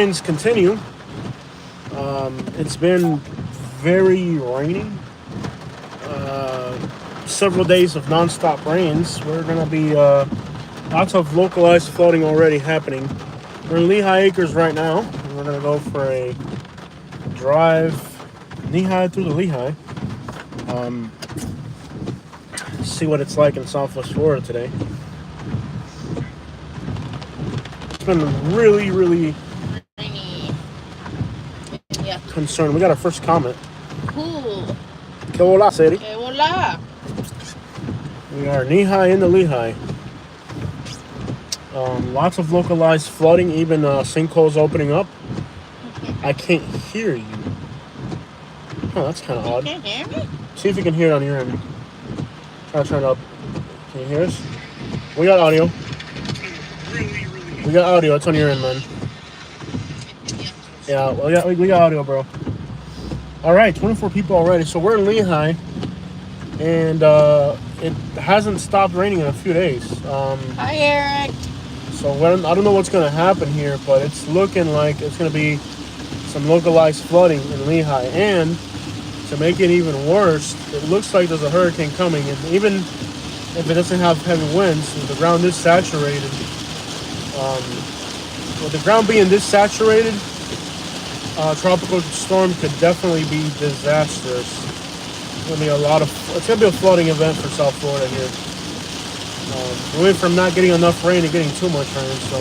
rains continue. It's been very rainy. Several days of nonstop rains. We're gonna be lots of localized flooding already happening. We're in Lehigh Acres right now, and we're gonna go for a drive knee-high through the Lehigh. See what it's like in Southwest Florida today. It's been really, really Rainy. Yeah. concerned. We got our first comment. Cool. Que hola, Sadie. Okay, voila. We are knee-high in the Lehigh. Lots of localized flooding, even sinkholes opening up. I can't hear you. Oh, that's kind of odd. Can't hear me? See if you can hear it on your end. Try to turn it up. Can you hear us? We got audio. We got audio. It's on your end, man. Yeah, well, we got audio, bro. All right, 24 people already. So we're in Lehigh, and it hasn't stopped raining in a few days. Hi, Eric. So I don't know what's going to happen here, but it's looking like it's going to be some localized flooding in Lehigh. And to make it even worse, it looks like there's a hurricane coming. And even if it doesn't have heavy winds, the ground is saturated. With the ground being this saturated, tropical storm could definitely be disastrous. It's gonna be a flooding event for South Florida here. We went from not getting enough rain to getting too much rain. So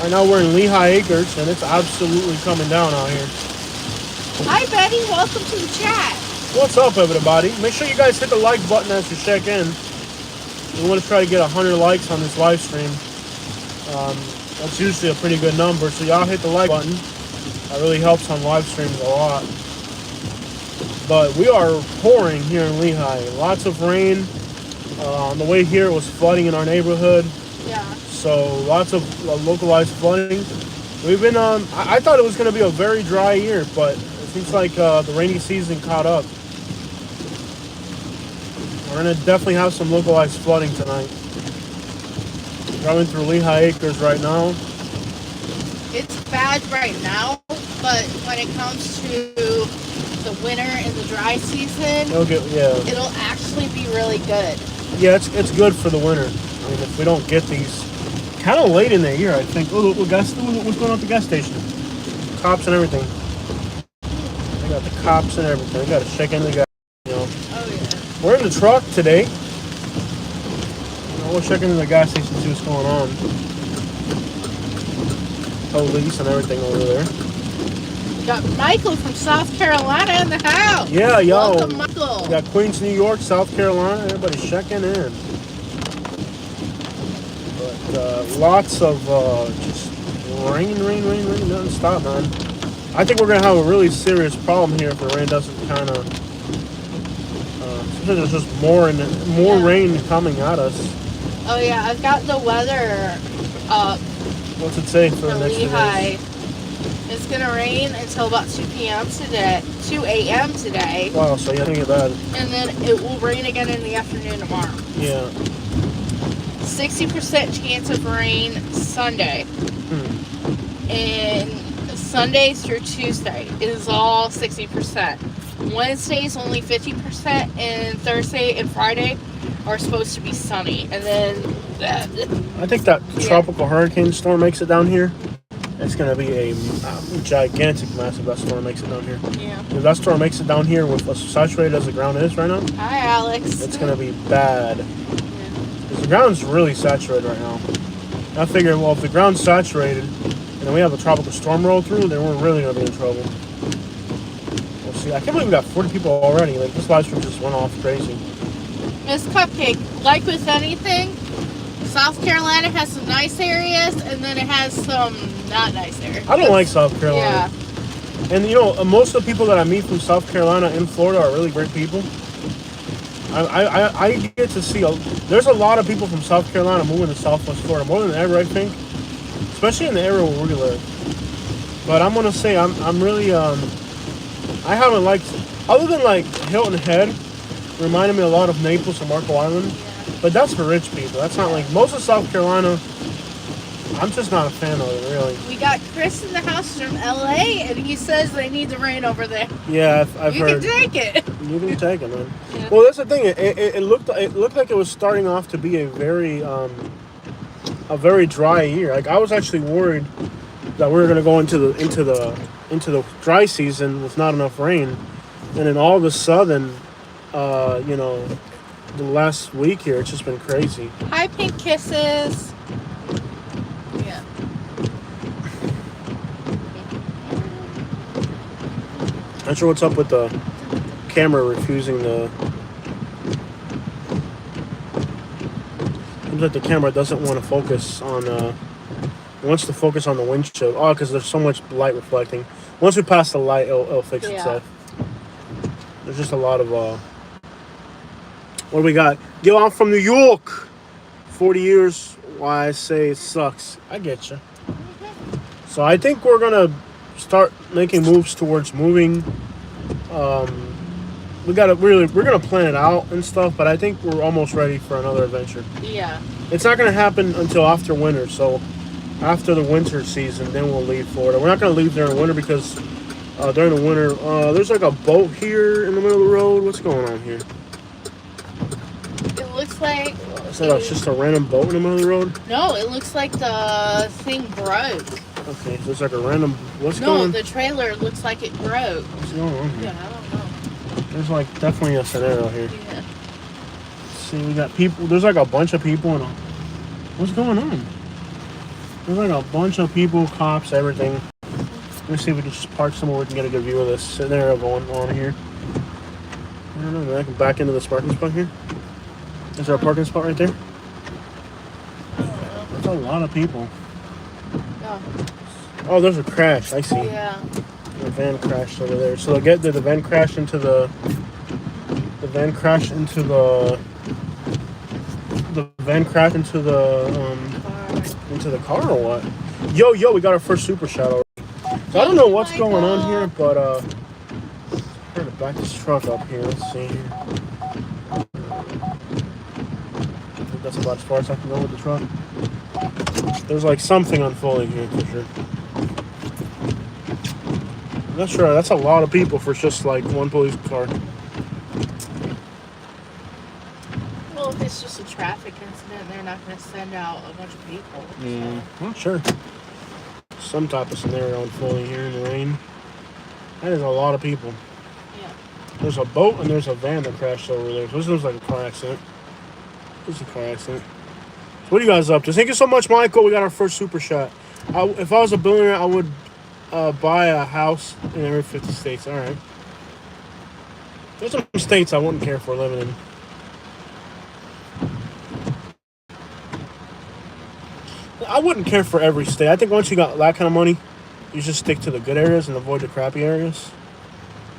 right now we're in Lehigh Acres, and it's absolutely coming down out here. Hi, Betty. Welcome to the chat. What's up, everybody? Make sure you guys hit the like button as you check in. We want to try to get 100 likes on this live stream. That's usually a pretty good number, so y'all hit the like button. That really helps on live streams a lot. But we are pouring here in Lehigh. Lots of rain. On the way here, it was flooding in our neighborhood. Yeah. So lots of localized flooding. We've been I thought it was going to be a very dry year, but it seems like the rainy season caught up. We're going to definitely have some localized flooding tonight. Driving through Lehigh Acres right now. It's bad right now, but when it comes to the winter and the dry season, it'll actually be really good. Yeah, it's good for the winter. I mean, if we don't get these, kind of late in the year, I think. Oh, what's going on at the gas station? Cops and everything. They got the cops and everything. They got to check in the gas. Oh yeah. We're in the truck today. We'll check into the gas station and see what's going on. Police and everything over there. We got Michael from South Carolina in the house. Yeah, yo. Welcome, Michael. We got Queens, New York, South Carolina. Everybody's checking in. But lots of just rain, doesn't stop, man. I think we're going to have a really serious problem here if the rain doesn't kind of... there's just more rain coming at us. Oh yeah, I've got the weather up. What's it say for the next Lehigh? days? It's gonna rain until about 2 p.m. today, 2 a.m. today. Wow, so you think of that. And then it will rain again in the afternoon tomorrow. Yeah. 60% chance of rain Sunday. And Sundays through Tuesday is all 60%. Wednesday's only 50%, and Thursday and Friday are supposed to be sunny. And then I think that tropical hurricane storm makes it down here. It's going to be a gigantic, massive that storm makes it down here. Yeah. If that storm makes it down here with as saturated as the ground is right now, hi, Alex. it's going to be bad. Because the ground's really saturated right now. I figure, well, if the ground's saturated and then we have a tropical storm roll through, then we're really going to be in trouble. We'll see. I can't believe we got 40 people already. Like, this live stream just went off crazy. Miss Cupcake, like with anything, South Carolina has some nice areas, and then it has some not nice areas. I don't like South Carolina. Yeah. And most of the people that I meet from South Carolina and Florida are really great people. I get to see there's a lot of people from South Carolina moving to Southwest Florida, more than ever, I think, especially in the area where we live. But I'm gonna say I'm really I haven't liked, other than like Hilton Head, reminded me a lot of Naples and Marco Island. Yeah. But that's for rich people. That's not like most of South Carolina. I'm just not a fan of it, really. We got Chris in the house from LA, and he says they need the rain over there. Yeah, I've You heard. can take it. You can take it, man. Yeah. Well, that's the thing. It looked like it was starting off to be a very dry year. Like I was actually worried that we were going to go into the dry season with not enough rain, and then all of a sudden, the last week here it's just been crazy. Hi, pink kisses. Yeah. Not sure what's up with the camera refusing the. Seems like the camera doesn't want to focus on. It wants to focus on the windshield. Oh, because there's so much light reflecting. Once we pass the light, it'll fix itself. There's just a lot of. What do we got? Yo, I'm from New York. 40 years. Why I say it sucks. I get you. So I think we're gonna start making moves towards moving. We're gonna plan it out and stuff, but I think we're almost ready for another adventure. Yeah. It's not gonna happen until after winter, so after the winter season, then we'll leave Florida. We're not gonna leave during winter because during the winter, there's like a boat here in the middle of the road. What's going on here? It looks like. Is that just a random boat in the middle of the road? No, it looks like the thing broke. Okay, so it's like a random. What's No, going? the trailer looks like it broke. What's going on here? Yeah, I don't know. There's like definitely a scenario here. Yeah. See, we got people. There's like a bunch of people and what's going on? There's like a bunch of people, cops, everything. Let's see if we can just park somewhere we can get a good view of this scenario going on here. I don't know. Maybe I can back into this parking spot here. Is there a parking spot right there? There's a lot of people. No. Oh, there's a crash. I see. Yeah. The van crashed over there. So the van crashed into the van crashed into the car or what? Yo, we got our first super shot already. So I don't know what's going on here, but I'm trying to back this truck up here. Let's see here. I think that's about as far as I can go with the truck. There's like something unfolding here for sure. I'm not sure. That's a lot of people for just like one police car. Well, if it's just a traffic incident, they're not going to send out a bunch of people. So. Well, sure. Some type of scenario unfolding here in the rain. That is a lot of people. Yeah. There's a boat and there's a van that crashed over there. So this looks like a car accident. This is a car accident. So what are you guys up to? Thank you so much, Michael. We got our first super shot. If I was a billionaire, I would buy a house in every 50 states. All right. There's some states I wouldn't care for living in. I wouldn't care for every state. I think once you got that kind of money, you just stick to the good areas and avoid the crappy areas.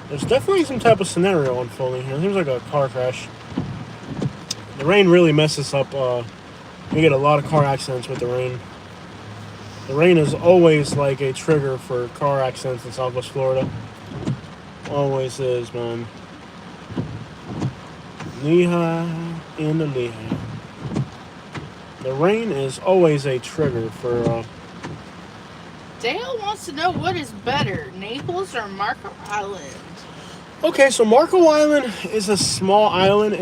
There's definitely some type of scenario unfolding here. There's like a car crash. The rain really messes up. We get a lot of car accidents with the rain. The rain is always like a trigger for car accidents in Southwest Florida. Always is, man. Knee-high in the knee-high. The rain is always a trigger for... Dale wants to know what is better, Naples or Marco Island? Okay, so Marco Island is a small island.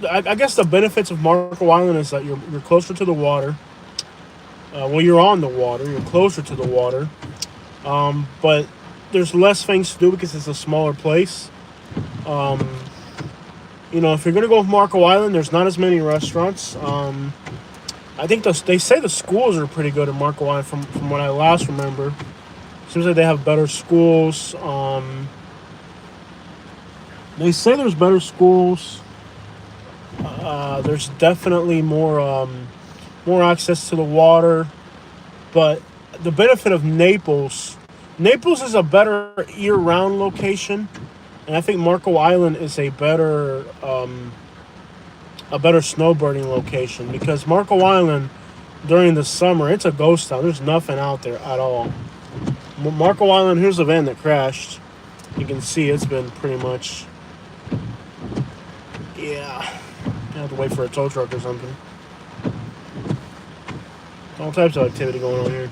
I guess the benefits of Marco Island is that you're closer to the water. Well, you're on the water. You're closer to the water. But there's less things to do because it's a smaller place. If you're going to go with Marco Island, there's not as many restaurants. I think they say the schools are pretty good in Marco Island from what I last remember. Seems like they have better schools. They say there's better schools. There's definitely more access to the water. But the benefit of Naples is a better year-round location. And I think Marco Island is a better snowbirding location, because Marco Island during the summer, it's a ghost town. There's nothing out there at all. Marco Island, here's the van that crashed. You can see it's been pretty much, I have to wait for a tow truck or something. All types of activity going on here.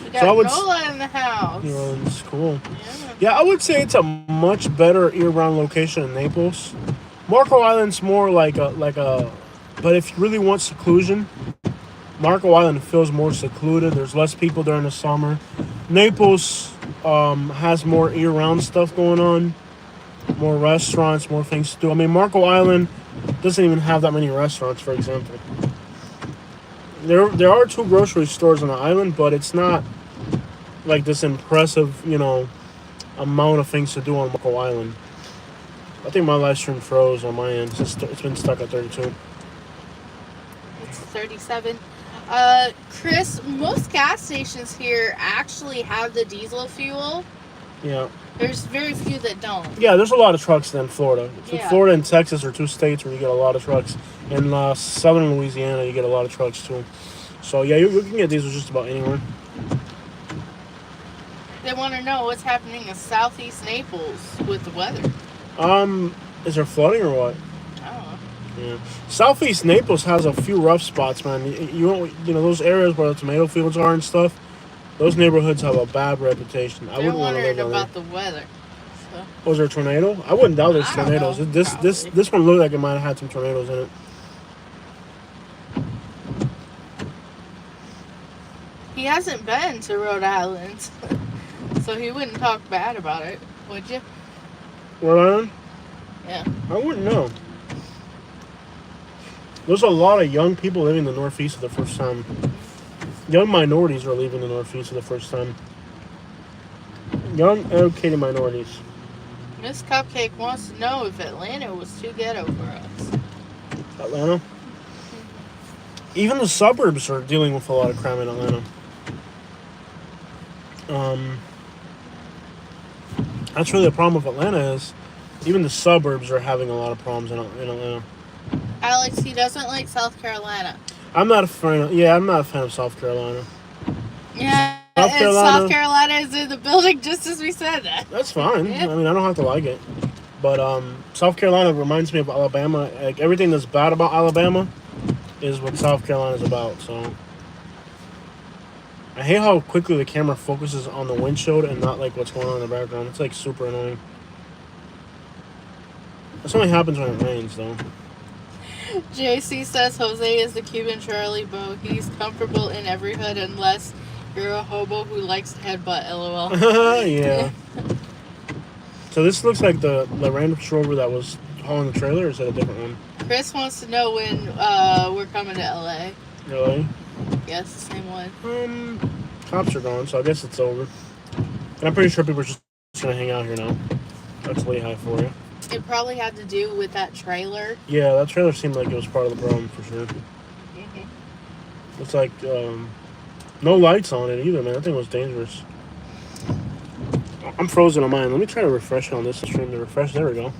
We got So I would, Nola in the house. you know, it's cool. Yeah. Yeah, I would say it's a much better year-round location in Naples. Marco Island's more like a, but if you really want seclusion, Marco Island feels more secluded. There's less people during the summer. Naples has more year-round stuff going on, more restaurants, more things to do. I mean, Marco Island doesn't even have that many restaurants, for example. There are 2 grocery stores on the island, but it's not like this impressive, amount of things to do on Marco Island. I think my live stream froze on my end. It's been stuck at 32. It's 37. Chris, most gas stations here actually have the diesel fuel. Yeah. There's very few that don't. Yeah, there's a lot of trucks in Florida. Yeah. Florida and Texas are 2 states where you get a lot of trucks. In southern Louisiana, you get a lot of trucks too. So yeah, you can get diesel just about anywhere. They want to know what's happening in southeast Naples with the weather. Is there flooding or what? I don't know. Yeah. Southeast Naples has a few rough spots, man. You know those areas where the tomato fields are and stuff. Those neighborhoods have a bad reputation. I They're wouldn't want to live wondering down about the weather. So. Was there a tornado? I wouldn't doubt there's I don't tornadoes. know, This one looked like it might have had some tornadoes in it. He hasn't been to Rhode Island, so he wouldn't talk bad about it, would you? Rhode Island? Yeah. I wouldn't know. There's a lot of young people living in the Northeast for the first time. Young minorities are leaving the Northeast for the first time. Young, educated minorities. Miss Cupcake wants to know if Atlanta was too ghetto for us. Atlanta? Even the suburbs are dealing with a lot of crime in Atlanta. That's really the problem with Atlanta is even the suburbs are having a lot of problems in Atlanta. Alex, he doesn't like South Carolina. I'm not a fan of South Carolina. Yeah, South Carolina is in the building just as we said that. That's fine. Yeah. I mean, I don't have to like it. But South Carolina reminds me of Alabama. Like everything that's bad about Alabama is what South Carolina is about. So I hate how quickly the camera focuses on the windshield and not like what's going on in the background. It's like super annoying. This only happens when it rains, though. JC says Jose is the Cuban Charlie Bo. He's comfortable in every hood unless you're a hobo who likes to headbutt. LOL. Yeah. So this looks like the Land Rover that was hauling the trailer, or is that a different one? Chris wants to know when we're coming to LA. Really? Yes, the same one. Cops are gone, so I guess it's over. And I'm pretty sure people are just gonna hang out here now. That's Lehigh for you. It probably had to do with that trailer. Yeah, that trailer seemed like it was part of the problem for sure. Mm-hmm. It's like no lights on it either, man. That thing was dangerous. I'm frozen on mine. Let me try to refresh it on this stream to refresh. There we go.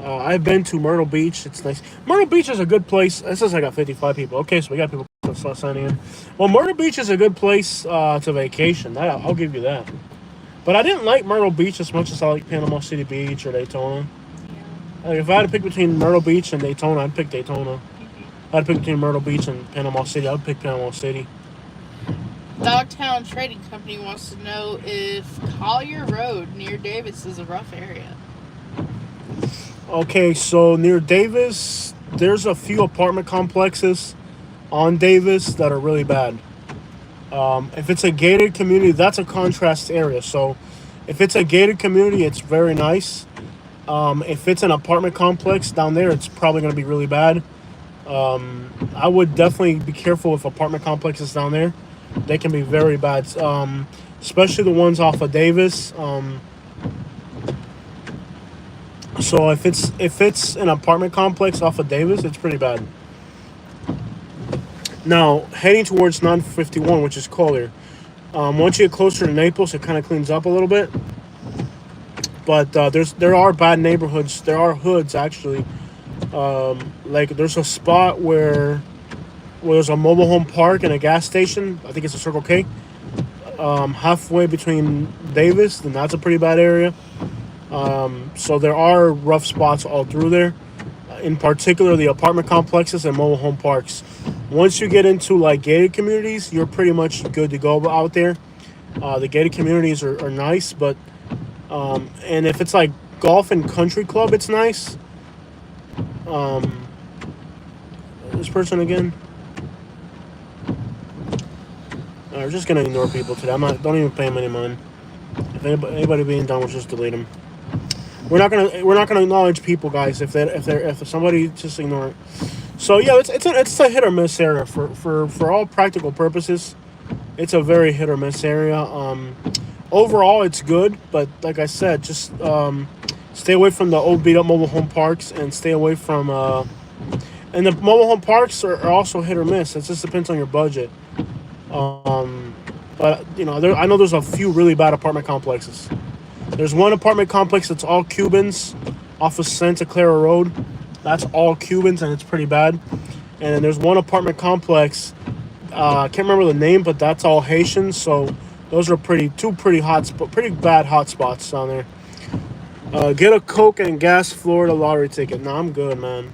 I've been to Myrtle Beach. It's nice. Myrtle Beach is a good place. It says I got 55 people. Okay, so we got people signing in. Well, Myrtle Beach is a good place to vacation. I'll give you that. But I didn't like Myrtle Beach as much as I like Panama City Beach or Daytona. Yeah. Like if I had to pick between Myrtle Beach and Daytona, I'd pick Daytona. If I had to pick between Myrtle Beach and Panama City, I'd pick Panama City. Dogtown Trading Company wants to know if Collier Road near Davis is a rough area. Okay, so near Davis, there's a few apartment complexes on Davis that are really bad. If it's a gated community, that's a contrast area. So if it's a gated community, it's very nice. If it's an apartment complex down there, it's probably going to be really bad. I would definitely be careful with apartment complexes down there. They can be very bad, especially the ones off of Davis. So if it's an apartment complex off of Davis, it's pretty bad. Now, heading towards 951, which is Collier. Once you get closer to Naples, it kind of cleans up a little bit. But there are bad neighborhoods. There are hoods, actually. Like, there's a spot where there's a mobile home park and a gas station. I think it's a Circle K. Halfway between Davis, and that's a pretty bad area. So there are rough spots all through there. in particular the apartment complexes and mobile home parks. Once you get into like gated communities, you're pretty much good to go out there. The gated communities are nice, but and if it's like golf and country club, it's nice. This person again. We're just gonna ignore people today. Don't even pay them any mind. If anybody being done, we'll just delete them. We're not gonna acknowledge people, guys. If somebody, just ignore it. So yeah, it's a hit or miss area for all practical purposes. It's a very hit or miss area. Overall, it's good, but like I said, just stay away from the old beat up mobile home parks and stay away from. And the mobile home parks are also hit or miss. It just depends on your budget. But I know there's a few really bad apartment complexes. There's one apartment complex that's all Cubans off of Santa Clara Road. That's all Cubans, and it's pretty bad. And then there's one apartment complex. I can't remember the name, but that's all Haitians. So those are two pretty bad hot spots down there. Get a Coke and gas Florida lottery ticket. No, I'm good, man.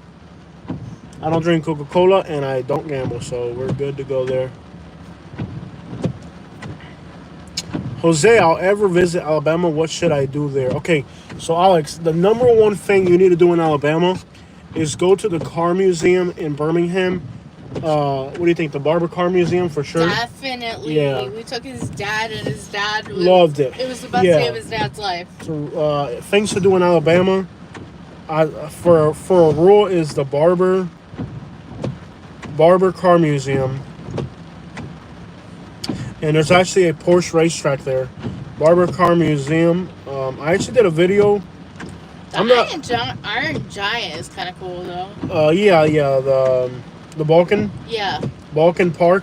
I don't drink Coca-Cola and I don't gamble, so we're good to go there. Jose, I'll ever visit Alabama. What should I do there? Okay, so Alex, the number one thing you need to do in Alabama is go to the car museum in Birmingham. What do you think? The Barber Car Museum for sure? Definitely. Yeah. We took his dad, and his dad loved it. It was the best day of his dad's life. So things to do in Alabama. For a rule is the Barber Car Museum. And there's actually a Porsche racetrack there. Barber Car Museum. I actually did a video. Iron Giant is kind of cool, though. Yeah, the Balkan. Yeah. Balkan Park,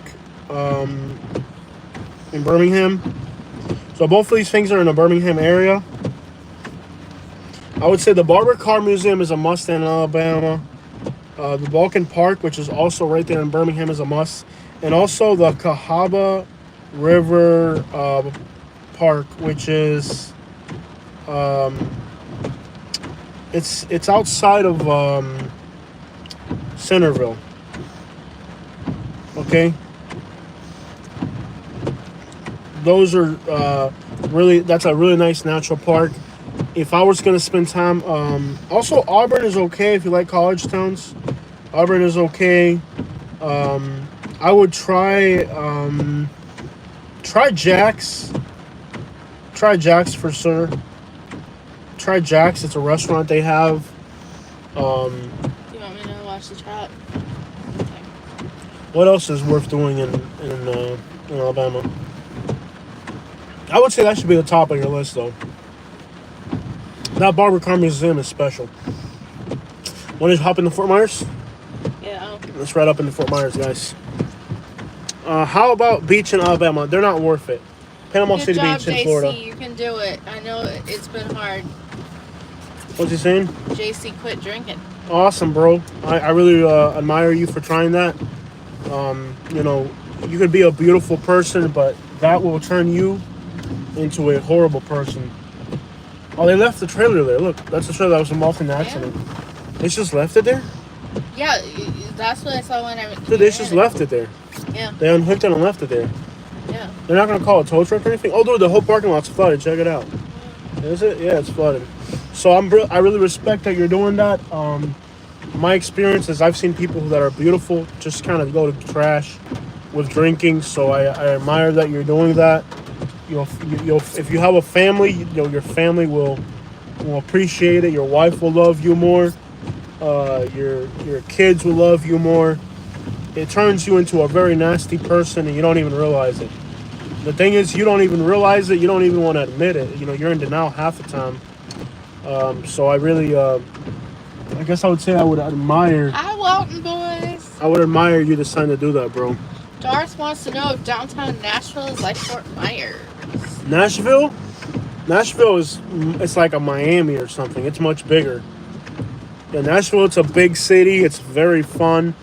in Birmingham. So both of these things are in the Birmingham area. I would say the Barber Car Museum is a must in Alabama. The Balkan Park, which is also right there in Birmingham, is a must. And also the Cahaba River Park, which is it's outside of Centerville. Okay, those are that's a really nice natural park. If I was going to spend time, also Auburn is okay if you like college towns. Auburn is okay. I would try Jack's. Try Jack's for sure. Try Jack's. It's a restaurant they have. Do you want me to watch the chat? Okay. What else is worth doing in Alabama? I would say that should be the top of your list, though. That Barber Car Museum is special. Want to hop into Fort Myers? Yeah. Let's ride up into Fort Myers, guys. How about beach in Alabama? They're not worth it. Panama City Beach in Florida. You can do it. I know it's been hard. What's he saying? JC quit drinking. Awesome, bro. I really admire you for trying that. You could be a beautiful person, but that will turn you into a horrible person. Oh, they left the trailer there. Look, that's the trailer that was involved in the accident. Yeah. They just left it there? Yeah, that's what I saw when I... Dude, they just left it there. Yeah. They unhooked it and left it there. Yeah. They're not going to call a tow truck or anything? Oh, dude, the whole parking lot's flooded. Check it out. Is it? Yeah, it's flooded. So I really respect that you're doing that. My experience is I've seen people that are beautiful just kind of go to trash with drinking. So I admire that you're doing that. If you have a family, your family will appreciate it. Your wife will love you more. Your kids will love you more. It turns you into a very nasty person, and you don't even realize it. The thing is, you don't even realize it. You don't even want to admit it. You're in denial half the time. So I really, I guess I would say I would admire. Hi, Walton boys. I would admire you decide to do that, bro. Darth wants to know if downtown Nashville is like Fort Myers. Nashville it's like a Miami or something. It's much bigger. Yeah, Nashville, it's a big city. It's very fun.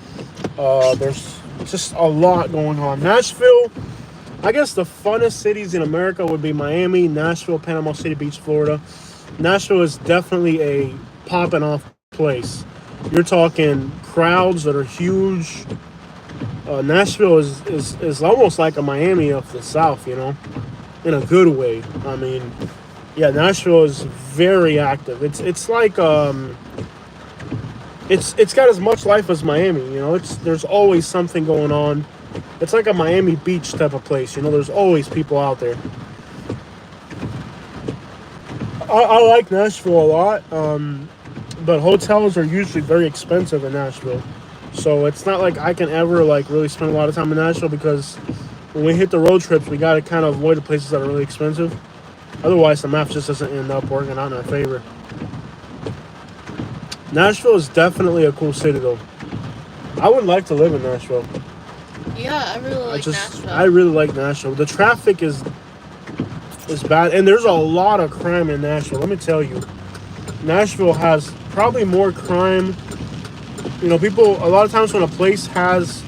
There's just a lot going on. Nashville, I guess the funnest cities in America would be Miami, Nashville, Panama City Beach, Florida. Nashville is definitely a popping off place. You're talking crowds that are huge. Nashville is almost like a Miami of the South, you know, in a good way. I mean, yeah, Nashville is very active. It's like it's got as much life as Miami. You know, there's always something going on. It's like a Miami Beach type of place. You know, there's always people out there. I like Nashville a lot, but hotels are usually very expensive in Nashville. So it's not like I can ever like really spend a lot of time in Nashville because when we hit the road trips, we got to kind of avoid the places that are really expensive. Otherwise, the map just doesn't end up working out in our favor. Nashville is definitely a cool city, though. I would like to live in Nashville. Yeah, I really like Nashville. I really like Nashville. The traffic is bad, and there's a lot of crime in Nashville. Let me tell you, Nashville has probably more crime. You know, people, a lot of times when a place has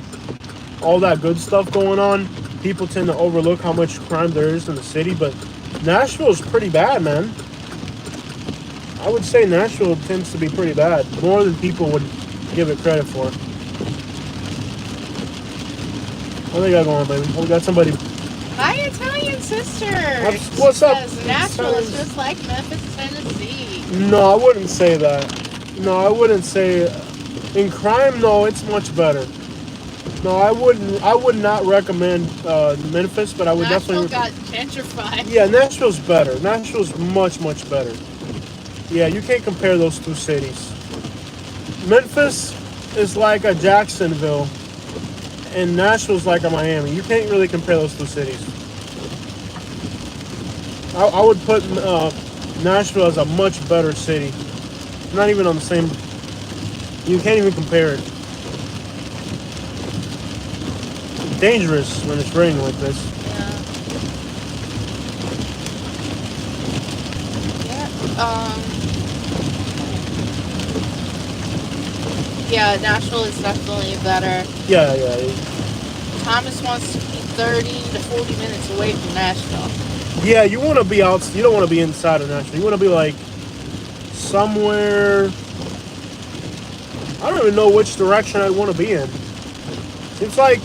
all that good stuff going on, people tend to overlook how much crime there is in the city, but Nashville is pretty bad, man. I would say Nashville tends to be pretty bad, more than people would give it credit for. What they got going on, baby? We got somebody. Hi, Italian sister. What's up? Because Nashville is just like Memphis, Tennessee. No, I wouldn't say that. No, I wouldn't say. In crime, no, it's much better. No, I would not recommend Memphis, but I would Nashville definitely. got gentrified. Yeah, Nashville's better. Nashville's much better. Yeah, you can't compare those two cities. Memphis is like a Jacksonville, and Nashville's like a Miami. You can't really compare those two cities. I would put Nashville as a much better city. Not even on the same. You can't even compare it. Dangerous when it's raining like this. Yeah, Nashville is definitely better. Yeah. Thomas wants to be 30 to 40 minutes away from Nashville. Yeah, you want to be out. You don't want to be inside of Nashville. You want to be like somewhere. I don't even know which direction I'd want to be in. Seems like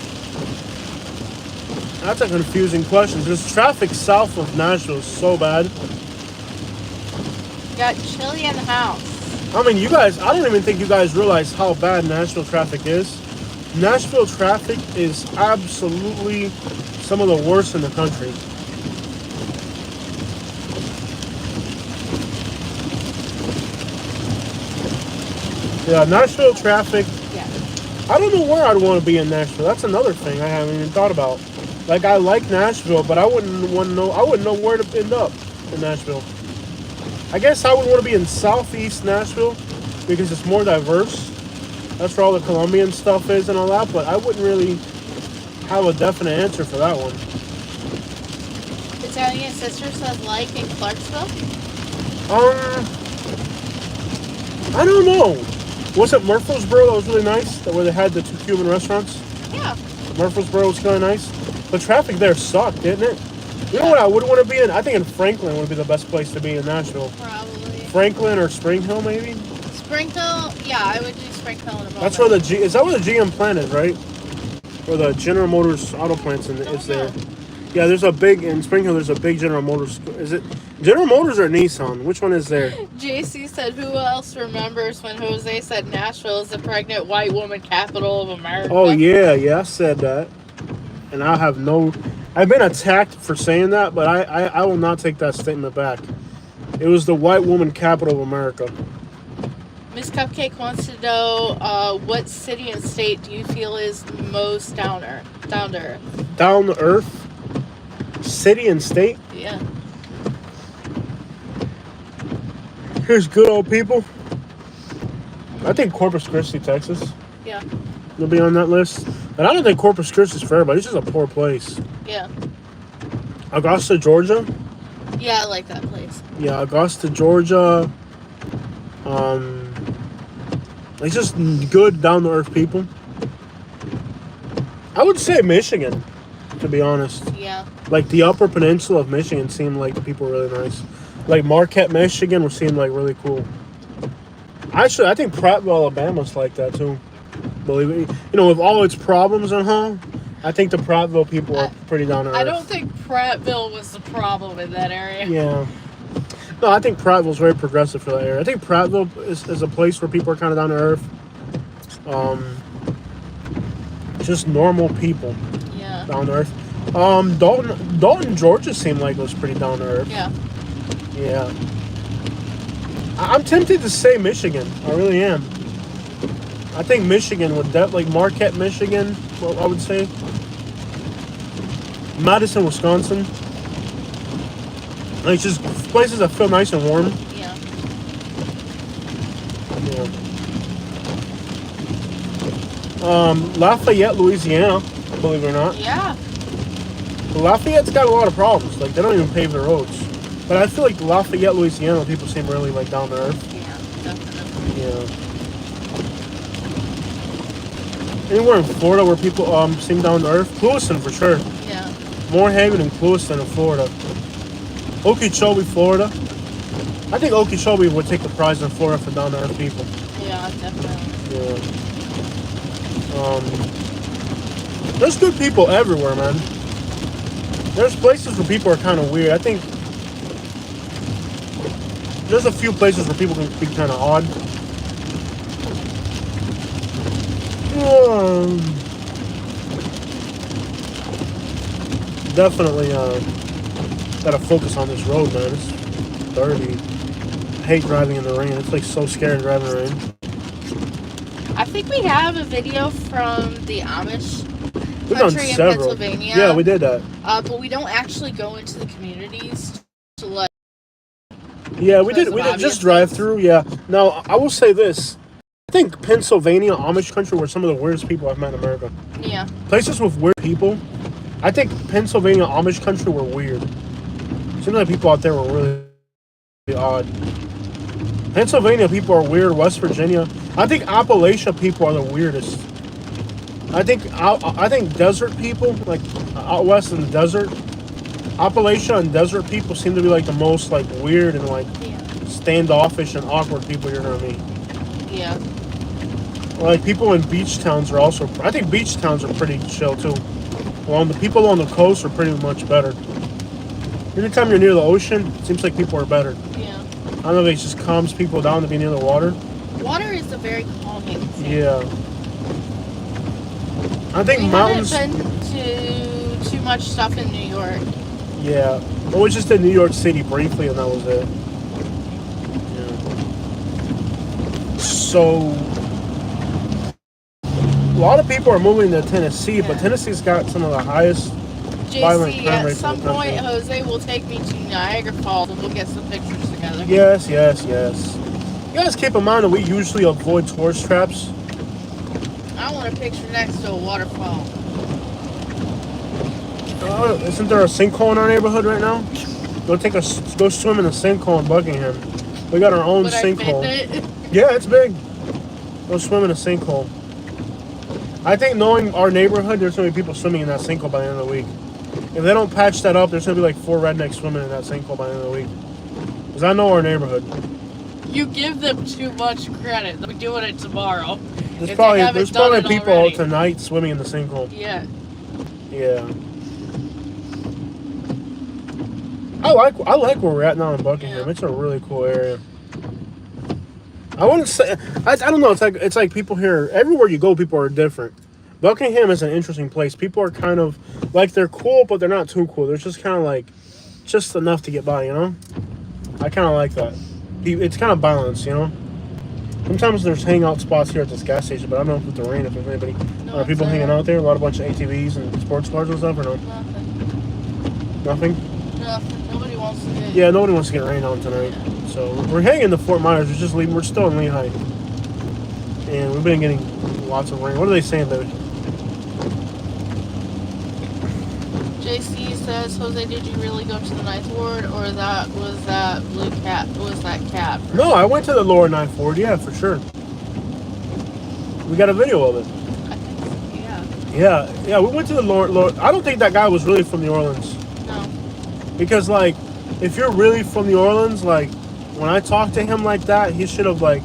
that's a confusing question. Because traffic south of Nashville is so bad. You got Chili in the house. I mean, you guys, I don't even think you guys realize how bad Nashville traffic is. Nashville traffic is absolutely some of the worst in the country. Yeah, Nashville traffic. Yeah. I don't know where I'd want to be in Nashville. That's another thing I haven't even thought about. Like, I like Nashville, but I wouldn't know where to end up in Nashville. I guess I would want to be in southeast Nashville because it's more diverse. That's where all the Colombian stuff is and all that, but I wouldn't really have a definite answer for that one. Italian sister says like in Clarksville? I don't know. Was it Murfreesboro that was really nice? Where they had the two Cuban restaurants? Yeah. Murfreesboro was kind of nice. The traffic there sucked, didn't it? You know what I would want to be in? I think in Franklin would be the best place to be in Nashville. Probably. Franklin or Spring Hill, maybe? Spring Hill? Yeah, I would do Spring Hill in a moment. That's where is that where the GM plant is, right? Or the General Motors auto plants is there. Yeah, in Spring Hill, there's a big General Motors. Is it General Motors or Nissan? Which one is there? JC said, who else remembers when Jose said Nashville is the pregnant white woman capital of America? Oh, yeah, I said that. And I've been attacked for saying that, but I will not take that statement back. It was the white woman capital of America. Miss Cupcake wants to know what city and state do you feel is most down to earth? Down to earth? City and state? Yeah. Here's good old people. I think Corpus Christi, Texas. Yeah. You'll be on that list. And I don't think Corpus Christi is for everybody. It's just a poor place. Yeah. Augusta, Georgia. Yeah, I like that place. Yeah, Augusta, Georgia. It's just good, down-to-earth people. I would say Michigan, to be honest. Yeah. Like, the Upper Peninsula of Michigan seemed like the people were really nice. Like, Marquette, Michigan seemed like really cool. Actually, I think Prattville, Alabama's like that too. Believe it. You know, with all its problems and all, I think the Prattville people are pretty down to earth. I don't think Prattville was the problem in that area. Yeah. No, I think Prattville's very progressive for that area. I think Prattville is a place where people are kind of down to earth. Just normal people. Yeah. Down to earth. Dalton, Georgia seemed like it was pretty down to earth. Yeah. Yeah. I'm tempted to say Michigan. I really am. I think Michigan would like Marquette, Michigan. Well, I would say Madison, Wisconsin. Like just places that feel nice and warm. Yeah. Yeah. Lafayette, Louisiana. Believe it or not. Yeah. Lafayette's got a lot of problems. Like they don't even pave their roads. But I feel like Lafayette, Louisiana, people seem really like down to earth. Yeah, definitely. Yeah. Anywhere in Florida where people seem down to earth? Clewiston for sure. Yeah. Moorhaven and Clewiston in Florida. Okeechobee, Florida. I think Okeechobee would take the prize in Florida for down to earth people. Yeah, definitely. Yeah. There's good people everywhere, man. There's places where people are kind of weird. I think there's a few places where people can be kind of odd. Definitely gotta focus on this road, man. It's dirty. I hate driving in the rain. It's like so scary driving in the rain. I think we have a video from the Amish We've done country in several. Pennsylvania. Yeah, we did that. But we don't actually go into the communities to let. Yeah, we did just drive through. Yeah. Now I will say this: I think Pennsylvania, Amish country, were some of the weirdest people I've met in America. Yeah. Places with weird people. I think Pennsylvania, Amish country were weird. Seems like people out there were really odd. Pennsylvania people are weird. West Virginia. I think Appalachia people are the weirdest. I think desert people, like out west in the desert, Appalachia and desert people seem to be like the most like weird and like standoffish and awkward people you're gonna meet. Yeah. Like people in beach towns are also. I think beach towns are pretty chill too. Well, the people on the coast are pretty much better. Anytime you're near the ocean, it seems like people are better. Yeah. I don't know if it just calms people down to be near the water. Water is a very calming thing. Yeah. I think we mountains. haven't been to too much stuff in New York. Yeah. Well, we just did New York City briefly, and that was it. Yeah. So, a lot of people are moving to Tennessee, but Tennessee's got some of the highest violent JC, crime at rates some in the country. point, Jose will take me to Niagara Falls and we'll get some pictures together. Yes. You guys keep in mind that we usually avoid tourist traps. I want a picture next to a waterfall. Isn't there a sinkhole in our neighborhood right now? Go swim in the sinkhole in Buckingham. We got our own Would sinkhole. I fit it? Yeah, it's big. Go swim in a sinkhole. I think knowing our neighborhood, there's gonna be people swimming in that sinkhole by the end of the week. If they don't patch that up, there's gonna be like 4 rednecks swimming in that sinkhole by the end of the week. Because I know our neighborhood. You give them too much credit. They'll be doing it tomorrow. There's If probably they haven't people done it already. tonight swimming in the sinkhole. Yeah. Yeah. I like where we're at now in Buckingham. Yeah. It's a really cool area. I wouldn't say I don't know. It's like people here. Everywhere you go, people are different. Buckingham is an interesting place. People are kind of like they're cool, but they're not too cool. They're just kind of like just enough to get by. You know. I kind of like that. It's kind of balanced. You know. Sometimes there's hangout spots here at this gas station, but I don't know if with the rain if there's anybody. No, Are people it's hanging out there? A bunch of ATVs and sports cars and stuff, or no? Nothing. Nothing. Nobody wants to get. Yeah, nobody wants to get rained on tonight. So we're hanging to Fort Myers. We're just leaving. We're still in Lehigh, and we've been getting lots of rain. What are they saying, baby? JC says, Jose, did you really go to the Ninth Ward, or was that blue cat? Was that cat? No, I went to the Lower Ninth Ward. Yeah, for sure. We got a video of it. I think so, yeah. Yeah. We went to the Lower. I don't think that guy was really from New Orleans. No. Because like, if you're really from New Orleans, like when I talked to him like that, he should have like,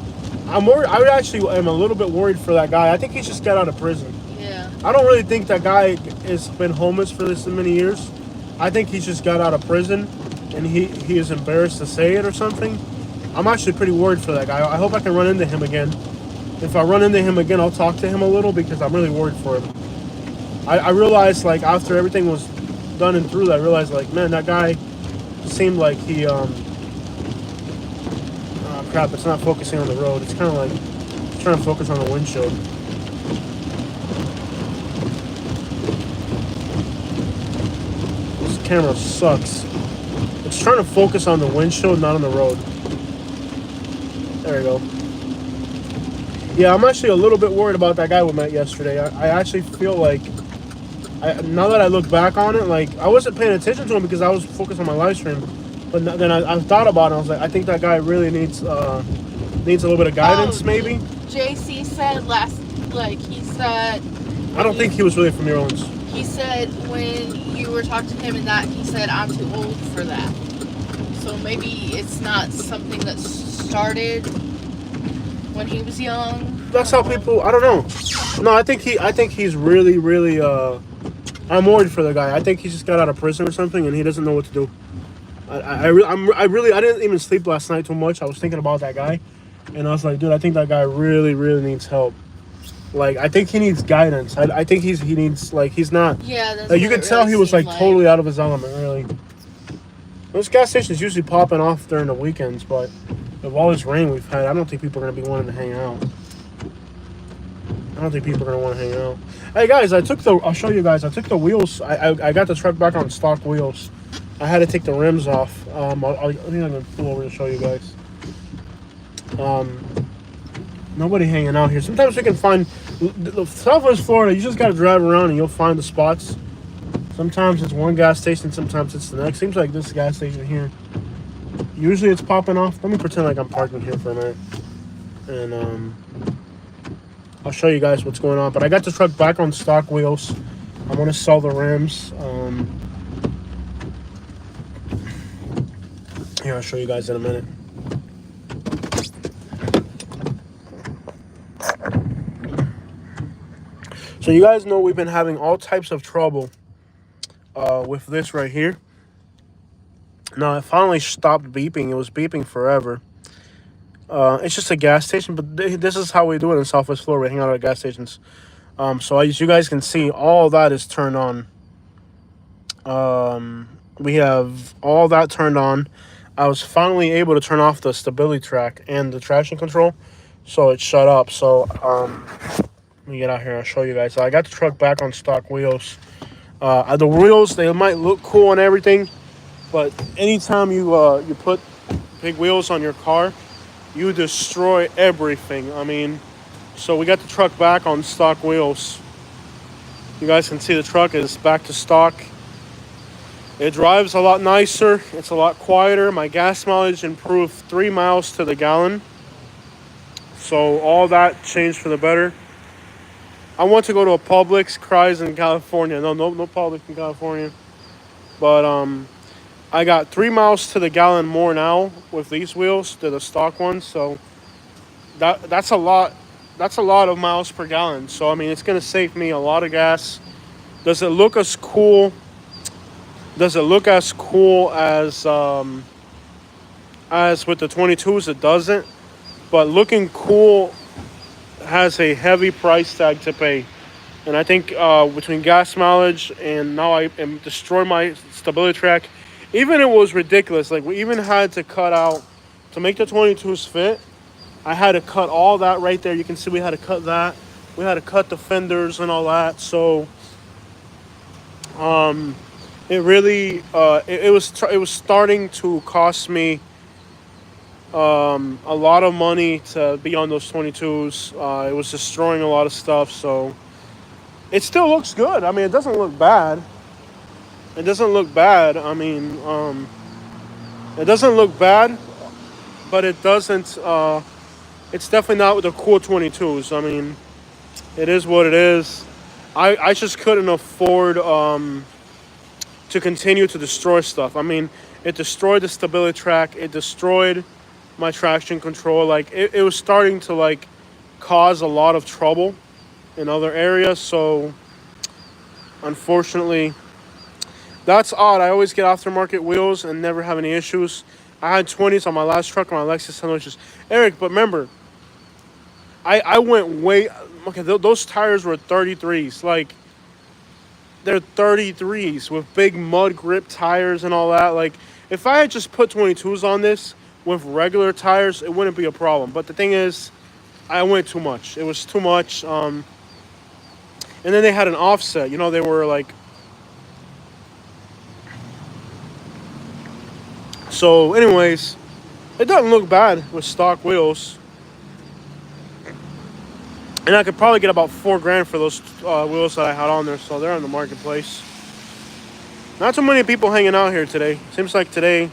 I'm worried. I actually am a little bit worried for that guy. I think he just got out of prison. Yeah. I don't really think that guy has been homeless for this many years. I think he just got out of prison, and he is embarrassed to say it or something. I'm actually pretty worried for that guy. I hope I can run into him again. If I run into him again, I'll talk to him a little because I'm really worried for him. I realized, like, after everything was done and through, I realized, like, man, that guy seemed like he crap, it's not focusing on the road. It's kind of like trying to focus on the windshield. This camera sucks. It's trying to focus on the windshield, not on the road. There we go. Yeah, I'm actually a little bit worried about that guy we met yesterday. I actually feel like, now that I look back on it, like, I wasn't paying attention to him because I was focused on my live stream. But then I thought about it. I was like, I think that guy really needs a little bit of guidance, maybe. JC said he said. I don't think he was really from New Orleans. He said when you were talking to him and that, he said, I'm too old for that. So maybe it's not something that started when he was young. That's how people. I don't know. No, I think he's really, really. I'm worried for the guy. I think he just got out of prison or something, and he doesn't know what to do. I didn't even sleep last night too much. I was thinking about that guy, and I was like, dude, I think that guy really, really needs help. Like, I think he needs guidance. I think he needs, like, he's not. Yeah, that's like, you could tell he was like totally out of his element. Really. Those gas stations usually popping off during the weekends, but with all this rain we've had, I don't think people are gonna be wanting to hang out. I don't think people are gonna want to hang out. Hey guys, I'll show you guys. I took the wheels. I got the truck back on stock wheels. I had to take the rims off. I think I'm gonna pull over to show you guys. Nobody hanging out here. Sometimes we can find the Southwest Florida. You just gotta drive around and you'll find the spots. Sometimes it's one gas station. Sometimes it's the next. Seems like this gas station here. Usually it's popping off. Let me pretend like I'm parking here for a minute, and I'll show you guys what's going on. But I got the truck back on stock wheels. I'm gonna sell the rims. Here, I'll show you guys in a minute. So you guys know we've been having all types of trouble with this right here. Now, it finally stopped beeping. It was beeping forever. It's just a gas station, but this is how we do it in Southwest Florida. We hang out at gas stations. So as you guys can see, all that is turned on. We have all that turned on. I was finally able to turn off the stability track and the traction control, so it shut up. So let me get out here and I'll show you guys. So I got the truck back on stock wheels. The wheels, they might look cool and everything, but anytime you put big wheels on your car, you destroy everything. I mean, so we got the truck back on stock wheels. You guys can see the truck is back to stock. It drives a lot nicer. It's a lot quieter. My gas mileage improved 3 miles to the gallon. So all that changed for the better. I want to go to a Publix, Cry's in California. No Publix in California. But I got 3 miles to the gallon more now with these wheels than the stock ones. So that's a lot. That's a lot of miles per gallon. So I mean, it's gonna save me a lot of gas. Does it look as cool? Does it look as cool as with the 22s? It doesn't. But looking cool has a heavy price tag to pay. And I think between gas mileage and now I am destroying my stability track. Even it was ridiculous. Like, we even had to cut out, to make the 22s fit, I had to cut all that right there. You can see we had to cut that. We had to cut the fenders and all that. So it really it was starting to cost me a lot of money to be on those 22s. It was destroying a lot of stuff. So it still looks good. I mean, it doesn't look bad. It doesn't look bad. I mean, it doesn't look bad, but it doesn't. It's definitely not with the cool 22s. I mean, it is what it is. I just couldn't afford to continue to destroy stuff. I mean, it destroyed the stability track. It destroyed my traction control. Like it was starting to like cause a lot of trouble in other areas. So unfortunately, that's odd. I always get aftermarket wheels and never have any issues. I had 20s on my last truck on my Lexus sandwiches. Eric, but remember, I went way okay. Those tires were 33s. Like they're 33s with big mud grip tires and all that. Like if I had just put 22s on this with regular tires, it wouldn't be a problem. But the thing is, I went too much. It was too much. And then they had an offset. You know, they were like. So, anyways, it doesn't look bad with stock wheels. And I could probably get about $4,000 for those wheels that I had on there. So they're on the marketplace. Not too many people hanging out here today. Seems like today,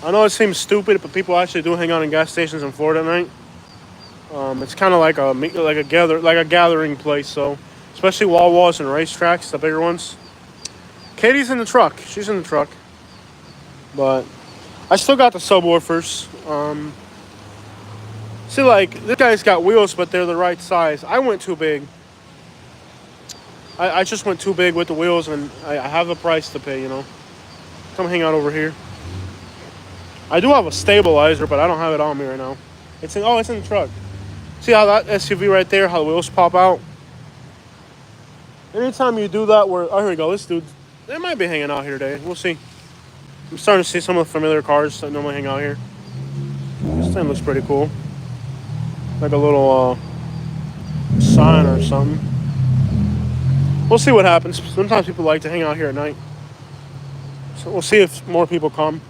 I know it seems stupid, but people actually do hang out in gas stations in Florida at night. It's kind of like a gathering place. So, especially Wawas and racetracks, the bigger ones. Katie's in the truck. She's in the truck. But I still got the subwoofers. See, like, this guy's got wheels, but they're the right size. I went too big. I just went too big with the wheels, and I have a price to pay, you know. Come hang out over here. I do have a stabilizer, but I don't have it on me right now. It's in the truck. See how that SUV right there, how the wheels pop out? Anytime you do that, oh, here we go. This dude, they might be hanging out here today. We'll see. I'm starting to see some of the familiar cars that normally hang out here. This thing looks pretty cool. Like a little sign or something. We'll see what happens. Sometimes people like to hang out here at night. So we'll see if more people come.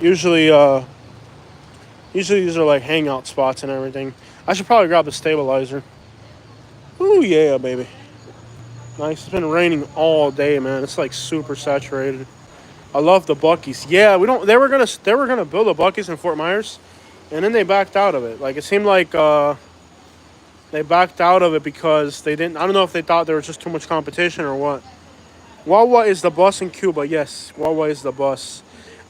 Usually these are like hangout spots and everything. I should probably grab the stabilizer. Ooh, yeah, baby. Nice. It's been raining all day, man. It's like super saturated. I love the Buc-ee's. Yeah, they were gonna build a Buc-ee's in Fort Myers, and then they backed out of it. Like it seemed like they backed out of it because they didn't. I don't know if they thought there was just too much competition or what. Wawa is the bus in Cuba. Yes, Wawa is the bus.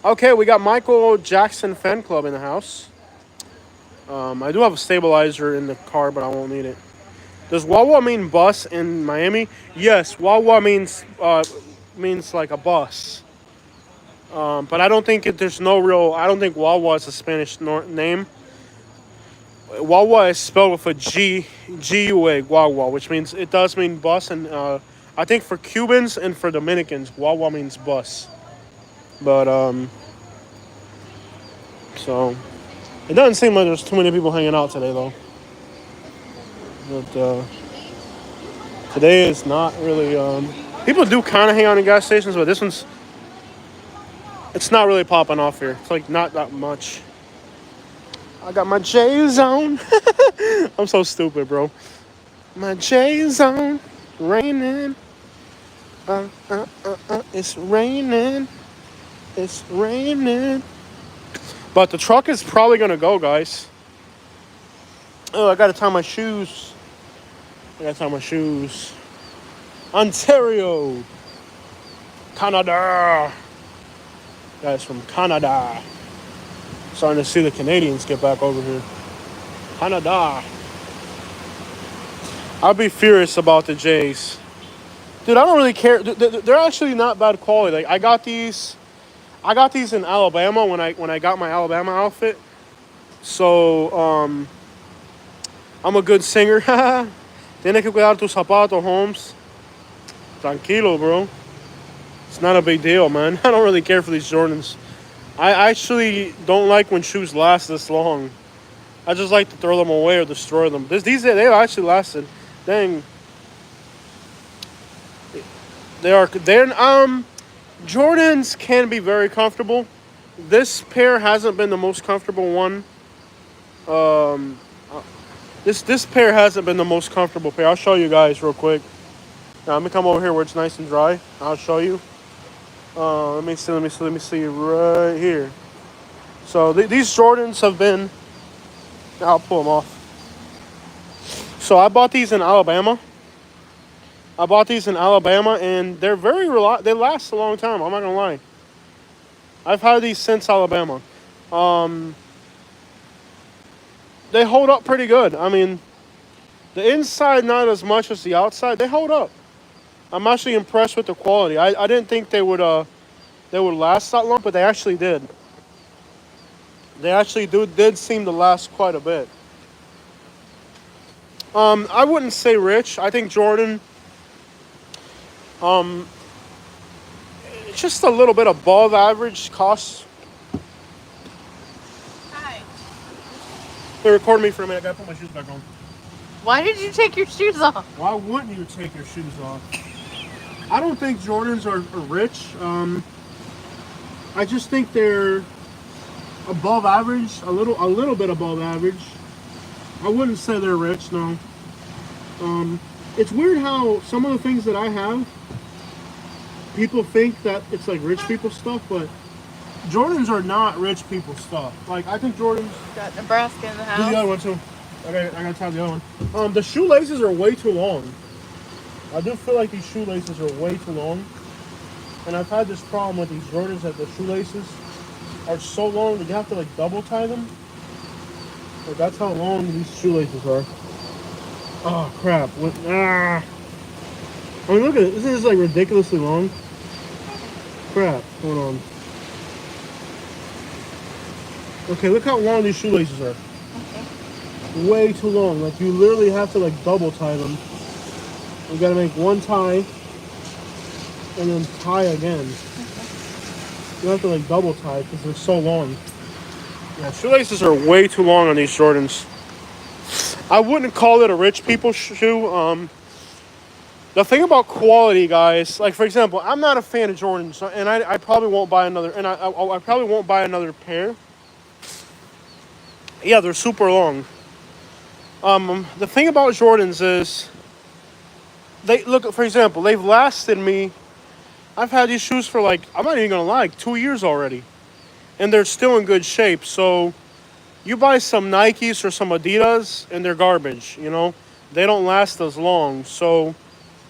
Okay, we got Michael Jackson Fan Club in the house. I do have a stabilizer in the car, but I won't need it. Does Wawa mean bus in Miami? Yes, Wawa means like a bus. But I don't think there's no real. I don't think Wawa is a Spanish name. Wawa is spelled with a G-U-A, Wawa, which means it does mean bus. And I think for Cubans and for Dominicans, Wawa means bus. But, so, it doesn't seem like there's too many people hanging out today, though. But, today is not really, people do kind of hang out in gas stations, but it's not really popping off here. It's like not that much. I got my J's on. I'm so stupid, bro. My J's on. Raining. It's raining. It's raining. But the truck is probably going to go, guys. Oh, I got to tie my shoes. Ontario. Canada. Guys from Canada. Starting to see the Canadians get back over here. Canada. I'll be furious about the Jays. Dude, I don't really care. They're actually not bad quality. Like I got these in Alabama when I got my Alabama outfit. So I'm a good singer. Tienes que cuidar tus zapatos, Holmes. Tranquilo, bro. It's not a big deal, man. I don't really care for these Jordans. I actually don't like when shoes last this long. I just like to throw them away or destroy them. These they've actually lasted. Dang. They're Jordans can be very comfortable. This pair hasn't been the most comfortable one. This pair hasn't been the most comfortable pair. I'll show you guys real quick. Now, let me come over here where it's nice and dry. I'll show you. Let me see right here. So these Jordans have been. I'll pull them off. So I bought these in Alabama. And they're very they last a long time. I'm not gonna lie. I've had these since Alabama. Um, they hold up pretty good. I mean, the inside not as much as the outside. They hold up. I'm actually impressed with the quality. I didn't think they would last that long, but they actually did. They actually did seem to last quite a bit. I wouldn't say rich. I think Jordan, um, just a little bit above average cost. Hi. Hey, record me for a minute. I gotta put my shoes back on. Why did you take your shoes off? Why wouldn't you take your shoes off? I don't think Jordans are rich. I just think they're above average, a little bit above average. I wouldn't say they're rich, no. It's weird how some of the things that I have, people think that it's like rich people stuff, but Jordans are not rich people stuff. Like, I think Jordans. Got Nebraska in the Do house. the other one too. I gotta tie the other one. The shoelaces are way too long. I do feel like these shoelaces are way too long. And I've had this problem with these Jordans that the shoelaces are so long that you have to like double tie them. Like, that's how long these shoelaces are. Oh crap. I mean, look at it. This is like ridiculously long. Crap. Hold on. Okay, look how long these shoelaces are. Okay. Way too long. Like, you literally have to like double tie them. You gotta make one tie and then tie again. You have to like double tie because they're so long. Yeah, shoelaces are way too long on these Jordans. I wouldn't call it a rich people shoe. The thing about quality, guys, like for example, I'm not a fan of Jordans, and I probably won't buy another, and I probably won't buy another pair. Yeah, they're super long. The thing about Jordans is, they look, for example, they've lasted me. I've had these shoes for like, I'm not even gonna lie, like 2 years already, and they're still in good shape. So you buy some Nikes or some Adidas, and they're garbage. You know, they don't last as long. So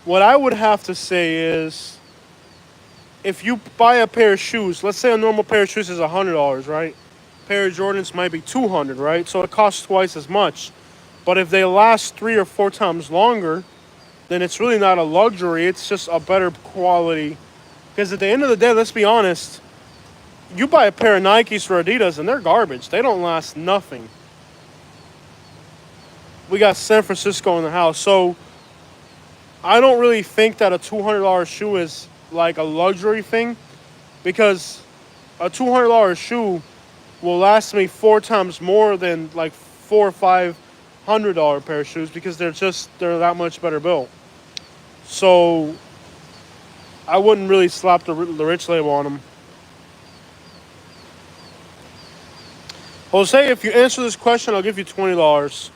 what I would have to say is, if you buy a pair of shoes, let's say a normal pair of shoes is $100, right? A pair of Jordans might be $200, right? So it costs twice as much. But if they last 3 or 4 times longer, then it's really not a luxury. It's just a better quality. Because at the end of the day, let's be honest, you buy a pair of Nikes or Adidas and they're garbage. They don't last nothing. We got San Francisco in the house. So I don't really think that a $200 shoe is like a luxury thing, because a $200 shoe will last me 4 times more than like $400 or $500 pair of shoes, because they're that much better built. So I wouldn't really slap the rich label on them. Jose, if you answer this question, I'll give you $20.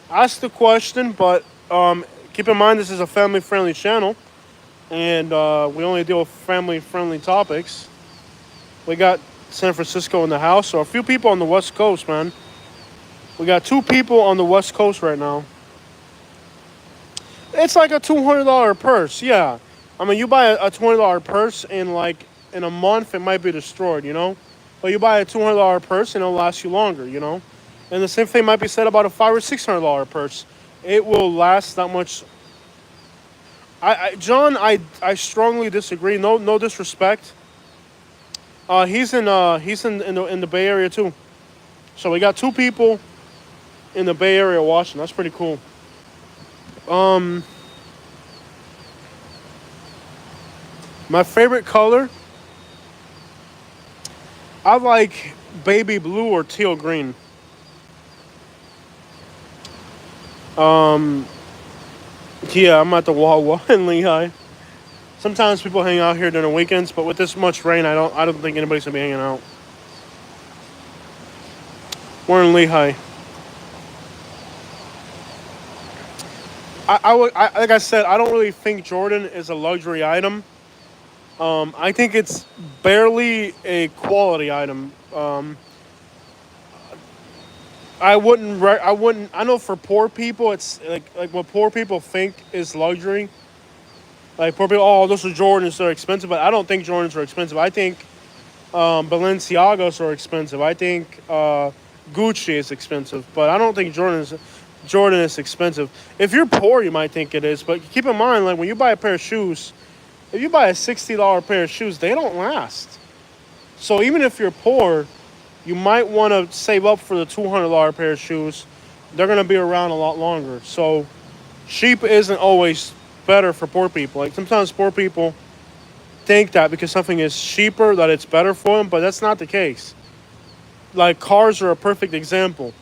Ask the question, but keep in mind this is a family-friendly channel, and we only deal with family-friendly topics. We got San Francisco in the house, so a few people on the West Coast, man. We got 2 people on the West Coast right now. It's like a $200 purse, yeah. I mean, you buy a $20 purse in a month, it might be destroyed, you know? But you buy a $200 purse and it'll last you longer, you know? And the same thing might be said about a $500 or $600 purse. It will last that much. John, I strongly disagree. No disrespect. He's in the Bay Area too. So we got 2 people in the Bay Area watching. That's pretty cool. My favorite color, I like baby blue or teal green. Yeah, I'm at the Wawa in Lehigh. Sometimes people hang out here during the weekends, but with this much rain, I don't think anybody's gonna be hanging out. We're in Lehigh. Like I said, I don't really think Jordan is a luxury item. I think it's barely a quality item. I know for poor people, it's like what poor people think is luxury. Like poor people, oh, those are Jordans, they're expensive. But I don't think Jordans are expensive. I think Balenciagas are expensive. I think Gucci is expensive, but I don't think Jordan is expensive. If you're poor, you might think it is, but keep in mind, like when you buy a pair of shoes, if you buy a $60 pair of shoes, they don't last. So even if you're poor, you might want to save up for the $200 pair of shoes. They're gonna be around a lot longer. So cheap isn't always better for poor people. Like sometimes poor people think that because something is cheaper that it's better for them, but that's not the case. Like cars are a perfect example.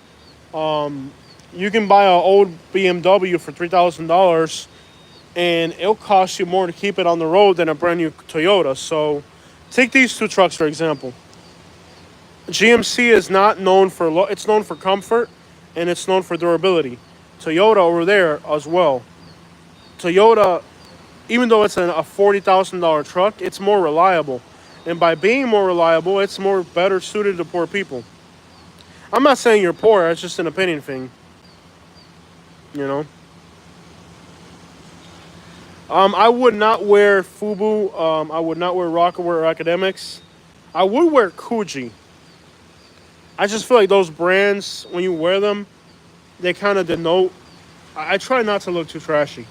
You can buy an old BMW for $3,000, and it'll cost you more to keep it on the road than a brand new Toyota. So, take these two trucks for example. GMC is not known for it's known for comfort, and it's known for durability. Toyota over there as well. Toyota, even though it's a $40,000 truck, it's more reliable. And by being more reliable, it's more better suited to poor people. I'm not saying you're poor, it's just an opinion thing. You know? I would not wear FUBU. I would not wear Rockaware or Academics. I would wear Kuji. I just feel like those brands, when you wear them, they kind of denote. I try not to look too trashy.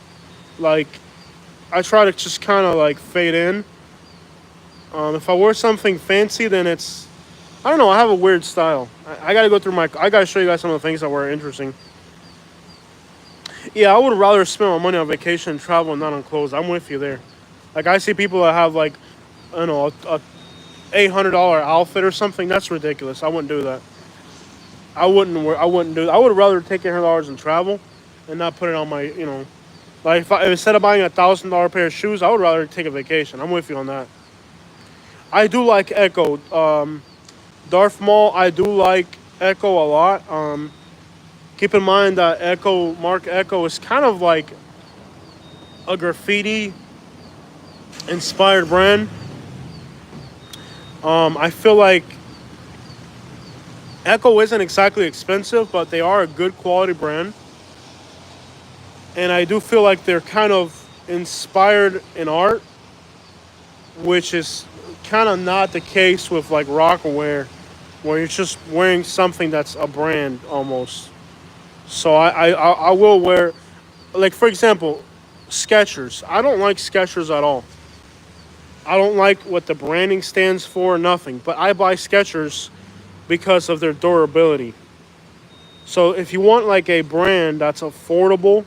Like, I try to just kind of like fade in. If I wear something fancy, then it's. I don't know. I have a weird style. I gotta go through my. I gotta show you guys some of the things that were interesting. Yeah, I would rather spend my money on vacation and travel and not on clothes. I'm with you there. Like I see people that have like, I don't know, a $800 outfit or something. That's ridiculous. I wouldn't do that. I wouldn't do that. I would rather take $800 and travel, and not put it on my, like if instead of buying $1,000 pair of shoes, I would rather take a vacation. I'm with you on that. I do like Echo. Darth Maul, I do like Echo a lot. Keep in mind that Mark Echo is kind of like a graffiti inspired brand. I feel like Echo isn't exactly expensive, but they are a good quality brand. And I do feel like they're kind of inspired in art, which is kind of not the case with like Rockaware, where you're just wearing something that's a brand almost. So I will wear, like for example, Skechers. I don't like Skechers at all. I don't like what the branding stands for, nothing. But I buy Skechers because of their durability. So if you want like a brand that's affordable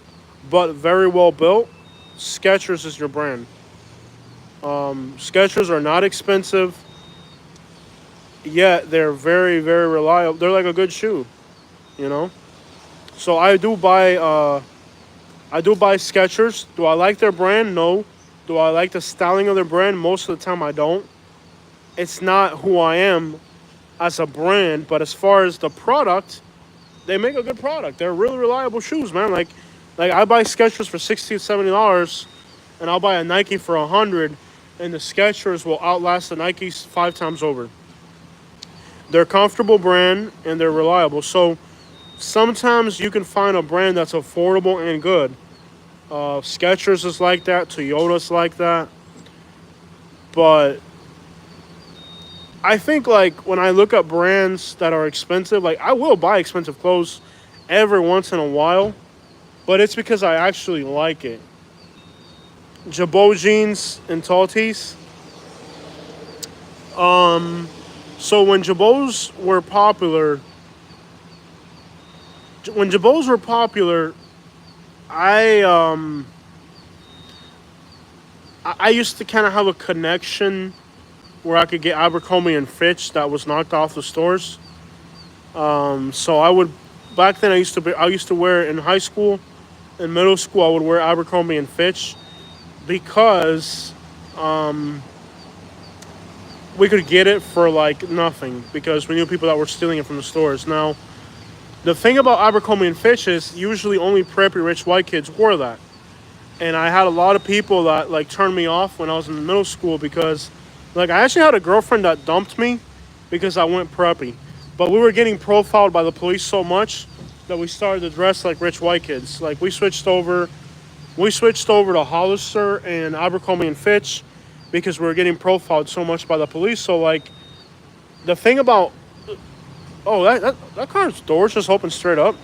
but very well built, Skechers is your brand. Skechers are not expensive, yet they're very, very reliable. They're like a good shoe, you know. So I do buy Skechers. Do I like their brand? No. Do I like the styling of their brand? Most of the time I don't. It's not who I am as a brand, but as far as the product, they make a good product. They're really reliable shoes, man. Like I buy Skechers for $60, $70, and I'll buy a Nike for $100, and the Skechers will outlast the Nikes 5 times over. They're a comfortable brand and they're reliable. So sometimes you can find a brand that's affordable and good. Skechers is like that. Toyota's like that. But I think like when I look at brands that are expensive, like I will buy expensive clothes every once in a while, but it's because I actually like it. Jabot jeans and tall tees. So when Jabots were popular, I used to kind of have a connection where I could get Abercrombie and Fitch that was knocked off the stores. So I would back then I used to wear in high school, in middle school I would wear Abercrombie and Fitch because we could get it for like nothing because we knew people that were stealing it from the stores. Now, the thing about Abercrombie and Fitch is usually only preppy rich white kids wore that. And I had a lot of people that like turned me off when I was in middle school because like I actually had a girlfriend that dumped me because I went preppy. But we were getting profiled by the police so much that we started to dress like rich white kids. Like we switched over to Hollister and Abercrombie and Fitch because we were getting profiled so much by the police. So like the thing about that car's doors just opened straight up.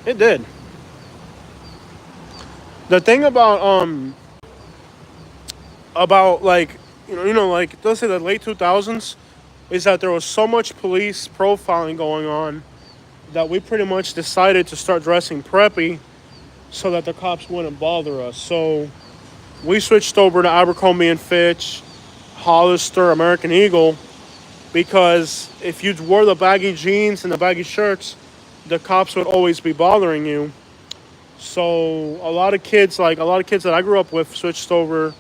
It did. The thing about like like let's say the late 2000s is that there was so much police profiling going on that we pretty much decided to start dressing preppy so that the cops wouldn't bother us. So we switched over to Abercrombie and Fitch, Hollister, American Eagle, because if you wore the baggy jeans and the baggy shirts, the cops would always be bothering you. So a lot of kids that I grew up with switched over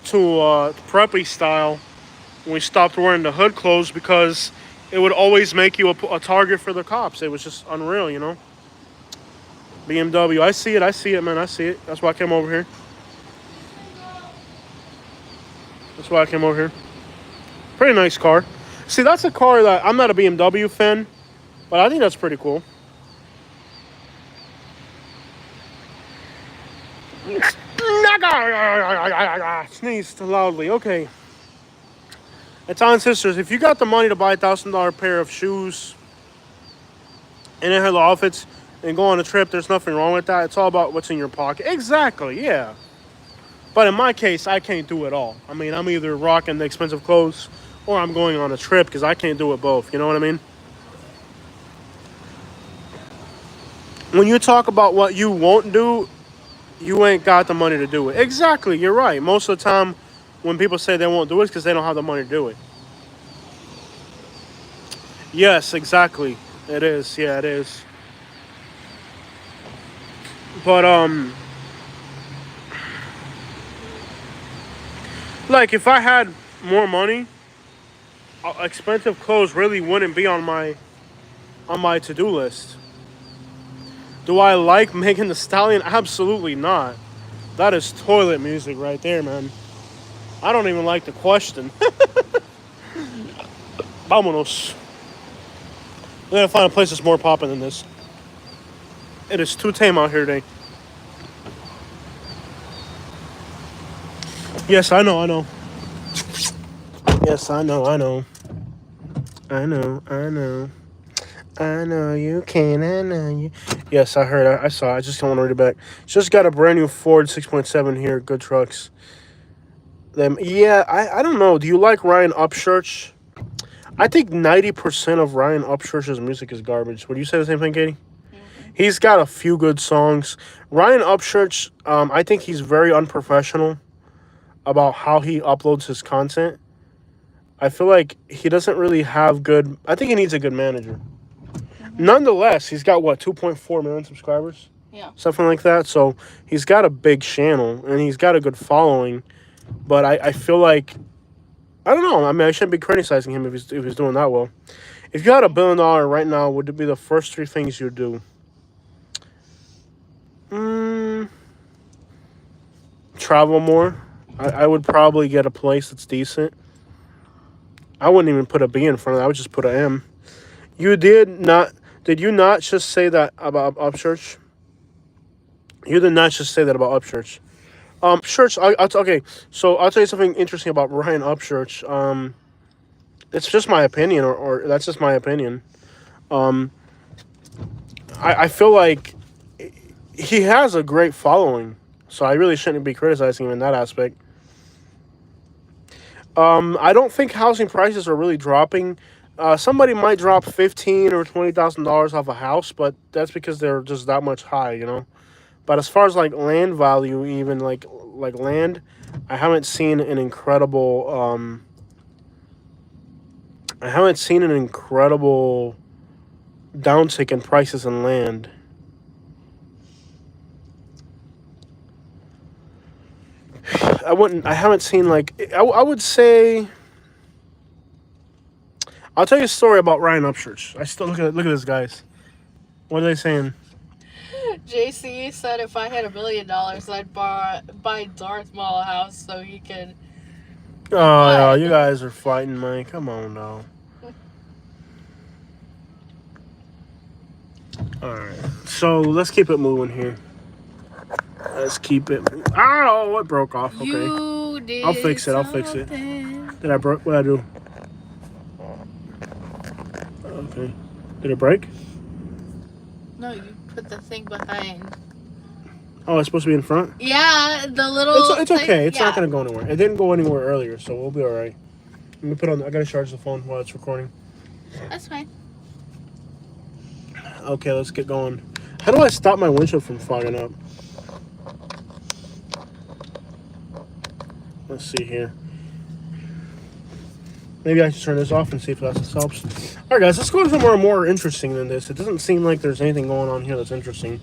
to preppy style when we stopped wearing the hood clothes because it would always make you a target for the cops. It was just unreal, BMW, I see it, man, I see it. That's why I came over here. Pretty nice car. See, that's a car that I'm not a BMW fan, but I think that's pretty cool. Sneezed loudly. Okay. Italian sisters, if you got the money to buy $1,000 pair of shoes and then have the outfits and go on a trip, there's nothing wrong with that. It's all about what's in your pocket. Exactly, yeah. But in my case, I can't do it all. I mean, I'm either rocking the expensive clothes or I'm going on a trip because I can't do it both. You know what I mean? When you talk about what you won't do, you ain't got the money to do it. Exactly, you're right. Most of the time, when people say they won't do it, it's because they don't have the money to do it. Yes, exactly. It is. Yeah, it is. But, like, if I had more money, expensive clothes really wouldn't be on my to-do list. Do I like Megan Thee Stallion? Absolutely not. That is toilet music right there, man. I don't even like the question. Vámonos. We gotta find a place that's more poppin' than this. It is too tame out here today. Yes, I know. Yes, I know. I know you can, I know you. Yes, I heard. I saw. I just don't want to read it back. Just got a brand new Ford 6.7 here. Good trucks. Them. Yeah, I don't know. Do you like Ryan Upchurch? I think 90% of Ryan Upchurch's music is garbage. Would you say the same thing, Katie? Mm-hmm. He's got a few good songs. Ryan Upchurch, I think he's very unprofessional about how he uploads his content. I feel like he doesn't really have good... I think he needs a good manager. Mm-hmm. Nonetheless, he's got, 2.4 million subscribers? Yeah. Something like that. So he's got a big channel, and he's got a good following. But I feel like... I don't know. I mean, I shouldn't be criticizing him if he's doing that well. If you had $1 billion right now, would it be the first 3 things you'd do? Travel more. I would probably get a place that's decent. I wouldn't even put a B in front of that. I would just put an M. Did you not just say that about Upchurch? You did not just say that about Upchurch. Church, okay, so I'll tell you something interesting about Ryan Upchurch. It's just my opinion, or that's just my opinion. I feel like he has a great following, so I really shouldn't be criticizing him in that aspect. I don't think housing prices are really dropping. Somebody might drop $15,000 or $20,000 off a house, but that's because they're just that much high, But as far as like land value, even like land, I haven't seen an incredible downtick in prices in land. I haven't seen I would say. I'll tell you a story about Ryan Upchurch. I still look at this, guys. What are they saying? JC said if I had $1 million, I'd buy Darth Maul a house so he could. Oh, yeah, you guys are fighting, man. Come on now. All right, so let's keep it moving here. Let's keep it. Oh, it broke off. Okay, You did. I'll fix it. Did I broke? What did I do? Okay. Did it break? No, you put the thing behind. Oh, it's supposed to be in front? Yeah, the little. It's okay. It's not yeah. going to go anywhere. It didn't go anywhere earlier, so we'll be all right. Let me put on. I got to charge the phone while it's recording. That's fine. Okay, let's get going. How do I stop my windshield from fogging up? Let's see here. Maybe I should turn this off and see if this helps. All right, guys, let's go to somewhere more interesting than this. It doesn't seem like there's anything going on here that's interesting.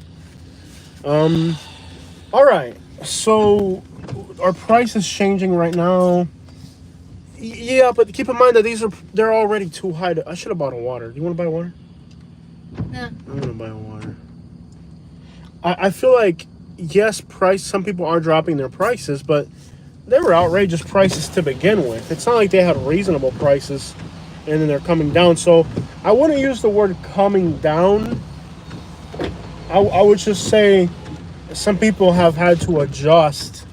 All right, so our price is changing right now. Yeah, but keep in mind that they're already too high. I should have bought a water. You want to buy water? No. I'm gonna buy a water. I feel like yes, some people are dropping their prices, but they were outrageous prices to begin with. It's not like they had reasonable prices and then they're coming down. So I wouldn't use the word coming down. I would just say some people have had to adjust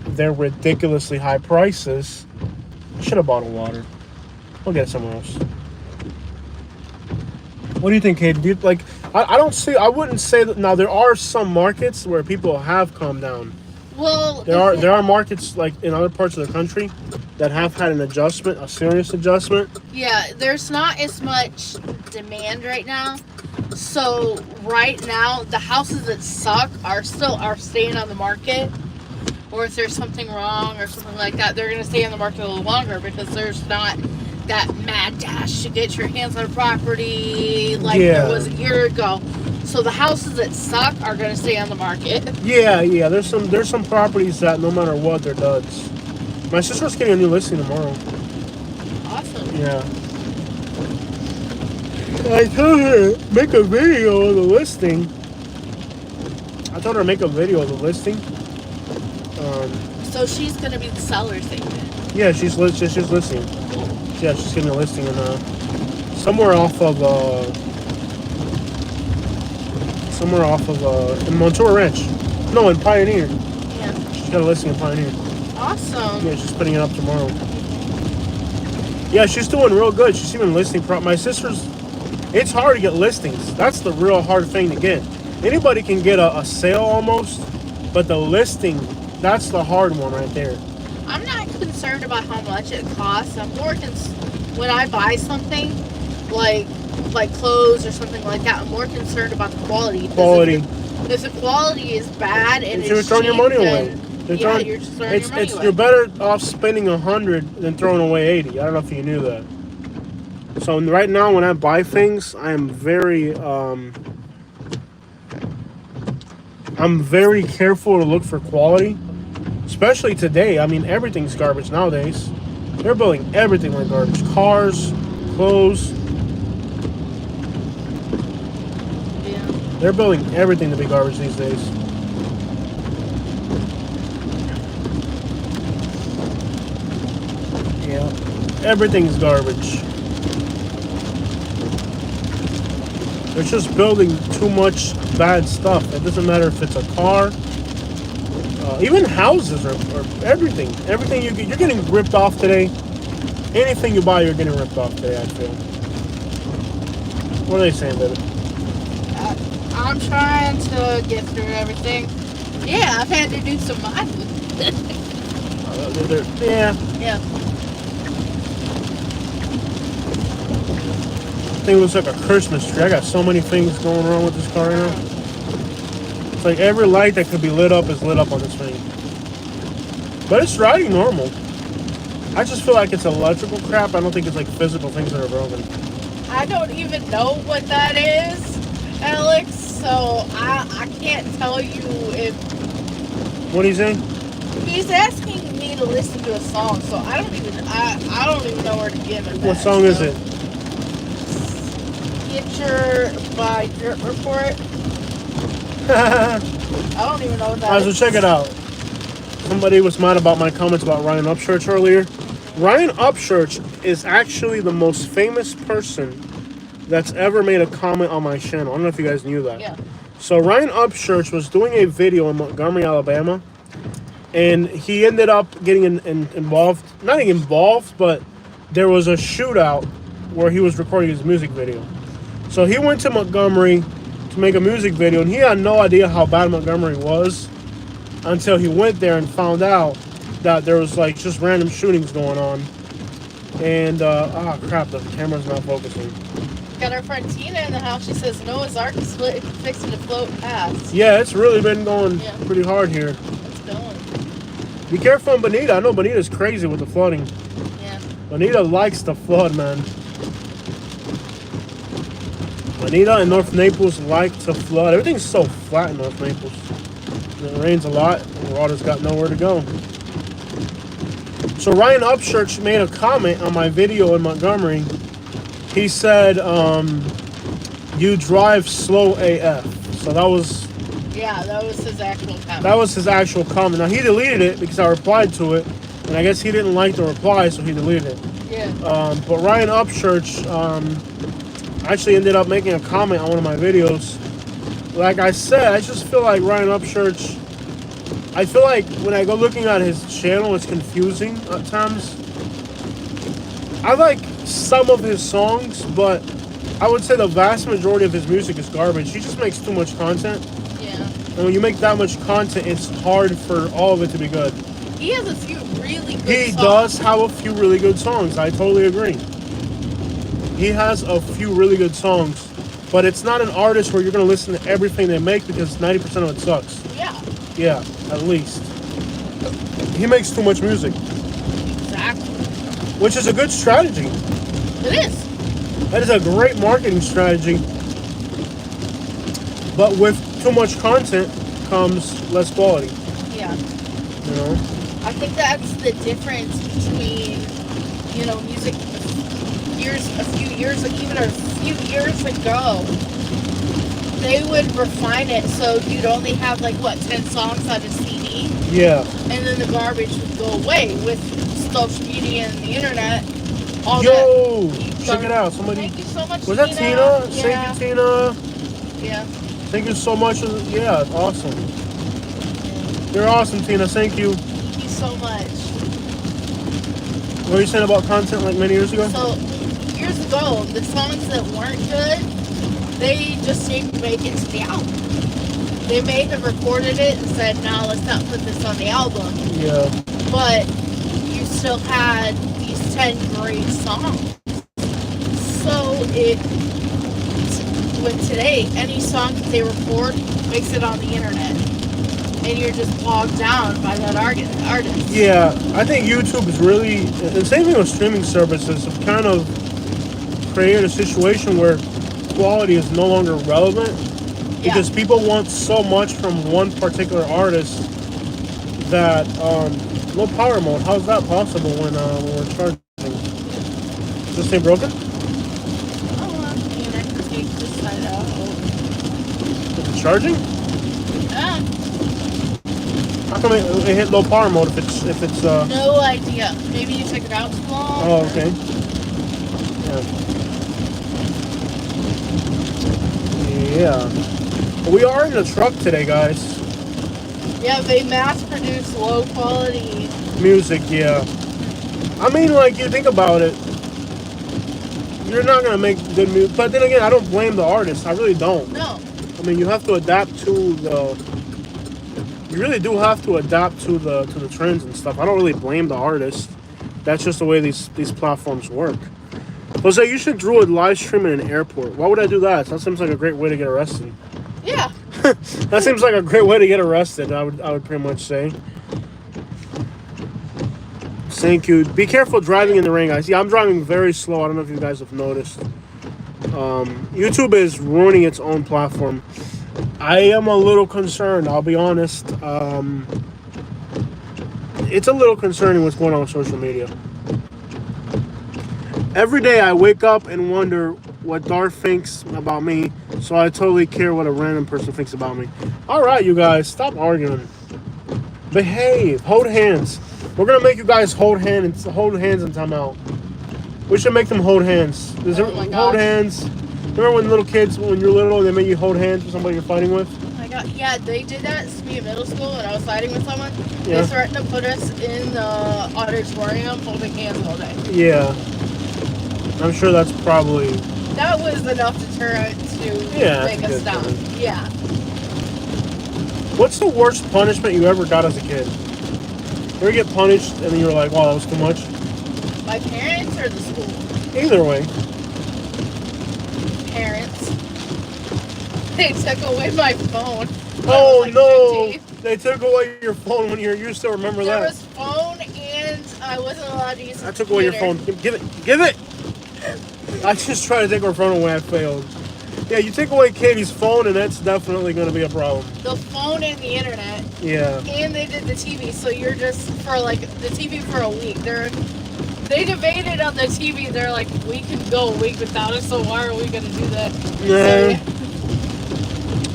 their ridiculously high prices. Should have bought a water. We'll get it somewhere else. What do you think, Kate? I wouldn't say that. Now there are some markets where people have calmed down. Well, There are markets like in other parts of the country that have had an adjustment, a serious adjustment. yeah, there's not as much demand right now. So right now, the houses that suck are staying on the market. Or if there's something wrong or something like that, they're going to stay on the market a little longer because there's not that mad dash to get your hands on property like there was a year ago. So the houses that suck are going to stay on the market. Yeah. There's some properties that no matter what, they're duds. My sister's getting a new listing tomorrow. Awesome. Yeah. I told her to make a video of the listing. So she's going to be the seller thing then? Yeah, she's listing. Yeah, she's getting a listing in somewhere off of in Montour Ranch. No, in Pioneer. Yeah. She's got a listing in Pioneer. Awesome. Yeah, she's putting it up tomorrow. Yeah, she's doing real good. She's even listing my sister's. It's hard to get listings. That's the real hard thing to get. Anybody can get a sale almost, but the listing, that's the hard one right there. I'm not concerned about how much it costs. I'm more when I buy something like clothes or something like that, I'm more concerned about the quality. If the quality is bad and you're throwing your money away. You're just throwing your money away. You're better off spending $100 than throwing away $80. I don't know if you knew that. So right now, when I buy things, I am very careful to look for quality. Especially today. I mean, everything's garbage nowadays. They're building everything like garbage. Cars, clothes. Yeah. They're building everything to be garbage these days. Yeah. Everything's garbage. They're just building too much bad stuff. It doesn't matter if it's a car. Even houses or everything. Everything you're getting ripped off today. Anything you buy, you're getting ripped off today, I feel. What are they saying, baby? I'm trying to get through everything. Yeah, I've had to do some modeling. Yeah. Thing looks like a Christmas tree. I got so many things going wrong with this car right now. It's like every light that could be lit up is lit up on this thing. But it's riding normal. I just feel like it's electrical crap. I don't think it's like physical things that are broken. I don't even know what that is, Alex. So I can't tell you if. What are you saying? He's asking me to listen to a song, so I don't even know where to give it. What song is it? By Dirt Report. I don't even know what that is. Alright, so check it out. Somebody was mad about my comments about Ryan Upchurch earlier. Ryan Upchurch is actually the most famous person that's ever made a comment on my channel. I don't know if you guys knew that. Yeah. So Ryan Upchurch was doing a video in Montgomery, Alabama, and he ended up getting involved. Not involved, but there was a shootout where he was recording his music video. So he went to Montgomery to make a music video, and he had no idea how bad Montgomery was until he went there and found out that there was like just random shootings going on. And crap, the camera's not focusing. Got our friend Tina in the house. She says Noah's Ark is fixing to float past. Yeah, it's really been going pretty hard here. It's going. Be careful on Bonita. I know Bonita's crazy with the flooding. Yeah. Bonita likes the flood, man. Bonita and North Naples like to flood. Everything's so flat in North Naples. It rains a lot, and the water's got nowhere to go. So Ryan Upchurch made a comment on my video in Montgomery. He said, you drive slow AF. So that was... Yeah, that was his actual comment. That was his actual comment. Now, he deleted it because I replied to it. And I guess he didn't like the reply, so he deleted it. Yeah. But Ryan Upchurch actually ended up making a comment on one of my videos. Like I said, I just feel like Ryan Upchurch... I feel like when I go looking at his channel, it's confusing at times. I like some of his songs, but I would say the vast majority of his music is garbage. He just makes too much content. Yeah. And when you make that much content, it's hard for all of it to be good. He has a few really good He songs. does have a few really good songs. I totally agree. He has a few really good songs, but it's not an artist where you're going to listen to everything they make because 90% of it sucks. Yeah. Yeah, at least. He makes too much music. Exactly. Which is a good strategy. It is. That is a great marketing strategy. But with too much content comes less quality. Yeah. You know? I think that's the difference between, music a few years ago. They would refine it so you'd only have 10 songs on a CD. Yeah. And then the garbage would go away with social media and the internet. Yo! Check it out. Somebody. Thank you so much, Was that Tina? Yeah. Thank you, Tina. Yeah. Thank you so much. Yeah, awesome. You're awesome, Tina. Thank you. Thank you so much. What were you saying about content many years ago? So, years ago, the songs that weren't good, they just didn't make it to the album. They may have recorded it and said, no, let's not put this on the album. Yeah. But you still had these 10 great songs. So when today, any song that they record makes it on the internet. And you're just bogged down by that artist. Yeah, I think YouTube is really, the same thing with streaming services, have kind of created a situation where quality is no longer relevant because people want so much from one particular artist that no power mode. How's that possible when we're charging? Is this thing broken? I can take this side out. Is it charging? Yeah. How come it hit low power mode if it's No idea. Maybe you took it out too long. Oh, okay. Yeah. We are in the truck today, guys. Yeah, they mass produce low quality Music, yeah. I mean, you think about it, you're not gonna make good music. But then again, I don't blame the artist. I really don't. No. I mean, you have to adapt to the. You really do have to adapt to the trends and stuff. I don't really blame the artist. That's just the way these platforms work. Jose, you should do a live stream in an airport. Why would I do that? That seems like a great way to get arrested. Yeah. That seems like a great way to get arrested. I would pretty much say. Thank you. Be careful driving in the rain, guys. Yeah, I'm driving very slow. I don't know if you guys have noticed. YouTube is ruining its own platform. I am a little concerned, I'll be honest. It's a little concerning what's going on with social media. Every day I wake up and wonder what Darth thinks about me, so I totally care what a random person thinks about me. Alright, you guys, stop arguing. Behave. Hold hands. We're going to make you guys hold hands in timeout. We should make them hold hands. Hold hands. Remember when little kids, when you're little, they make you hold hands with somebody you're fighting with? Oh my God. Yeah, they did that to me in middle school when I was fighting with someone. Yeah. They threatened to put us in the auditorium holding hands all day. Yeah. I'm sure that's probably... That was enough to make us stop. Thing. Yeah. What's the worst punishment you ever got as a kid? You ever get punished and then you were like, wow, that was too much? My parents or the school? Either way. Parents. They took away my phone. Oh, no! 15. They took away your phone when you still remember that. There was phone and I wasn't allowed to use the I took away your phone. Give it! Give it! I just tried to take her phone away. I failed. Yeah, you take away Katie's phone, and that's definitely going to be a problem. The phone and the internet. Yeah. And they did the TV, so you're just for like the TV for a week. They debated on the TV. They're like, we can go a week without it, so why are we going to do that? Yeah. So,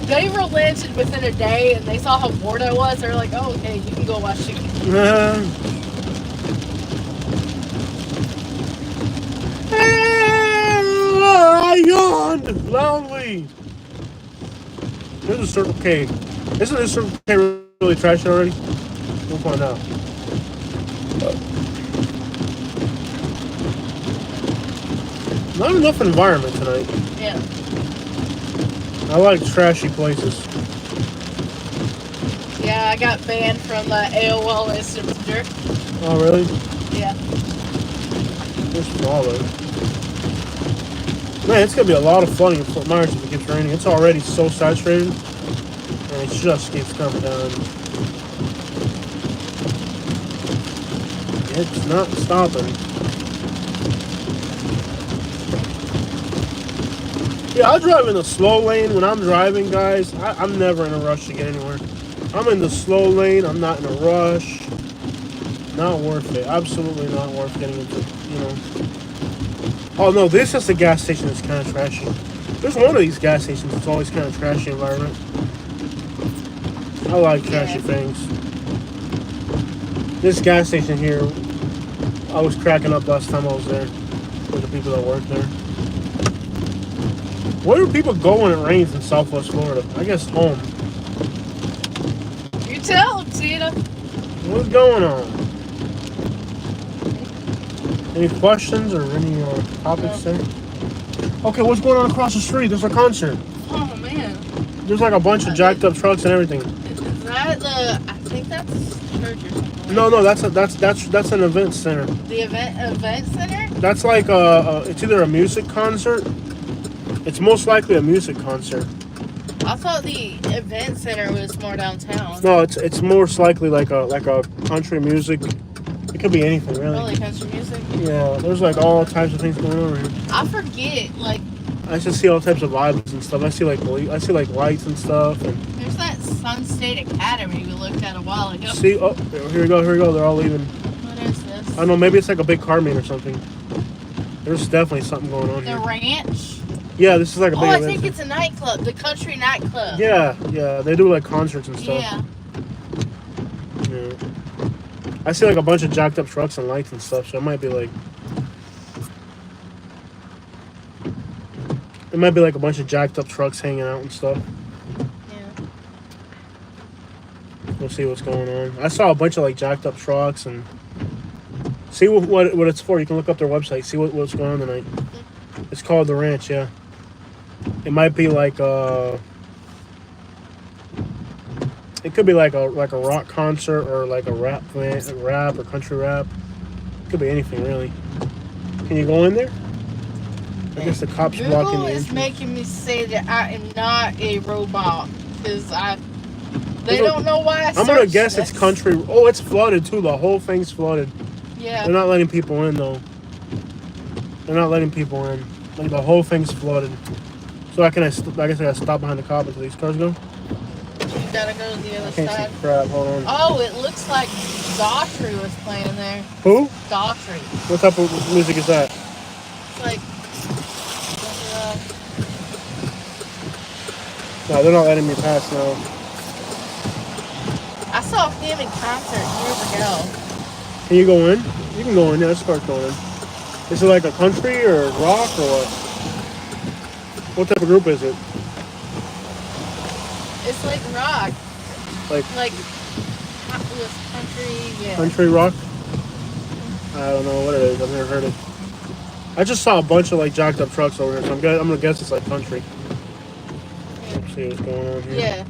they relented within a day, and they saw how bored I was. They're like, oh, okay, you can go watch TV. I yawned loudly. There's a Circle K. Isn't this Circle K really trashed already? We'll find out. Not enough environment tonight. Yeah. I like trashy places. Yeah, I got banned from AOL Messenger. Oh, really? Yeah. There's smaller. Man, it's going to be a lot of flooding in Fort Myers if it keeps raining. It's already so saturated, and it just keeps coming down. It's not stopping. Yeah, I drive in the slow lane when I'm driving, guys. I'm never in a rush to get anywhere. I'm in the slow lane. I'm not in a rush. Not worth it. Absolutely not worth getting into, you know. Oh, no, this is a gas station that's kind of trashy. There's one of these gas stations that's always kind of trashy environment. I like trashy things. This gas station here, I was cracking up last time I was there with the people that work there. Where do people go when it rains in Southwest Florida? I guess home. You tell them, Tina. What's going on? Any questions or any topics there? Okay, what's going on across the street? There's a concert. Oh, man. There's like a bunch of jacked up trucks and everything. Is that I think that's church or something. No, that's an event center. The event center? That's like it's either a music concert. It's most likely a music concert. I thought the event center was more downtown. No, it's most likely like a country music. It could be anything, really. Really, country music? Yeah, there's like all types of things going on here. I forget, like... I just see all types of vibes and stuff. I see like lights and stuff. And there's that Sun State Academy we looked at a while ago. See, oh, here we go. They're all leaving. What is this? I don't know, maybe it's like a big car meet or something. There's definitely something going on the here. The ranch? Yeah, this is like a big I think it's a nightclub, the country nightclub. Yeah, they do like concerts and stuff. Yeah. I see like a bunch of jacked up trucks and lights and stuff, so it might be like a bunch of jacked up trucks hanging out and stuff. Yeah. We'll see what's going on. I saw a bunch of like jacked up trucks and see what it's for. You can look up their website, see what's going on tonight. It's called The Ranch, yeah. It might be like it could be like a rock concert or like a rap or country rap. It could be anything really. Can you go in there? I guess the cops blocking the Google is entrance. making me say that I am not a robot because they don't know why I I'm gonna guess this. it's country. Oh, it's flooded too. The whole thing's flooded. Yeah. They're not letting people in though. They're not letting people in. Like the whole thing's flooded. So I guess I gotta stop behind the cop until these cars go. You gotta go to the other I can't side. see crap. Hold on. Oh, it looks like Daughtry was playing there. Who? Daughtry. What type of music is that? It's like. No, they're not letting me pass now. I saw him in concert years ago. Can you go in? You can go in. Yeah, this car's going in. Is it like a country or rock or what? What type of group is it? It's like rock. Like with country, yeah. Country rock? I don't know what it is. I've never heard it. I just saw a bunch of like jacked up trucks over here, so I'm gonna guess it's like country. Let's see what's going on here. Yeah.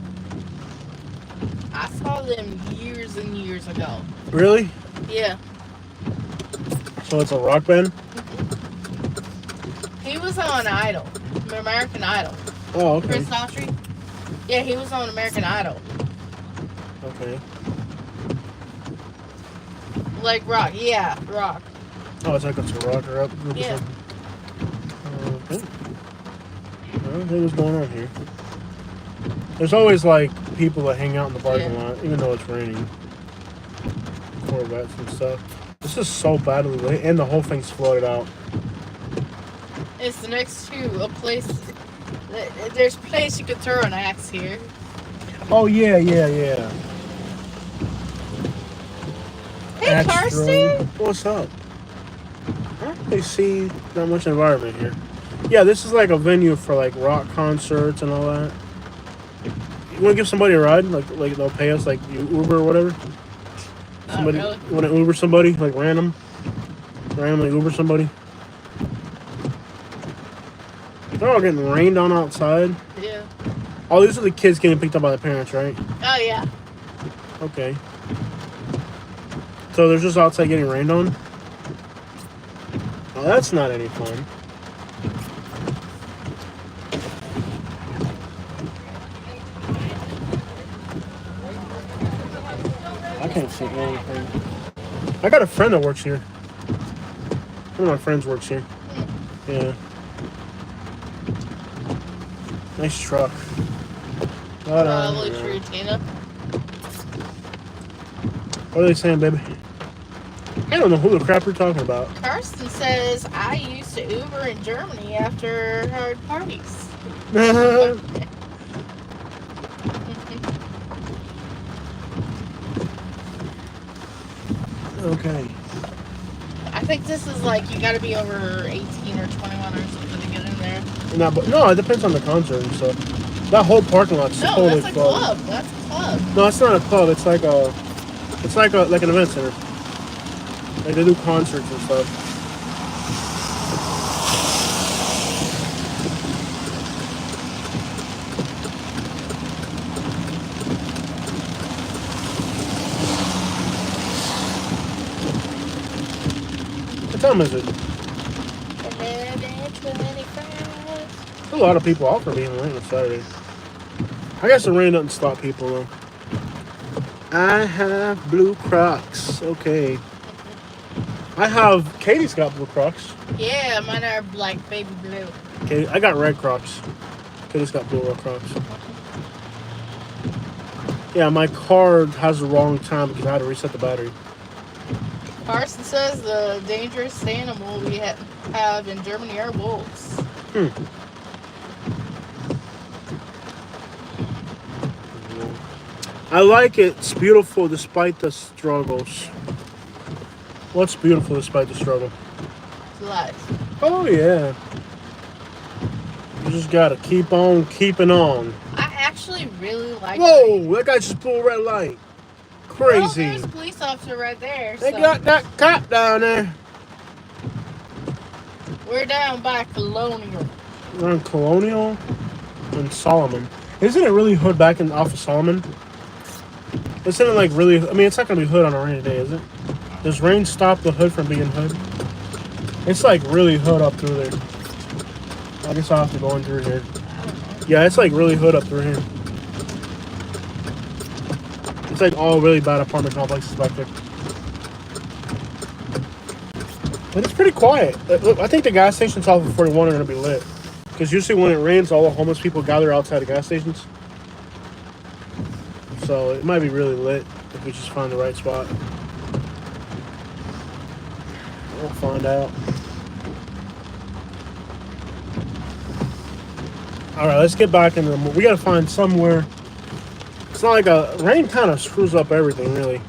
I saw them years and years ago. Really? Yeah. So it's a rock band? He was on Idol. American Idol. Oh, okay. Chris Daughtry? Yeah, he was on American Idol. Okay. Like rock. Yeah, rock. Oh, it's like it's a rocker up. Yeah. Okay. Well, what's going on here? There's always like people that hang out in the parking lot, even though it's raining. Corvettes and stuff. This is so badly lit, and the whole thing's flooded out. It's next to a place. There's a place you could throw an axe here. Oh yeah. Hey, Karsten. What's up? I don't really see that much environment here. Yeah, this is like a venue for like rock concerts and all that. You want to give somebody a ride? Like they'll pay us like Uber or whatever. Somebody, really? You want to Uber somebody like randomly Uber somebody. They're all getting rained on outside. Yeah. Oh, these are the kids getting picked up by the parents, right? Oh yeah. Okay. So they're just outside getting rained on? Oh, that's not any fun. I can't see anything. I got a friend that works here. One of my friends works here. Yeah. Nice truck. Probably true, Tina. What are they saying, baby? I don't know who the crap you're talking about. Karsten says, I used to Uber in Germany after hard parties. Okay. I think this is like, you gotta be over 18 or 21 or something to get in there. No, it depends on the concert and stuff. That whole parking lot's No, totally that's a full. club. That's a club. No, it's not a club. It's like an event center. Like they do concerts and stuff. What time is it? 11:25. A lot of people out for being rain on Saturday. I guess the rain doesn't stop people though. I have blue Crocs. Okay. Katie's got blue Crocs. Yeah, mine are like baby blue. Okay, I got red Crocs. Katie's got blue Crocs. Yeah, my card has the wrong time because I had to reset the battery. Carson says the dangerous animal we have in Germany are wolves. I like it. It's beautiful despite the struggles. What's beautiful despite the struggle? It's life. Oh, yeah. You just gotta keep on keeping on. I actually really like Whoa, that guy just blew a red light. Crazy. Well, there's a police officer right there. They So got that cop down there. we're down by Colonial. We're on Colonial and Solomon. Isn't it really hood back in off of Solomon? Isn't it like really... I mean, it's not going to be hood on a rainy day, is it? Does rain stop the hood from being hood? It's like really hood up through there. I guess I'll have to go in through here. Yeah, it's like really hood up through here. It's like all really bad apartment complexes back there. But it's pretty quiet. Look, I think the gas stations off of 41 are going to be lit. Because usually when it rains, all the homeless people gather outside the gas stations. So it might be really lit if we just find the right spot. We'll find out. Alright, let's get back in the... We gotta find somewhere... It's not like rain kind of screws up everything, really.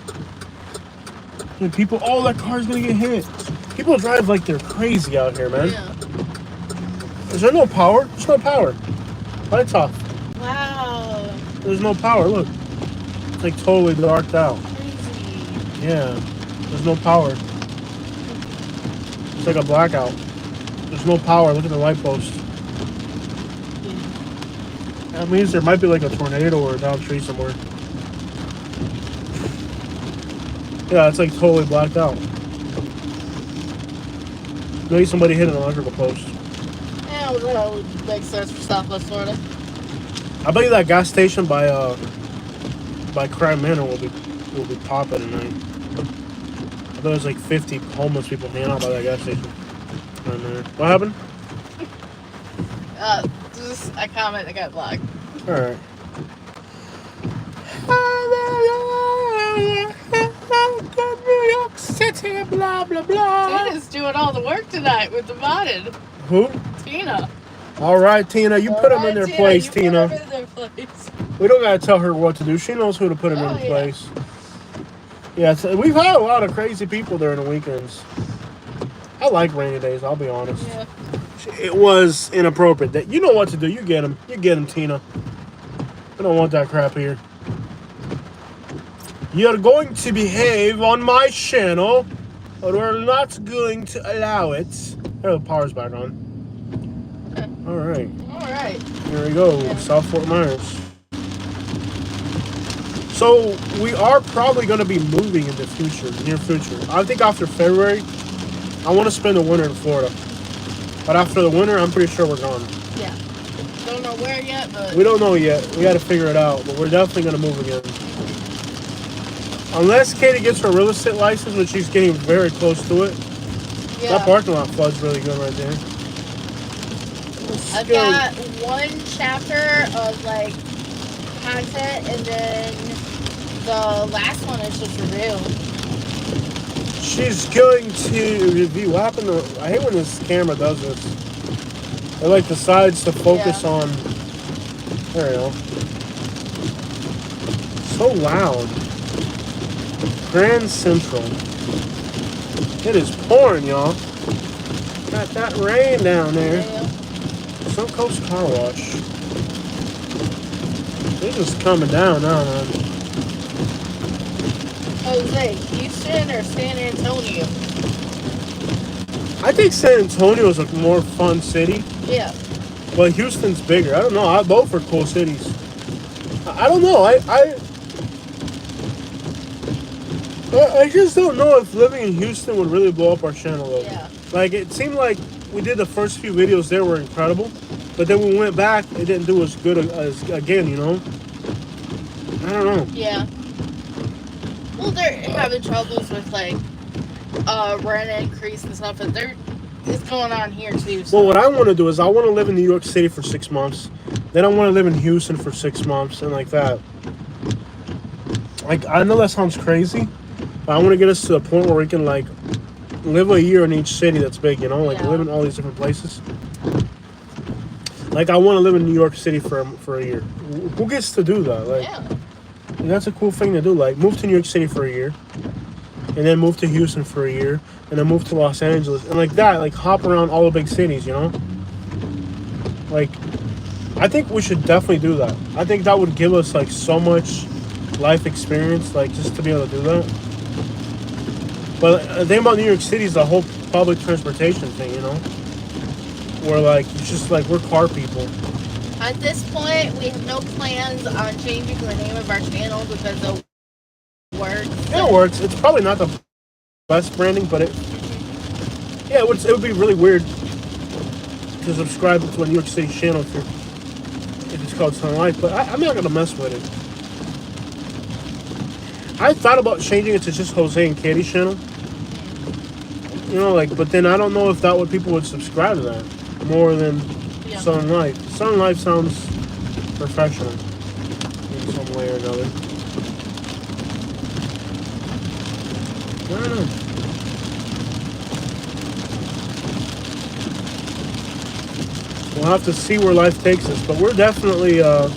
And people... Oh, that car's gonna get hit. People drive like they're crazy out here, man. Yeah. Is there no power? There's no power. Lights off. Wow. There's no power, look. It's like totally darked out. Crazy. Yeah. There's no power. It's like a blackout. There's no power. Look at the light post. That means there might be like a tornado or a down tree somewhere. Yeah, it's like totally blacked out. Maybe somebody hit an electrical post. Yeah, that would make sense for Southwest Florida. I bet you that gas station by Crime Manor will be popping tonight. I bet there's like 50 homeless people hanging out by that gas station. Crime Manor. What happened? Just a comment that got blocked. All right. New York City, blah blah blah. Tina's doing all the work tonight with the modded. Who? Tina. All right, Tina, you put them in their place, Tina. Put them in their place. We don't gotta tell her what to do. She knows who to put them in place. Yeah, so we've had a lot of crazy people during the weekends. I like rainy days. I'll be honest. Yeah. It was inappropriate. You know what to do. You get them. You get them, Tina. I don't want that crap here. You're going to behave on my channel, or we're not going to allow it. There, the power's back on. All right. All right. Here we go. Yeah. South Fort Myers. So we are probably going to be moving in the future, near future. I think after February, I want to spend the winter in Florida. But after the winter, I'm pretty sure we're gone. Yeah. Don't know where yet, but... We don't know yet. We got to figure it out. But we're definitely going to move again. Unless Katie gets her real estate license, which she's getting very close to it. Yeah. That parking lot floods really good right there. I've got one chapter of, like, content, and then the last one is just review. She's going to review. What happened to... I hate when this camera does this. It, like, decides to focus on... There we go. So loud. Grand Central. It is pouring, y'all. Got that rain down there. Yeah. Suncoast Car Wash. They're just coming down now, man. Jose, Houston or San Antonio? I think San Antonio is a more fun city. Yeah. But Houston's bigger. I don't know. Both are cool cities. I don't know. I just don't know if living in Houston would really blow up our channel, though. Yeah. Like, it seemed like we did the first few videos there were incredible, but then we went back, it didn't do as good as again, you know? I don't know. Yeah. Well, they're having troubles with, like, rent increase and stuff, but it's going on here, too. So. Well, what I want to do is I want to live in New York City for 6 months. Then I want to live in Houston for 6 months, and like that. Like, I know that sounds crazy, but I want to get us to the point where we can, like, live a year in each city that's big, you know? Like, live in all these different places. Like, I want to live in New York City for a year. Who gets to do that? Like, yeah. That's a cool thing to do. Like, move to New York City for a year, and then move to Houston for a year, and then move to Los Angeles. And like that, like, hop around all the big cities, you know? Like, I think we should definitely do that. I think that would give us, like, so much life experience, like, just to be able to do that. But the thing about New York City is the whole public transportation thing, you know? Where, like, it's just like, we're car people. At this point, we have no plans on changing the name of our channel because it works. Yeah, it works. It's probably not the best branding, but it would be really weird to subscribe to a New York City channel if it's called Sun Life, but I'm not going to mess with it. I thought about changing it to just Jose and Katie's channel. You know, like, but then I don't know if people would subscribe to that more than Sun Life. Sun Life sounds professional in some way or another. I don't know. We'll have to see where life takes us, but we're definitely, I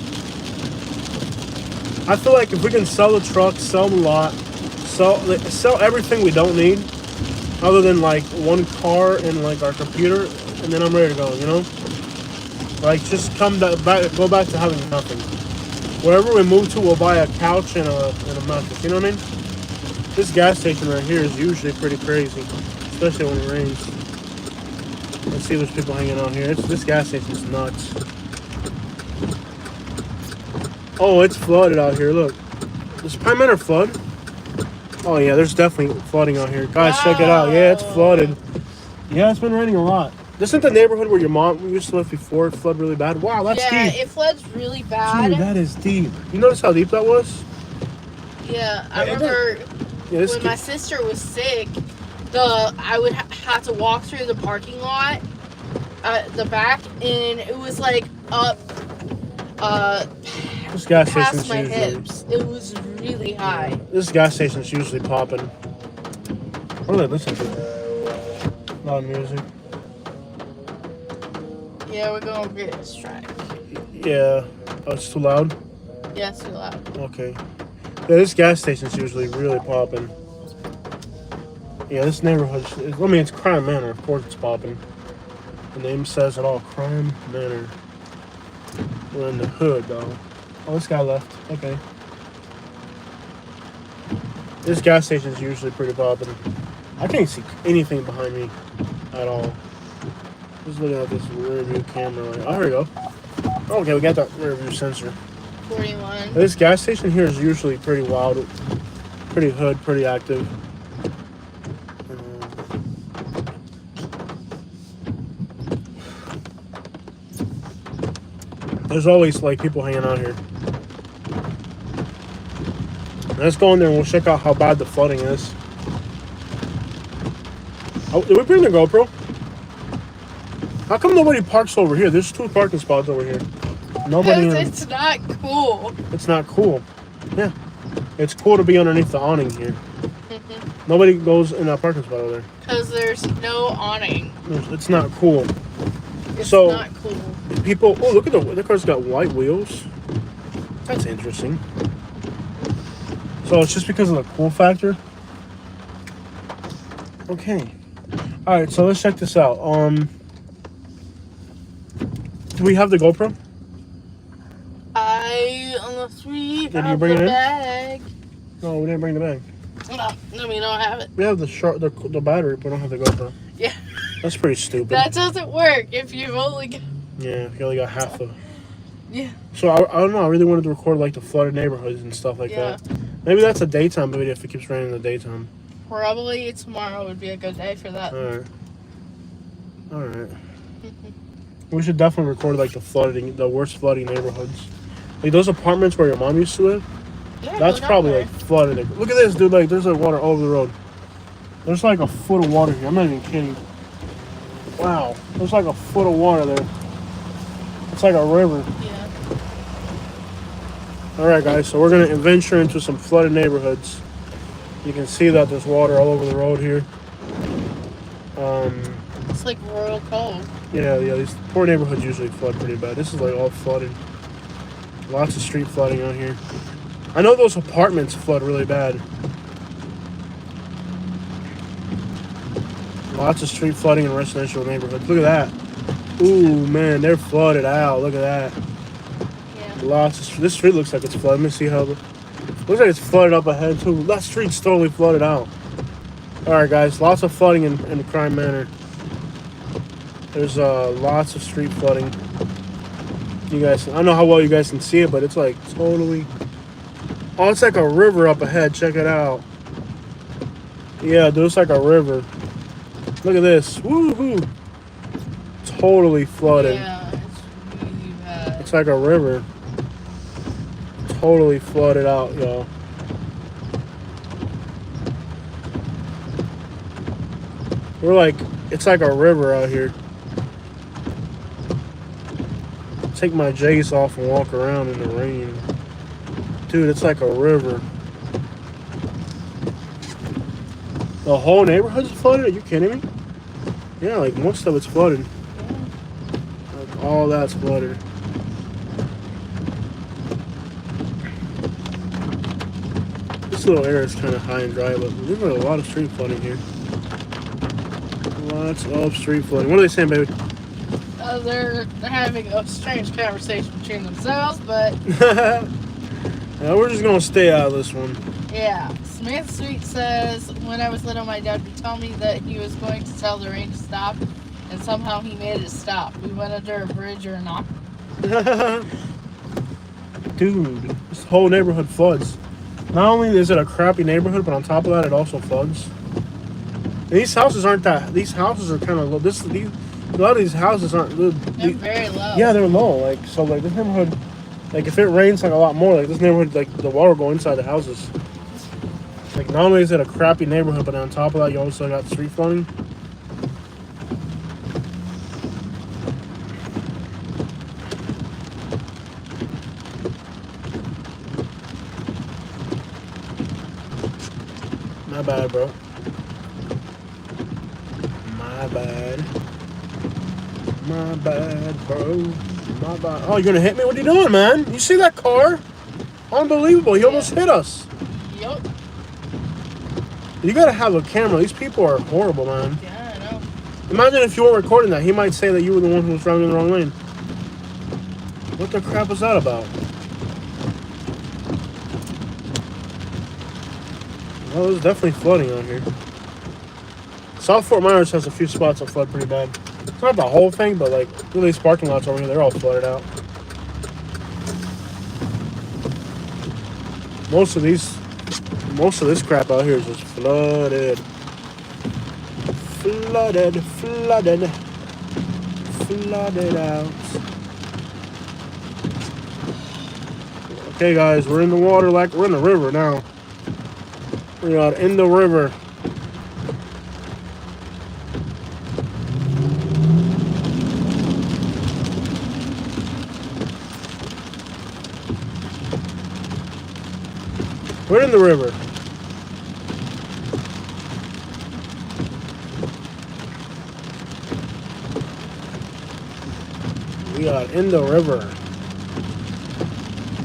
feel like if we can sell the truck, sell the lot, sell everything we don't need, other than, like, one car and, like, our computer, and then I'm ready to go, you know? Like, just go back to having nothing. Wherever we move to, we'll buy a couch and a mattress, you know what I mean? This gas station right here is usually pretty crazy, especially when it rains. Let's see if there's people hanging out here. This gas station's nuts. Oh, it's flooded out here. Look. Does Prime Manor flood? Oh, yeah, there's definitely flooding out here. Guys, check it out. Yeah, it's flooded. Yeah, it's been raining a lot. This isn't the neighborhood where your mom used to live before it flooded really bad. Wow, that's deep. Yeah, it floods really bad. Dude, that is deep. You notice how deep that was? Yeah, I remember when my sister was sick, I would have to walk through the parking lot at the back, and it was like up this gas past station's my usually, hips. It was really high. This gas station's usually popping. What do they listen to? Loud music. Yeah, we're gonna get a strike. Yeah. Oh, it's too loud? Yeah, it's too loud. Okay. Yeah, this gas station's usually really popping. Yeah, this neighborhood, I mean, it's Crime Manor. Of course it's popping. The name says it all. Crime Manor. We're in the hood, though. Oh, this guy left. Okay. This gas station's usually pretty popping. I can't see anything behind me at all. Just looking at this rear view camera. Oh, here we go. Okay, we got that rear view sensor. 41. This gas station here is usually pretty wild, pretty hood, pretty active. There's always like people hanging out here. Let's go in there and we'll check out how bad the flooding is. Oh, did we bring the GoPro? How come nobody parks over here? There's 2 parking spots over here. Nobody. It's not cool. It's not cool. Yeah. It's cool to be underneath the awning here. Nobody goes in that parking spot over there. Because there's no awning. It's not cool. It's not cool. People, oh, look at the car's got white wheels. That's interesting. So it's just because of the cool factor? Okay. Alright, so let's check this out. Do we have the GoPro? Unless we Did you have bring the it in? bag. No, we didn't bring the bag. No, we don't have it. We have the battery, but we don't have the GoPro. Yeah. That's pretty stupid. That doesn't work if you've only got... Yeah, you only got half of... Yeah. So, I don't know, I really wanted to record, like, the flooded neighborhoods and stuff like that. Maybe that's a daytime video if it keeps raining in the daytime. Probably tomorrow would be a good day for that. Alright. We should definitely record, like, the worst flooding neighborhoods. Like, those apartments where your mom used to live, Yeah, that's probably, like, flooded. Look at this, dude. Like, there's, like, water all over the road. There's, like, a foot of water here. I'm not even kidding. Wow. There's, like, a foot of water there. It's like a river. Yeah. Alright, guys. So, we're going to venture into some flooded neighborhoods. You can see that there's water all over the road here. It's like Royal Cove. Yeah, these poor neighborhoods usually flood pretty bad. This is like all flooded. Lots of street flooding out here. I know those apartments flood really bad. Lots of street flooding in residential neighborhoods. Look at that. Ooh, man, they're flooded out. Look at that. Yeah. Lots of this street looks like it's flooded. Let me see how. Looks like it's flooded up ahead too. That street's totally flooded out. All right, guys. Lots of flooding in Crime Manor. There's lots of street flooding. You guys, I don't know how well you guys can see it, but it's like totally. Oh, it's like a river up ahead. Check it out. Yeah, dude, it's like a river. Look at this. Woohoo! Totally flooded. Yeah, it's really bad. It's like a river. Totally flooded out, y'all. We're like, it's like a river out here. Take my J's off and walk around in the rain. Dude, it's like a river. The whole neighborhood's flooded? Are you kidding me? Yeah, like most of it's flooded. Like all that's flooded. This little area is kind of high and dry, but there's a lot of street flooding here. Lots of street flooding. What are they saying, baby? They're having a strange conversation between themselves, but We're just gonna stay out of this one. yeah. Smith Sweet says, when I was little, my dad would tell me that he was going to tell the rain to stop, and and somehow he made it stop. We went under a bridge or not. Dude, this whole neighborhood floods. Not only is it a crappy neighborhood, but on top of that, it also floods. And these houses aren't that. These houses are kind of low. A lot of these houses aren't. They're very low. Yeah, they're low. Like so, like this neighborhood. Like if it rains like a lot more, like this neighborhood, like the water will go inside the houses. Like not only is it a crappy neighborhood, but on top of that, you also got street flooding. My bad, bro. My bad. My bad, bro. My bad. Oh, you're gonna hit me? What are you doing, man? You see that car? Unbelievable. He almost hit us. Yup. You gotta have a camera. These people are horrible, man. Yeah, I know. Imagine if you weren't recording that. He might say that you were the one who was driving in the wrong lane. What the crap was that about? Well, there's definitely flooding out here. South Fort Myers has a few spots that flood pretty bad. It's not the whole thing, but like really these parking lots over here, they're all flooded out. Most of this crap out here is just flooded. Flooded out. Okay guys, we're in the water, like we're in the river now. We are in the river. We're in the river. We are in the river.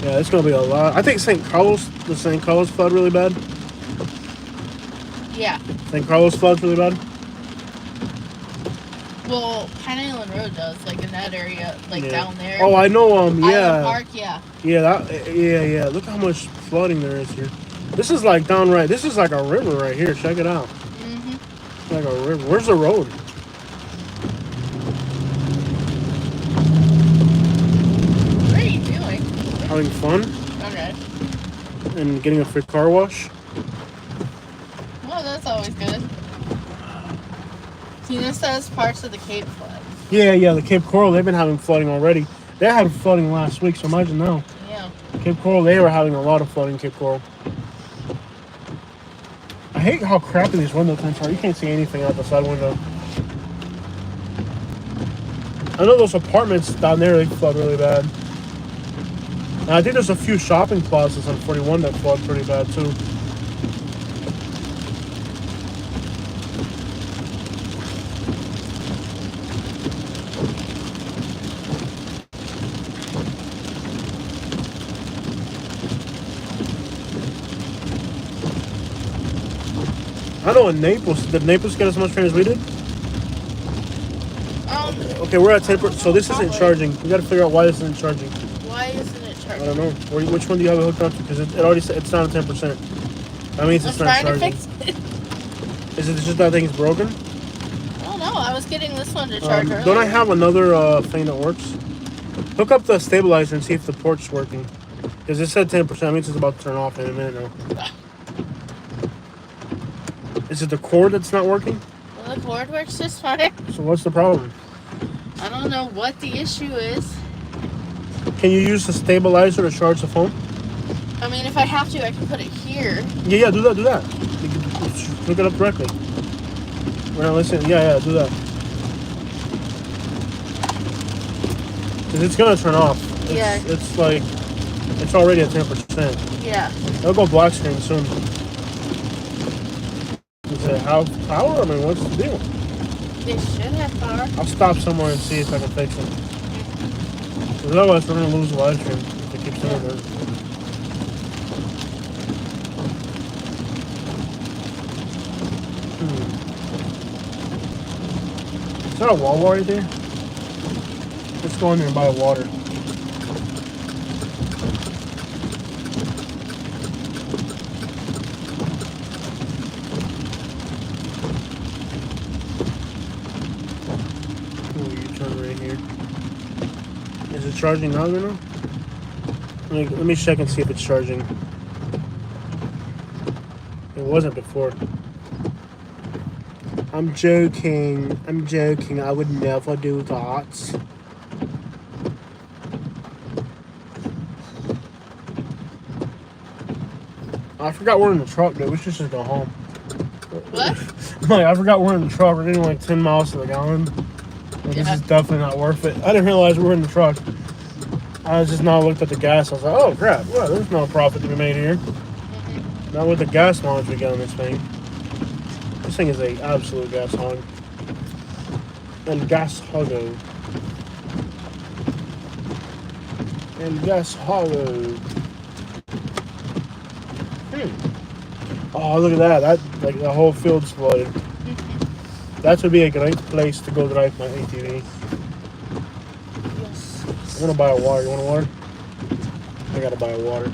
Yeah, it's gonna be a lot. I think the St. Carlos flood really bad. Yeah. St. Carlos floods really bad. Well, Pine Island Road does, like in that area, like down there. Oh, I know. Island Yeah. Park, yeah. Yeah. Look how much flooding there is here. This is like downright. This is like a river right here. Check it out. Mhm. Like a river. Where's the road? What are you doing? Having fun Okay. and getting a free car wash. Well, that's always good. Tina says parts of the Cape flood. Yeah. The Cape Coral, they've been having flooding already. They had flooding last week, so imagine now. Yeah. Cape Coral, they were having a lot of flooding in Cape Coral. I hate how crappy these window tints are. You can't see anything out the side window. I know those apartments down there, they flood really bad. And I think there's a few shopping plazas on 41 that flood pretty bad too. I know in Naples, did Naples get as much rain as we did? Okay, we're at 10%. So this isn't charging. We got to figure out why this isn't charging. Why isn't it charging? I don't know. Which one do you have it hooked up to? Because it already said it's down at 10%. That means it's not charging. Fix it. Is it just that thing's broken? I don't know. I was getting this one to charge earlier. Don't I have another thing that works? Hook up the stabilizer and see if the port's working. Because it said 10%. That means it's about to turn off in a minute now. Is it the cord that's not working? Well, the cord works just fine. So what's the problem? I don't know what the issue is. Can you use the stabilizer to charge the phone? I mean, if I have to, I can put it here. Yeah, do that. You can hook it up directly. We're not listening. Yeah, do that. Because it's going to turn off. It's like, it's already at 10%. Yeah. It'll go black screen soon. Is it power? I mean, what's the deal? It should have power. I'll stop somewhere and see if I can fix it. Because otherwise we're going to lose the live stream if it keeps doing that. Is that a Wawa right there? Let's go in there and buy water. here. Is it charging now, you know? Let me check and see if it's charging. It wasn't before. I'm joking. I'm joking. I would never do that. I forgot we're in the truck, dude. We should just go home. What? I forgot we're in the truck. We're getting like 10 miles to the gallon. This is definitely not worth it. I didn't realize we were in the truck. I just now looked at the gas. I was like, oh crap, well, there's no profit to be made here. Not with the gas mileage we get on this thing. This thing is a absolute gas hog. And gas hoggo. And gas hoggo. Oh, look at that. That, like, the whole field's flooded. That would be a great place to go drive my ATV. Yes. I'm gonna buy a water. You want a water? I gotta buy a water.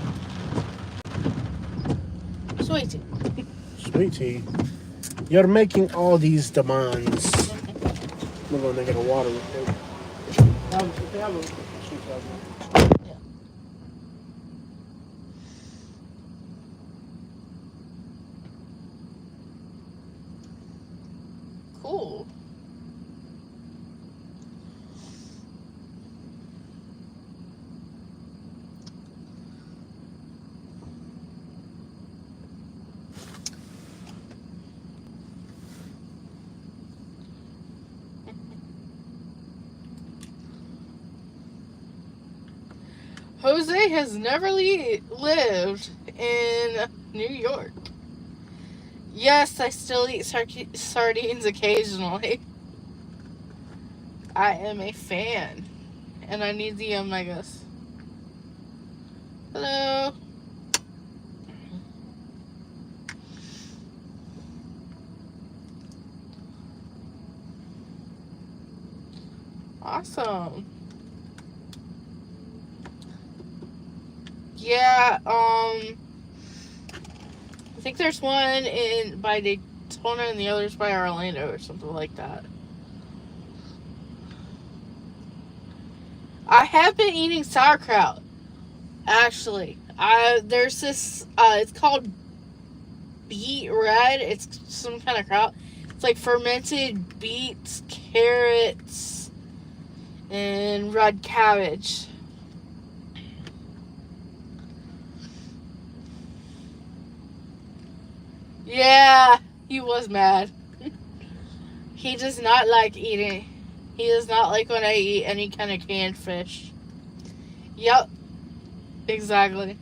Sweet tea. Sweet tea. You're making all these demands. I'm gonna get a water. Cool. Jose has never lived in New York. Yes, I still eat sardines occasionally. I am a fan. And I need the omegas. Hello. Awesome. Yeah, I think there's one by Daytona and the other's by Orlando or something like that. I have been eating sauerkraut, actually. There's this, it's called beet red. It's some kind of kraut. It's like fermented beets, carrots, and red cabbage. Yeah, he was mad. He does not like eating. He does not like when I eat any kind of canned fish. Yep. Exactly.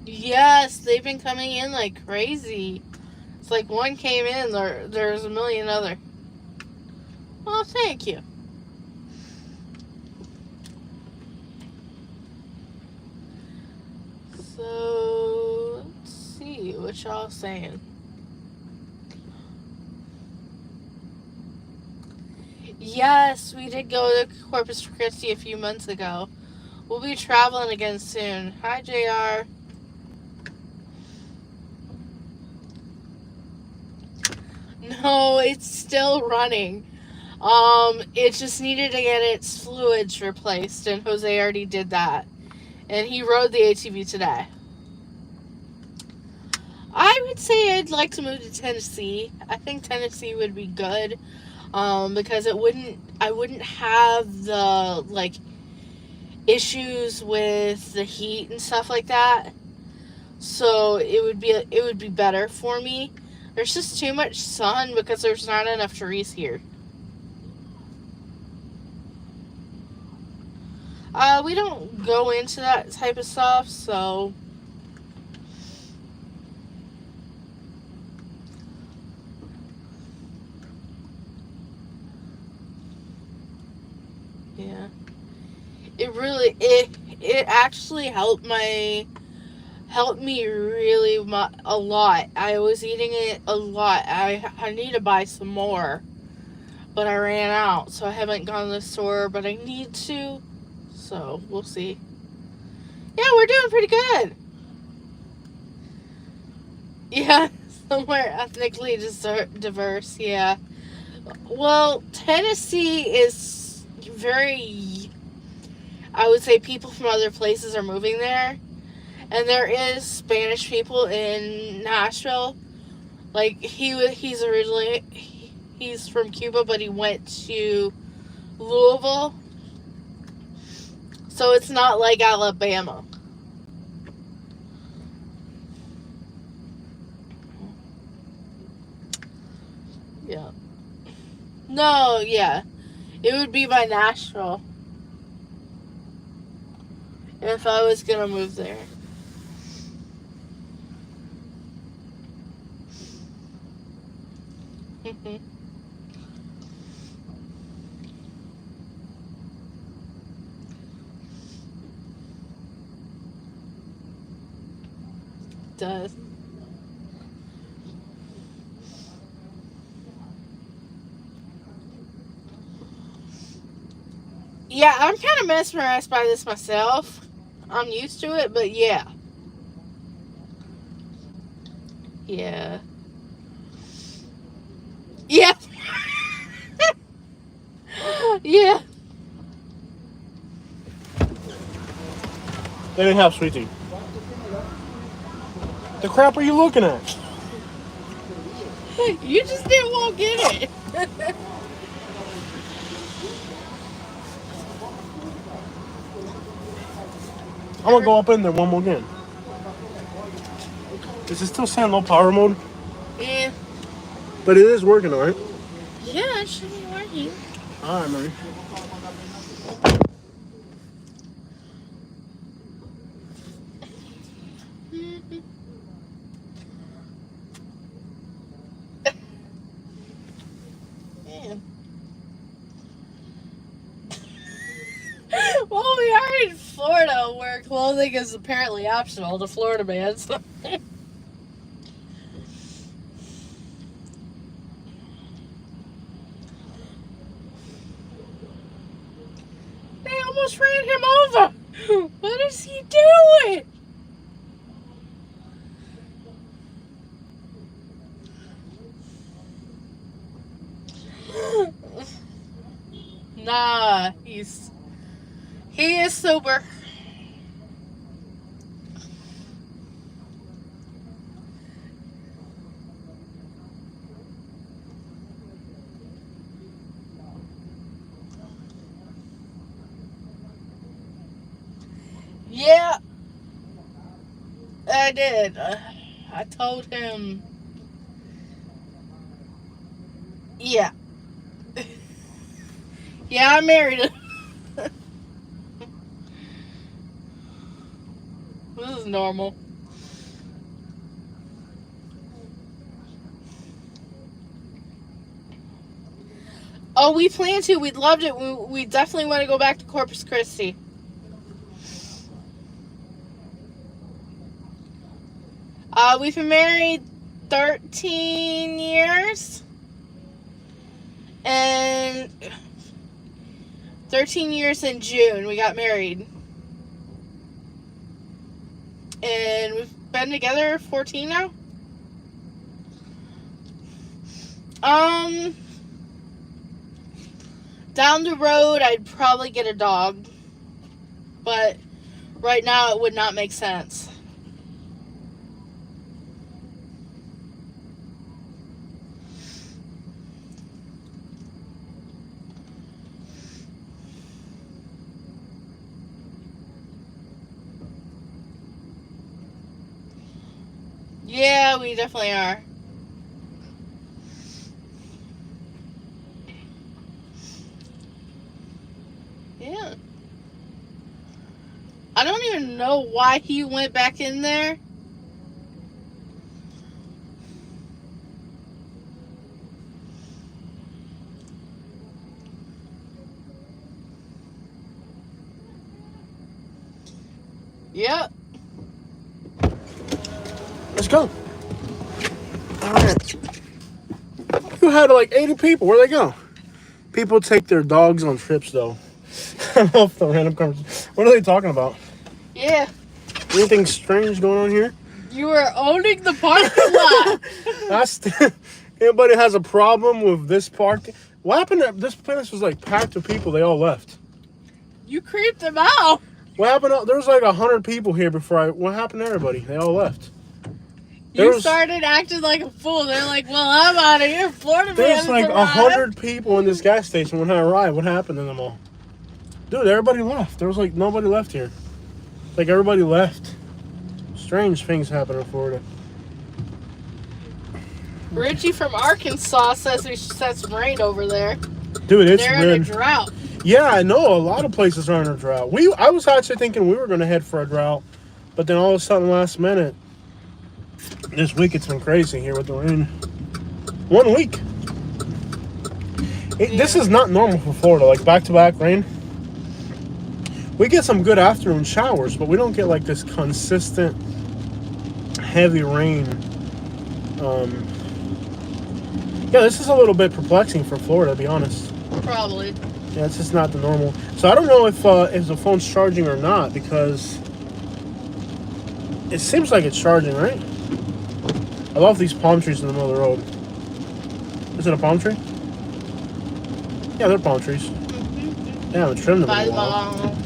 Yes, they've been coming in like crazy. It's like one came in, there's a million other. Well, thank you. So, let's see what y'all saying. Yes, we did go to Corpus Christi a few months ago. We'll be traveling again soon. Hi, JR. No, it's still running. It just needed to get its fluids replaced, and Jose already did that. And he rode the ATV today. I would say I'd like to move to Tennessee. I think Tennessee would be good. Because I wouldn't have the, like, issues with the heat and stuff like that. So it would be better for me. There's just too much sun because there's not enough trees here. We don't go into that type of stuff, so yeah. It actually helped me really a lot. I was eating it a lot. I need to buy some more, but I ran out, so I haven't gone to the store, but I need to. So, we'll see. Yeah, we're doing pretty good. Yeah, somewhere ethnically diverse, yeah. Well, Tennessee is very, I would say people from other places are moving there. And there is Spanish people in Nashville. Like, he's originally, he's from Cuba, but he went to Louisville. So it's not like Alabama. Yeah. No, yeah. It would be by Nashville if I was gonna move there. Does. Yeah, I'm kind of mesmerized by this myself. I'm used to it, but yeah. Yeah. Yeah. Yeah. They didn't have sweet tea. The crap are you looking at? You just didn't want to get it. I'm gonna go up in there one more again. Is it still saying low power mode? Yeah. But it is working, alright? Yeah, it should be working. Alright, Marie. Man. Well, we are in Florida where clothing is apparently optional to Florida man. So. They almost ran him over. What is he doing? Nah, he is sober. Yeah, I did. I told him. Yeah. Yeah, I married him. This is normal. Oh, we plan to. We loved it. We definitely want to go back to Corpus Christi. We've been married 13 years. And 13 years in June, we got married. And we've been together 14 now. Down the road, I'd probably get a dog. But right now, it would not make sense. Yeah, we definitely are. Yeah. I don't even know why he went back in there. Yep. Let's go. Alright. You had like 80 people. Where'd they go? People take their dogs on trips, though. Off the random conversation. What are they talking about? Yeah. Anything strange going on here? You were owning the parking lot. Anybody has a problem with this parking? What happened? This place was like packed with people. They all left. You creeped them out. What happened? There was like 100 people here before what happened to everybody? They all left. You started acting like a fool. They're like, well, I'm out of here. Florida There's man like 100 people in this gas station when I arrived. What happened to them all? Dude, everybody left. There was like nobody left here. Like everybody left. Strange things happen in Florida. Richie from Arkansas says we should set some rain over there. Dude, They're in a drought. Yeah, I know. A lot of places are in a drought. I was actually thinking we were going to head for a drought. But then all of a sudden, last minute, this week it's been crazy here with the rain. 1 week. This is not normal for Florida. Like back-to-back rain. We get some good afternoon showers, but we don't get like this consistent heavy rain. Yeah, this is a little bit perplexing for Florida, to be honest. Probably. Yeah, it's just not the normal. So I don't know if the phone's charging or not, because it seems like it's charging, right? I love these palm trees in the middle of the road. Is it a palm tree? Yeah, they're palm trees. Mm-hmm. They haven't trimmed them in a Bye, while.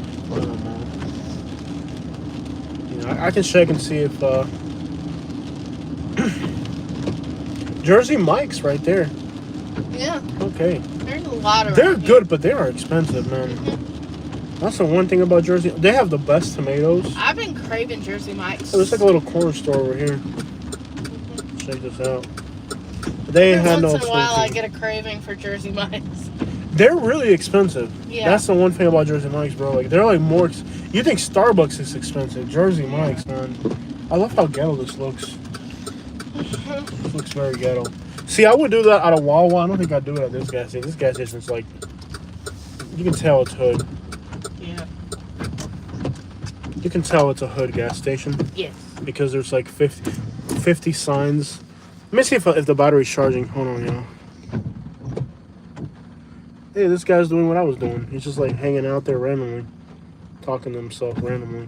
You know, I can check and see if Jersey Mike's right there. Yeah. Okay. There's a lot of. They're good, but they are expensive, man. Mm-hmm. That's the one thing about Jersey. They have the best tomatoes. I've been craving Jersey Mike's. Oh, there's like a little corner store over here. Check this out. They had no. Once in a while, I get a craving for Jersey Mike's. They're really expensive. Yeah. That's the one thing about Jersey Mike's, bro. Like they're like more. You think Starbucks is expensive? Jersey Mike's, man. I love how ghetto this looks. This looks very ghetto. See, I would do that at a Wawa. I don't think I'd do it at this gas station. This gas station's like, you can tell it's hood. Yeah. You can tell it's a hood gas station. Yes. Because there's like 50 signs. Let me see if the battery's charging. Hold on, y'all. Hey, this guy's doing what I was doing. He's just like hanging out there randomly. Talking to himself randomly.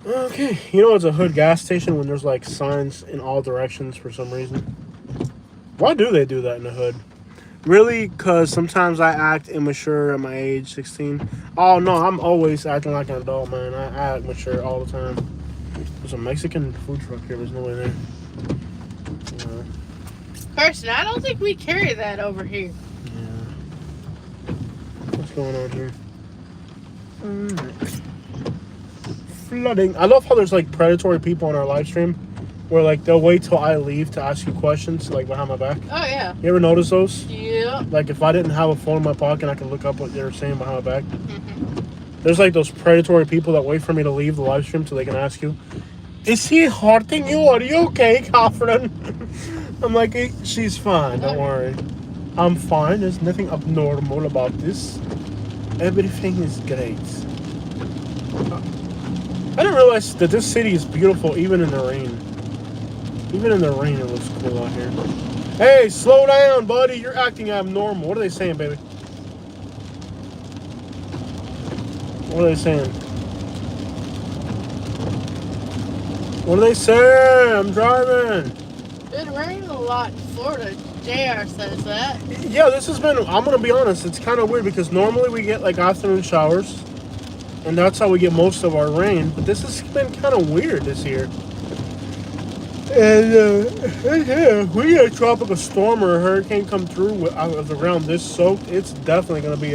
Okay, you know it's a hood gas station when there's like signs in all directions for some reason. Why do they do that in the hood? Really? Because sometimes I act immature at my age, 16. Oh no, I'm always acting like an adult, man. I act mature all the time. There's a Mexican food truck here. There's no way there. Carson, I don't think we carry that over here. Yeah. What's going on here? Flooding. I love how there's like predatory people on our live stream where like they'll wait till I leave to ask you questions like behind my back. Oh yeah. You ever notice those? Yeah. Like if I didn't have a phone in my pocket, I could look up what they were saying behind my back. There's like those predatory people that wait for me to leave the live stream so they can ask you, is he hurting you? Are you okay, Catherine? I'm like, hey, she's fine, don't worry. I'm fine, there's nothing abnormal about this. Everything is great. I didn't realize that this city is beautiful even in the rain. Even in the rain, it looks cool out here. Hey, slow down, buddy. You're acting abnormal. What are they saying, baby? What are they saying? What are they saying? I'm driving. It rained a lot in Florida. JR says that. Yeah, this has been, I'm going to be honest, it's kind of weird because normally we get like afternoon showers. And that's how we get most of our rain. But this has been kind of weird this year. And if we get a tropical storm or a hurricane come through out of the ground this soaked, it's definitely going to be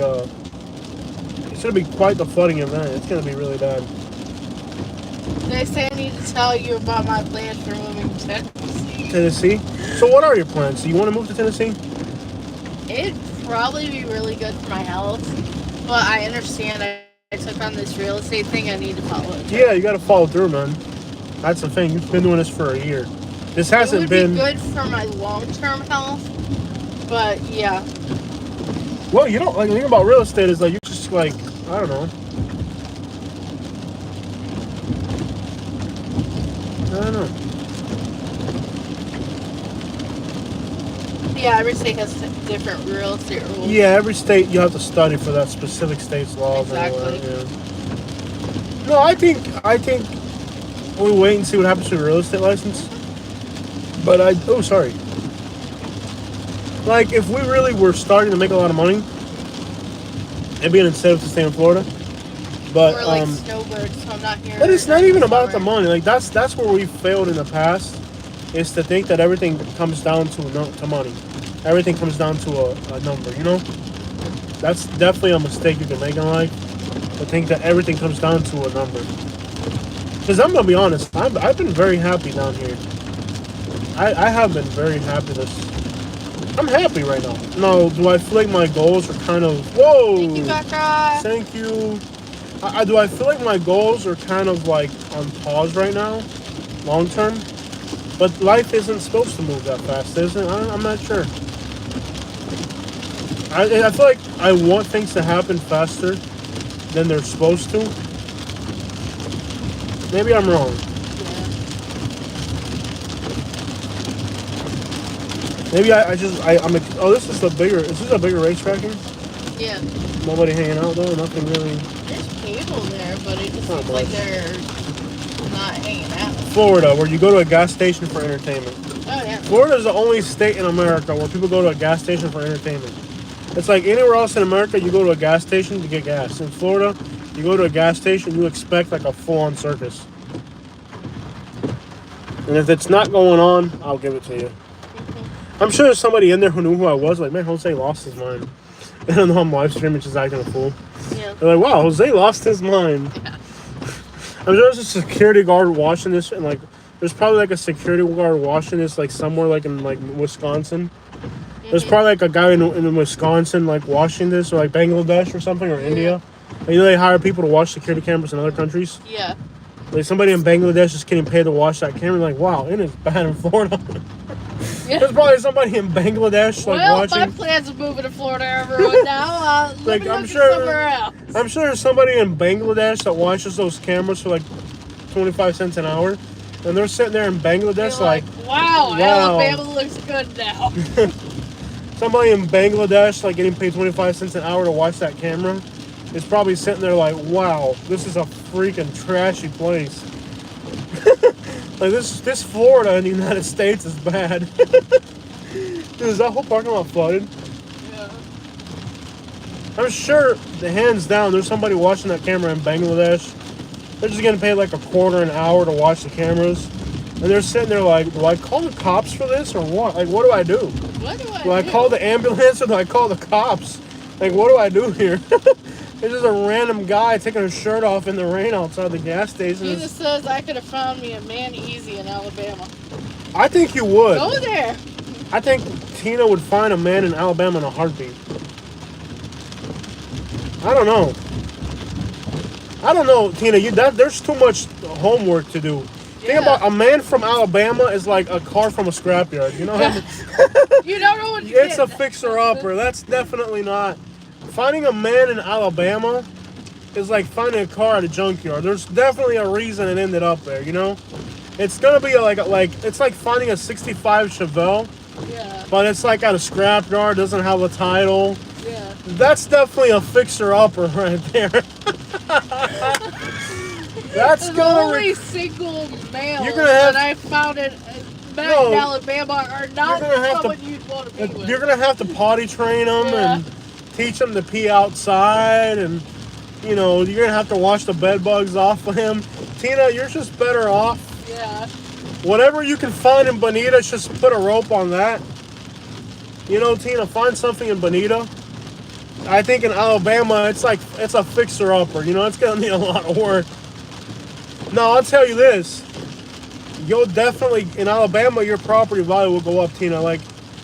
it's going to be quite the flooding event. It's going to be really bad. They say I need to tell you about my plans for moving to Tennessee. Tennessee? So what are your plans? Do you want to move to Tennessee? It'd probably be really good for my health. But I understand I took on this real estate thing. I need to follow it. Yeah, you got to follow through, man. That's the thing. You've been doing this for a year. This hasn't been... It would be good for my long-term health. But, yeah. Well, you don't... Like, the thing about real estate is, like, you're just, like... I don't know. I don't know. Yeah, every state has different real estate rules. Yeah, every state you have to study for that specific state's laws. Exactly. Anyway, yeah. No, I think we'll wait and see what happens to the real estate license. But sorry. Like, if we really were starting to make a lot of money, it'd be an incentive to stay in Florida. But We're like snowbirds, so I'm not here. but it's not even about the summer. money. Like that's where we failed in the past, is to think that everything comes down to money. Everything comes down to a number. You know, that's definitely a mistake you can make in life. To think that everything comes down to a number. Because I'm gonna be honest, I've been very happy down here. I have been very happy I'm happy right now. No, do I feel like my goals are kind of whoa? Thank you, Becca. Thank you. Do I feel like my goals are kind of like on pause right now, long term? But life isn't supposed to move that fast, is it? I'm not sure. I feel like I want things to happen faster than they're supposed to. Maybe I'm wrong. Maybe I'm. Oh, this is a bigger racetrack here? Yeah. Nobody hanging out though. Nothing really. There's people there, but it just seems like they're not hanging out. Florida, where you go to a gas station for entertainment. Oh yeah. Florida is the only state in America where people go to a gas station for entertainment. It's like anywhere else in America, you go to a gas station to get gas. In Florida, you go to a gas station, you expect like a full-on circus. And if it's not going on, I'll give it to you. I'm sure there's somebody in there who knew who I was. Like, man, Jose lost his mind. They don't know I'm live streaming, just acting a fool. Yeah. They're like, wow, Jose lost his mind. Yeah. I'm sure there's a security guard watching this, and like, there's probably like a security guard watching this, like somewhere like in like Wisconsin. There's probably like a guy in Wisconsin like watching this, or like Bangladesh or something, or India. Like, they hire people to watch security cameras in other countries. Yeah. Like somebody in Bangladesh is getting paid to watch that camera. Like, wow, it is bad in Florida. Yeah. There's probably somebody in Bangladesh like watching. My plans of moving to Florida, everyone. Now, Like, I'm sure somewhere else. I'm sure there's somebody in Bangladesh that watches those cameras for like 25 cents an hour, and they're sitting there in Bangladesh like, wow, wow. Alabama looks good now. Somebody in Bangladesh like getting paid 25 cents an hour to watch that camera is probably sitting there like, wow, this is a freaking trashy place. Like this Florida in the United States is bad. Dude, is that whole parking lot flooded? Yeah. I'm sure, hands down, there's somebody watching that camera in Bangladesh. They're just getting paid like $0.25 an hour to watch the cameras. And they're sitting there like, do I call the cops for this or what? Like, what do I do? What do I do? Do I call the ambulance or do I call the cops? Like, what do I do here? There's just a random guy taking his shirt off in the rain outside the gas station. Jesus says I could have found me a man easy in Alabama. I think you would. Go there. I think Tina would find a man in Alabama in a heartbeat. I don't know, Tina. There's too much homework to do. Think about a man from Alabama is like a car from a scrapyard. You know what I mean? You don't know what you It's a fixer-upper. That's definitely not. Finding a man in Alabama is like finding a car at a junkyard. There's definitely a reason it ended up there, you know? It's gonna be like it's like finding a 65 Chevelle, but it's like at a scrapyard, doesn't have a title. Yeah. That's definitely a fixer-upper right there. That's the only single males that I found in Alabama are not someone you'd want to be with. You're gonna have to potty train them and teach them to pee outside, and you know you're gonna have to wash the bed bugs off of him. Tina, you're just better off. Yeah. Whatever you can find in Bonita, just put a rope on that. You know, Tina, find something in Bonita. I think in Alabama, it's a fixer-upper. You know, it's gonna need a lot of work. No, I'll tell you this. You'll definitely, in Alabama, your property value will go up, Tina. Like,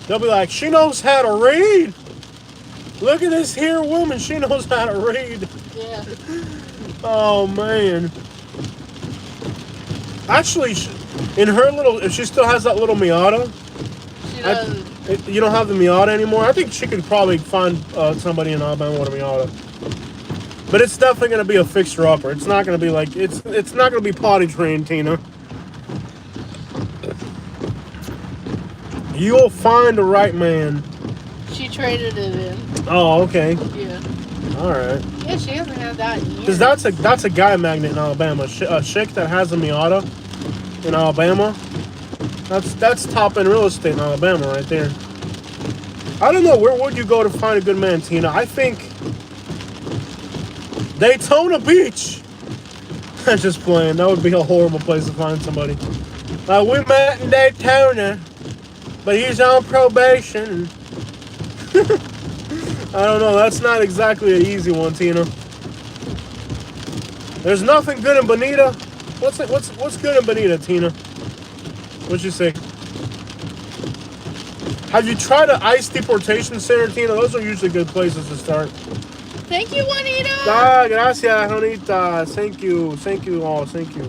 they'll be like, she knows how to read. Look at this here woman. She knows how to read. Yeah. Oh, man. Actually, in her little, if she still has that little Miata. She doesn't. You don't have the Miata anymore? I think she could probably find somebody in Alabama with a Miata. But it's definitely going to be a fixer-upper. It's not going to be like, it's not going to be potty trained, Tina. You'll find the right man. She traded it in. Oh, okay. Yeah. All right. Yeah, she hasn't had that in years. Because that's a guy magnet in Alabama. A chick that has a Miata in Alabama. That's top end real estate in Alabama right there. I don't know, where would you go to find a good man, Tina? I think Daytona Beach. I'm just playing. That would be a horrible place to find somebody. We met in Daytona, but he's on probation. I don't know. That's not exactly an easy one, Tina. There's nothing good in Bonita. What's good in Bonita, Tina? What'd you say? Have you tried an ICE deportation center, Tina? Those are usually good places to start. Thank you, Juanita. Gracias, Juanita. Thank you. Thank you all. Thank you.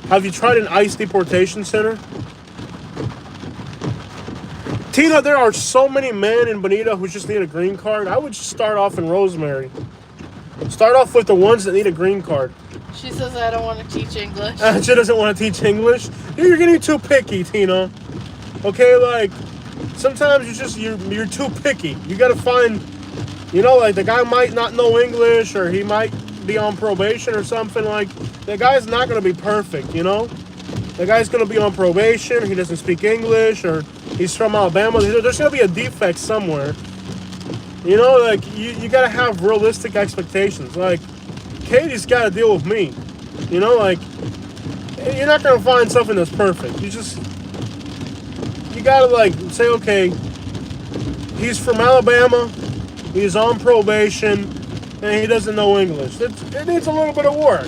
Have you tried an ICE deportation center? Tina, there are so many men in Bonita who just need a green card. I would just start off in Rosemary. Start off with the ones that need a green card. She says I don't want to teach English. She doesn't want to teach English. You're getting too picky, Tina. Okay, like sometimes you're too picky. You gotta find, like the guy might not know English or he might be on probation or something. Like the guy's not gonna be perfect, The guy's gonna be on probation. He doesn't speak English or he's from Alabama. There's gonna be a defect somewhere. Like you gotta have realistic expectations. Like Katie's gotta deal with me. Like you're not gonna find something that's perfect. You gotta say, okay, he's from Alabama, he's on probation, and he doesn't know English. It needs a little bit of work,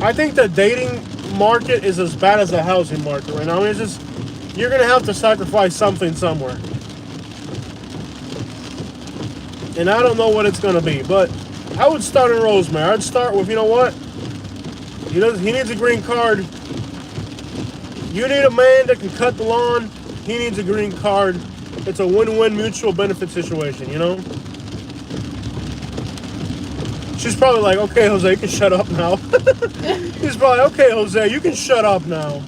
I think the dating market is as bad as the housing market right now. I mean, you're gonna have to sacrifice something somewhere. And I don't know what it's gonna be, but I would start in Rosemary. I'd start with, he needs a green card. You need a man that can cut the lawn. He needs a green card. It's a win-win mutual benefit situation, She's probably like, okay, Jose, you can shut up now. He's probably, okay, Jose, you can shut up now.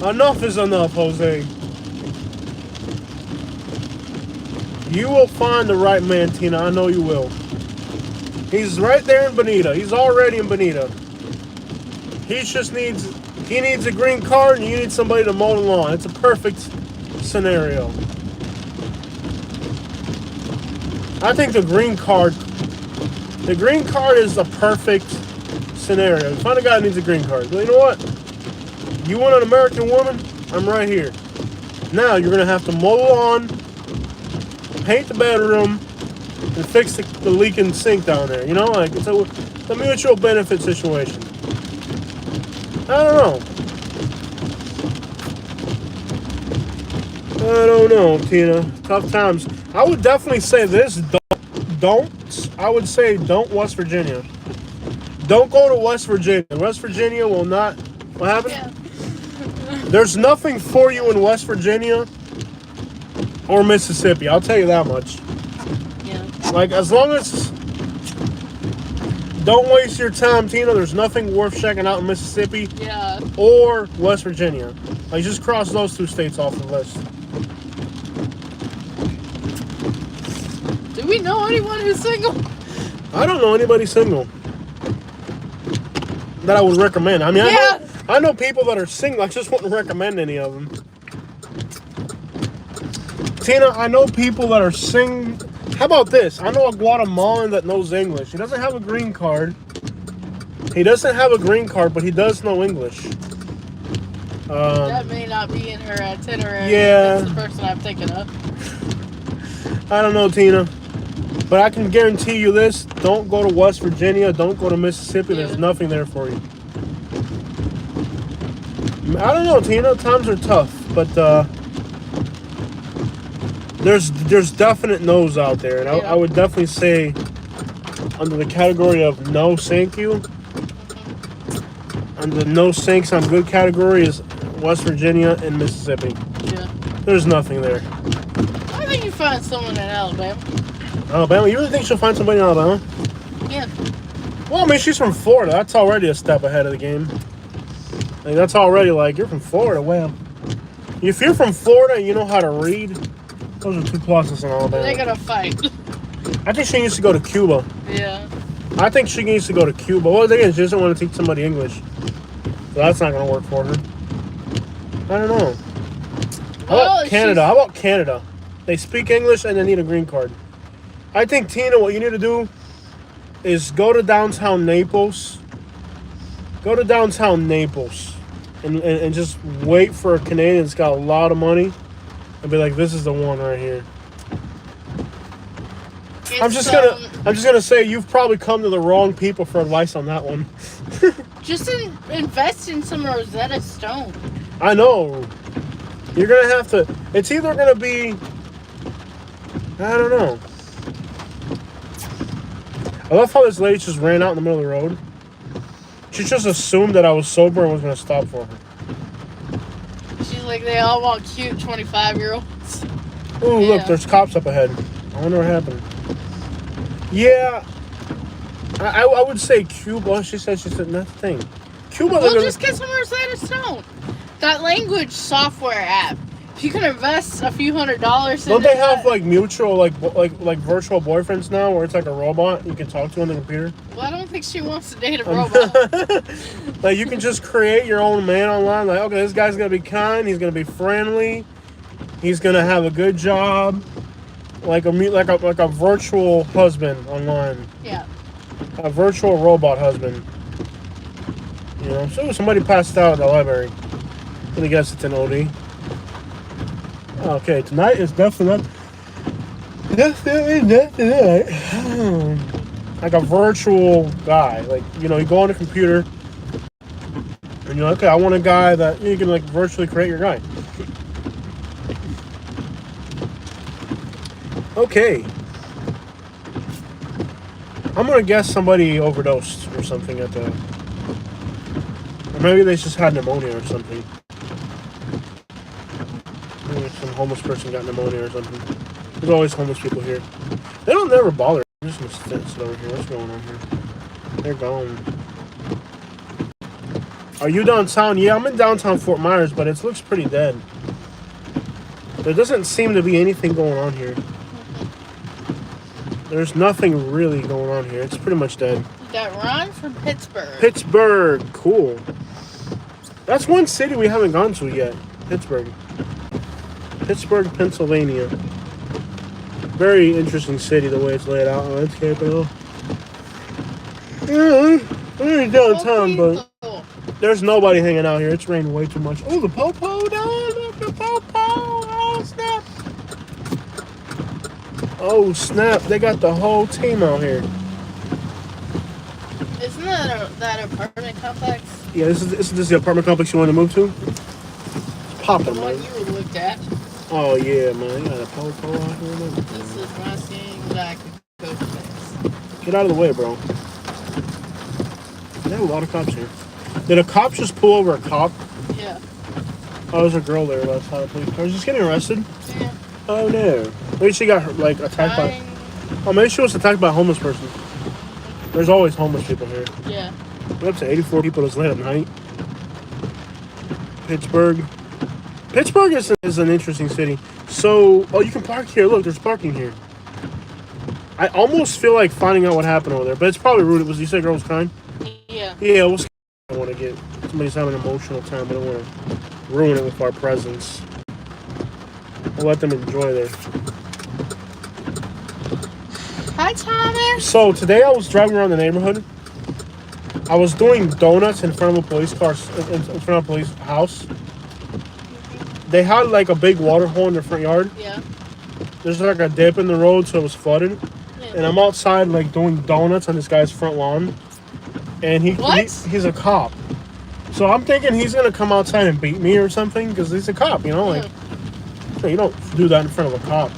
Enough is enough, Jose. You will find the right man, Tina. I know you will. He's right there in Bonita. He's already in Bonita. He needs a green card and you need somebody to mow the lawn. It's a perfect scenario. I think the green card is the perfect scenario. Find a guy who needs a green card. Well, you know what? You want an American woman? I'm right here. Now you're going to have to mow the lawn, paint the bedroom, and fix the leaking sink down there. It's a mutual benefit situation. I don't know, Tina. Tough times. I would definitely say this. I would say don't West Virginia. Don't go to West Virginia. West Virginia will not. What happened? Yeah. There's nothing for you in West Virginia or Mississippi. I'll tell you that much. Yeah. As long as... Don't waste your time, Tina. There's nothing worth checking out in Mississippi or West Virginia. Just cross those two states off the list. Do we know anyone who's single? I don't know anybody single that I would recommend. I mean, I know people that are single. I just wouldn't recommend any of them. Tina, I know people that are single. How about this? I know a Guatemalan that knows English. He doesn't have a green card. But he does know English. That may not be in her itinerary. Yeah. That's the person I'm thinking of. I don't know, Tina. But I can guarantee you this. Don't go to West Virginia. Don't go to Mississippi. Yeah. There's nothing there for you. I don't know, Tina. Times are tough. But there's definite no's out there. And I would definitely say under the category of no thank you. And the no thanks I'm good category is West Virginia and Mississippi. Yeah. There's nothing there. I think you find someone in Alabama. Alabama? You really think she'll find somebody in Alabama? Yeah. Well, I mean, she's from Florida. That's already a step ahead of the game. That's already you're from Florida. Well, if you're from Florida and you know how to read, those are two pluses in Alabama. They're gonna fight. I think she needs to go to Cuba. Yeah. I think she needs to go to Cuba. Well, again, she doesn't want to teach somebody English. So that's not going to work for her. I don't know. How about Canada? How about Canada? They speak English and they need a green card. I think, Tina, what you need to do is go to downtown Naples. Go to downtown Naples. And just wait for a Canadian that's got a lot of money. And be like, this is the one right here. I'm just gonna say you've probably come to the wrong people for advice on that one. Just invest in some Rosetta Stone. I know. You're gonna have to. It's either gonna be. I don't know. I love how this lady just ran out in the middle of the road. She just assumed that I was sober and was gonna stop for her. She's like, they all want cute 25-year-olds. Ooh, yeah. Look, there's cops up ahead. I wonder what happened. Yeah, I would say Cuba. Oh, she said nothing. Cuba. Well, just get some Rosetta Stone. That language software app. If you can invest a few $100s in Don't they have like mutual like virtual boyfriends now, where it's like a robot you can talk to on the computer? Well, I don't think she wants to date a robot. Like you can just create your own man online. Like, okay, this guy's gonna be kind. He's gonna be friendly. He's gonna have a good job. Like a virtual husband online. Yeah. A virtual robot husband. You know, so somebody passed out at the library. I'm gonna guess it's an OD. Okay, tonight is definitely like a virtual guy. Like, you know, you go on the computer and you're like, okay, I want a guy that you can like virtually create your guy. Okay. I'm gonna guess somebody overdosed or something at the... Or maybe they just had pneumonia or something. Maybe some homeless person got pneumonia or something. There's always homeless people here. They don't never bother. I'm just gonna sit over here. What's going on here? They're gone. Are you downtown? Yeah, I'm in downtown Fort Myers, but it looks pretty dead. There doesn't seem to be anything going on here. There's nothing really going on here. It's pretty much dead. You got Ron from Pittsburgh. Pittsburgh, cool. That's one city we haven't gone to yet. Pittsburgh. Pittsburgh, Pennsylvania. Very interesting city the way it's laid out. Oh, it's capital. Yeah, we're downtown, but there's nobody hanging out here. It's raining way too much. Oh, the popo, no, look, the popo. Oh, snap. Oh, snap. They got the whole team out here. Isn't that apartment complex? Yeah, this is the apartment complex you want to move to? It's popping, the man. one you looked at. Oh, yeah, man. You got a popo out here, man. This is my scene that I could go to this. Get out of the way, bro. They have a lot of cops here. Did a cop just pull over a cop? Yeah. Oh, there's a girl there last time. I was just getting arrested. Yeah. Oh, no. Maybe she got, like, attacked by... Oh, maybe she was attacked by a homeless person. There's always homeless people here. Yeah. We're up to 84 people this late at night. Pittsburgh. Pittsburgh is an interesting city. So, oh, you can park here. Look, there's parking here. I almost feel like finding out what happened over there, but it's probably rude. You say girl was kind? Yeah. Yeah, we'll see. I don't want to get... Somebody's having an emotional time. I don't want to ruin it with our presence. We'll let them enjoy their... Hi, Thomas. So, today I was driving around the neighborhood. I was doing donuts in front of a police car, in front of a police house. They had like a big water hole in their front yard. Yeah. There's like a dip in the road, so it was flooded. Yeah. And I'm outside like doing donuts on this guy's front lawn. And he's a cop. So I'm thinking he's gonna come outside and beat me or something because he's a cop, you know, like you don't do that in front of a cop.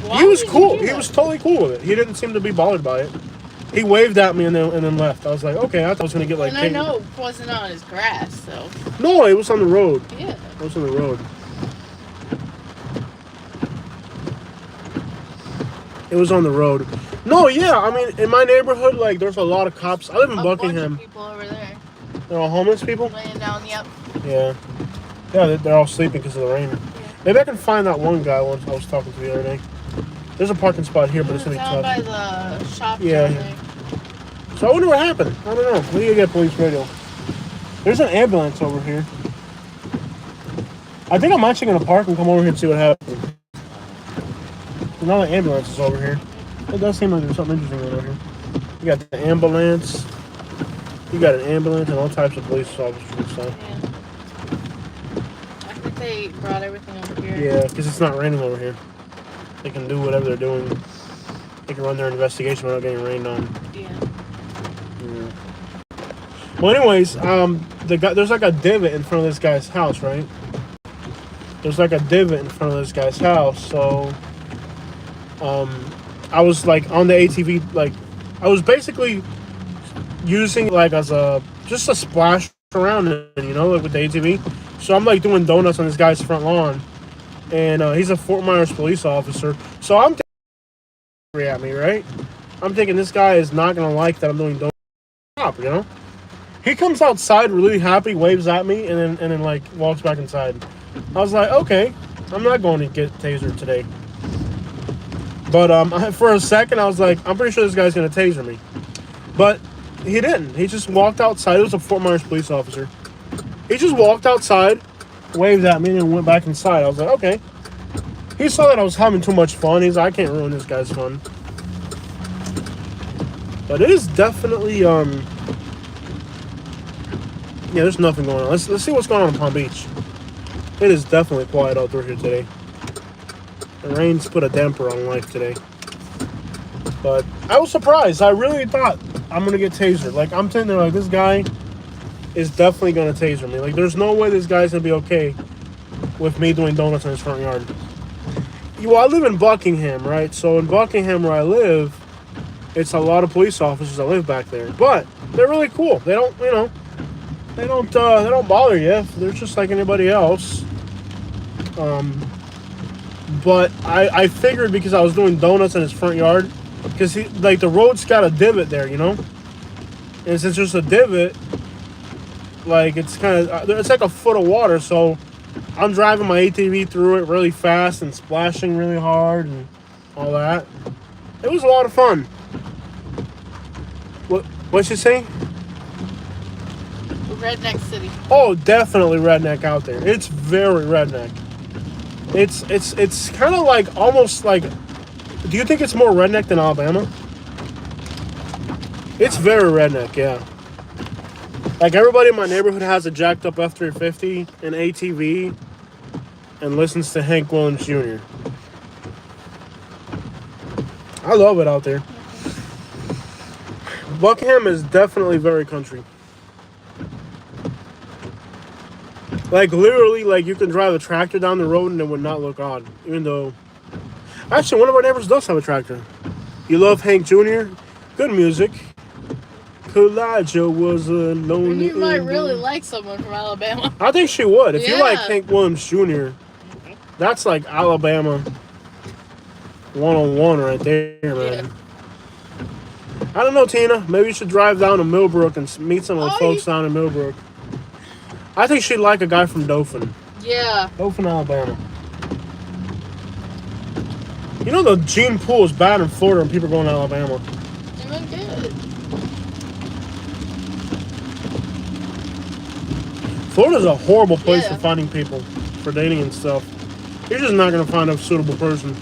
Why He was cool. He was totally cool with it. He didn't seem to be bothered by it. He waved at me and then left. I was like, okay, I thought I was gonna get like. And I know it wasn't on his grass, so. No, it was on the road. Yeah. It was on the road. It was on the road. No, yeah, I mean, in my neighborhood, like, there's a lot of cops. I live in Buckingham. Bunch of people over there. They're all homeless people? Laying down, yep. Yeah. Yeah, they're all sleeping because of the rain. Yeah. Maybe I can find that one guy I was talking to the other day. There's a parking spot here, but it's gonna be down tough. by the shop. Yeah. Down there. So I wonder what happened. I don't know. We need to get police radio. There's an ambulance over here. I think I'm actually gonna park and come over here and see what happens. Now the ambulance is over here. It does seem like there's something interesting over here. You got the ambulance. You got an ambulance and all types of police officers and stuff. Yeah. I think they brought everything over here. Yeah, because it's not raining over here. They can do whatever they're doing. They can run their investigation without getting rained on. Yeah. Well, anyways, there's like a divot in front of this guy's house, right? There's like a divot in front of this guy's house, so I was like on the ATV, like I was basically using like as just a splash around it, you know, like with the ATV. So I'm like doing donuts on this guy's front lawn, and he's a Fort Myers police officer. So I'm thinking at me, right? I'm thinking this guy is not gonna like that I'm doing donuts. Stop, you know. He comes outside really happy, waves at me, and then like walks back inside. I was like, okay, I'm not going to get tasered today. But for a second, I was like, I'm pretty sure this guy's gonna taser me. But he didn't. He just walked outside. It was a Fort Myers police officer. He just walked outside, waved at me, and went back inside. I was like, okay. He saw that I was having too much fun. He's like, I can't ruin this guy's fun. But it is definitely yeah, there's nothing going on. Let's see what's going on in Palm Beach. It is definitely quiet out there here today. The rain's put a damper on life today. But I was surprised. I really thought I'm going to get tasered. Like, I'm sitting there like, this guy is definitely going to taser me. Like, there's no way this guy's going to be okay with me doing donuts in his front yard. Well, I live in Buckingham, right? So in Buckingham where I live, it's a lot of police officers that live back there. But they're really cool. They don't, you know, they don't bother you. They're just like anybody else. But I figured because I was doing donuts in his front yard, because he, like, the road's got a divot there, you know? And since there's a divot, like, it's kind of, it's like a foot of water, so I'm driving my ATV through it really fast and splashing really hard and all that. It was a lot of fun. What'd you say? Redneck city. Oh, definitely redneck out there. It's very redneck. It's kind of like, almost like, do you think it's more redneck than Alabama? It's very redneck, yeah. Like, everybody in my neighborhood has a jacked up F-350, an ATV, and listens to Hank Williams Jr. I love it out there. Buckingham is definitely very country. Like, literally, like, you can drive a tractor down the road and it would not look odd. Even though... Actually, one of our neighbors does have a tractor. You love Hank Jr.? Good music. Elijah was a lonely... You might really like someone from Alabama. I think she would. If you Yeah. like Hank Williams Jr., that's like Alabama 101 right there, man. Yeah. I don't know, Tina. Maybe you should drive down to Millbrook and meet some of the folks down in Millbrook. I think she'd like a guy from Dothan. Yeah. Dothan, Alabama. You know the gene pool is bad in Florida and people going to Alabama. Doing good. Florida's a horrible place Yeah. for finding people, for dating and stuff. You're just not going to find a suitable person.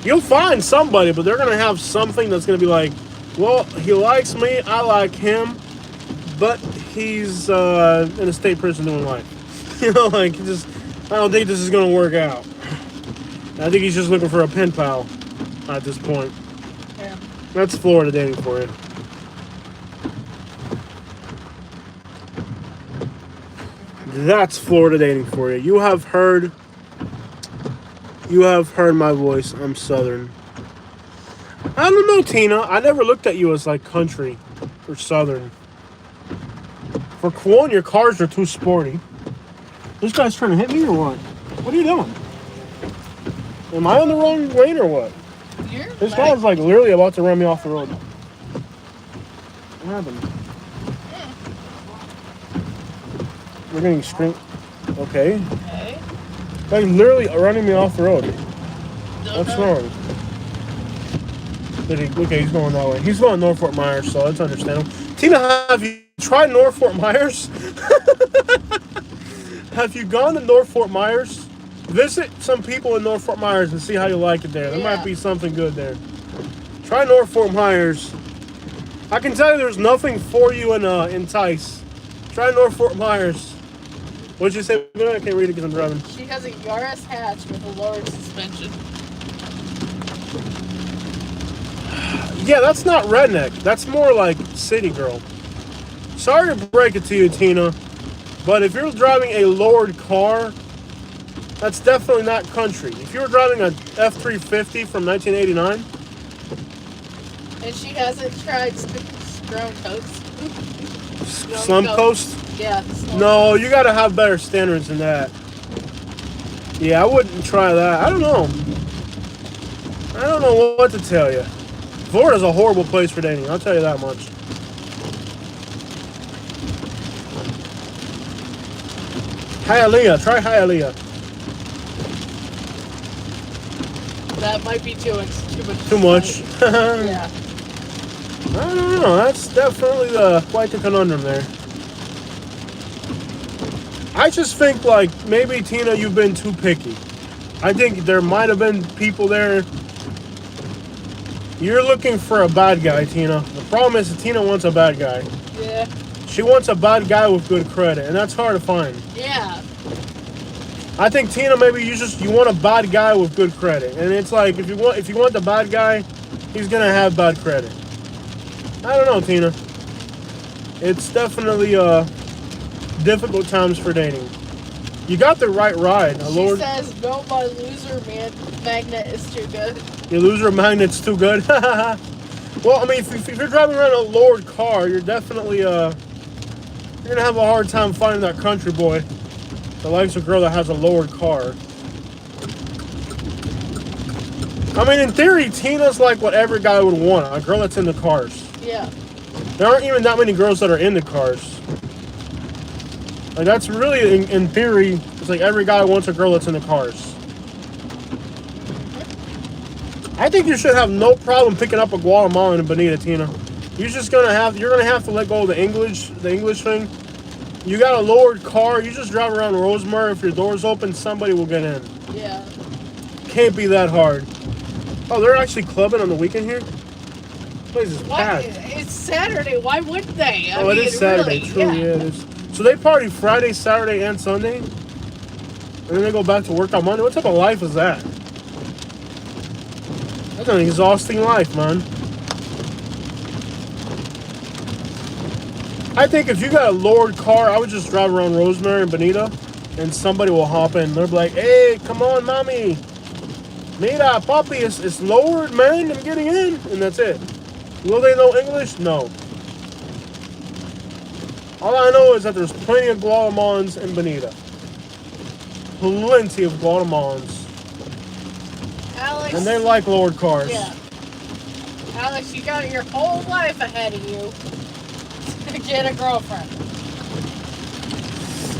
You'll find somebody, but they're going to have something that's going to be like, well, he likes me, I like him, but he's in a state prison doing life. You know, like, I don't think this is going to work out. I think he's just looking for a pen pal at this point. Yeah. That's Florida dating for you. That's Florida dating for you. You have heard my voice. I'm Southern. I don't know, Tina. I never looked at you as like country or Southern. For one, your cars are too sporty. This guy's trying to hit me or what? What are you doing? Am I on the wrong lane or what? This guy's like literally about to run me off the road. What happened? We're getting screwed. Okay. Okay. Like literally running me off the road. What's wrong? Okay, he's going that way. He's going North Fort Myers, so that's understandable. Tina, have you tried North Fort Myers? Have you gone to North Fort Myers? Visit some people in North Fort Myers and see how you like it there. There might be something good there. Try North Fort Myers. I can tell you there's nothing for you in Tice. Try North Fort Myers. What'd you say? I can't read it because I'm driving. She has a Yaris hatch with a lowered suspension. Yeah, that's not redneck. That's more like city girl. Sorry to break it to you, Tina, but if you're driving a lowered car, that's definitely not country. If you were driving a F-350 from 1989... And she hasn't tried Stone Coast. Slum Coast? Yeah. No, you gotta have better standards than that. Yeah, I wouldn't try that. I don't know. I don't know what to tell you. Florida's a horrible place for dating. I'll tell you that much. Hialeah. Try Hialeah. That might be too much. Too much? Yeah. I don't know. That's definitely quite the conundrum there. I just think, like, maybe, Tina, you've been too picky. I think there might have been people there. You're looking for a bad guy, Tina. The problem is that Tina wants a bad guy. Yeah. She wants a bad guy with good credit, and that's hard to find. Yeah. I think, Tina, maybe you want a bad guy with good credit, and it's like if you want the bad guy, he's gonna have bad credit. I don't know, Tina. It's definitely difficult times for dating. You got the right ride. She says, "No, my loser magnet is too good." Your loser magnet's too good. Well, I mean, if you're driving around a lowered car, you're definitely you're gonna have a hard time finding that country boy that likes a girl that has a lowered car. I mean, in theory, Tina's like what every guy would want, a girl that's into cars. Yeah. There aren't even that many girls that are into cars. Like, that's really, in theory, it's like every guy wants a girl that's into cars. I think you should have no problem picking up a Guatemalan in Bonita, Tina. You're gonna have to let go of the English thing. You got a lowered car. You just drive around Rosemary. If your door's open, somebody will get in. Yeah. Can't be that hard. Oh, they're actually clubbing on the weekend here? This place is packed. It's Saturday. Why wouldn't they? I mean, it is Saturday. Really, True, yeah, it is. So they party Friday, Saturday, and Sunday? And then they go back to work on Monday? What type of life is that? That's an exhausting life, man. I think if you got a lowered car, I would just drive around Rosemary and Bonita, and somebody will hop in. They'll be like, "Hey, come on, mommy. Mira, papi, it's lowered, man. I'm getting in." And that's it. Will they know English? No. All I know is that there's plenty of Guatemalans in Bonita. Plenty of Guatemalans. Alex. And they like lowered cars. Yeah. Alex, you got your whole life ahead of you to get a girlfriend.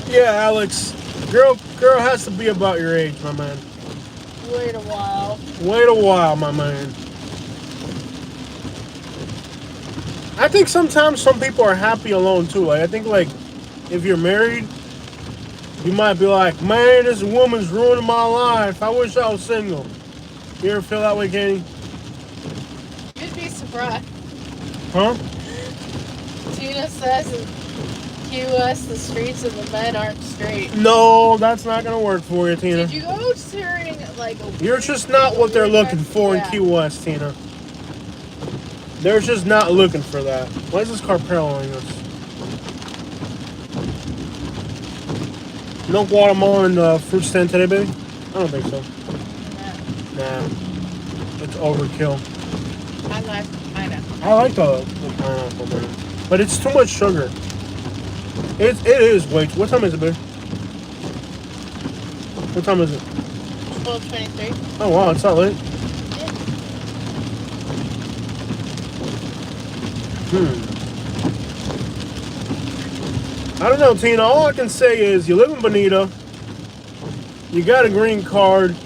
Yeah, Alex. Girl has to be about your age, my man. Wait a while. Wait a while, my man. I think sometimes some people are happy alone too. Like, I think, like, if you're married, you might be like, "Man, this woman's ruining my life. I wish I was single." You ever feel that way, Katie? You'd be surprised. Huh? Tina says in QS the streets and the men aren't straight. No, that's not gonna work for you, Tina. Did you go during like a You're just not what they're looking for in Key West, Tina. They're just not looking for that. Why is this car paralleling us? No Guatemalan fruit stand today, baby? I don't think so. Nah. It's overkill. I like pineapple. I like the pineapple, man. But it's too much sugar. It is way too... What time is it, babe? What time is it? 12:23. Oh, wow. It's not late. I don't know, Tina. All I can say is you live in Bonita. You got a green card.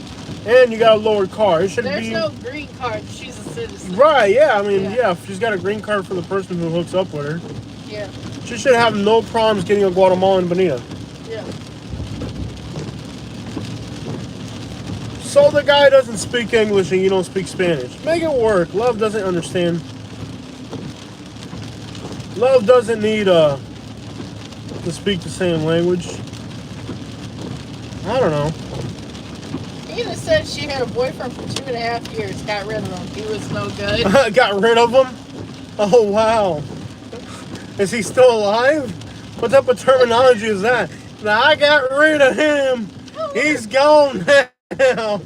and you got a lower car. It should There's be no green card. She's a citizen. right. Yeah, I mean, Yeah. yeah. If she's got a green card for the person who hooks up with her, Yeah. she should have no problems getting a Guatemalan bonita. Yeah. So the guy doesn't speak English and you don't speak Spanish. Make it work. Love doesn't understand. Love doesn't need to speak the same language. I don't know. Tina said she had a boyfriend for 2.5 years. Got rid of him. He was no good. Got rid of him? Oh, wow. Is he still alive? What type of terminology is that? Now, I got rid of him. He's gone now.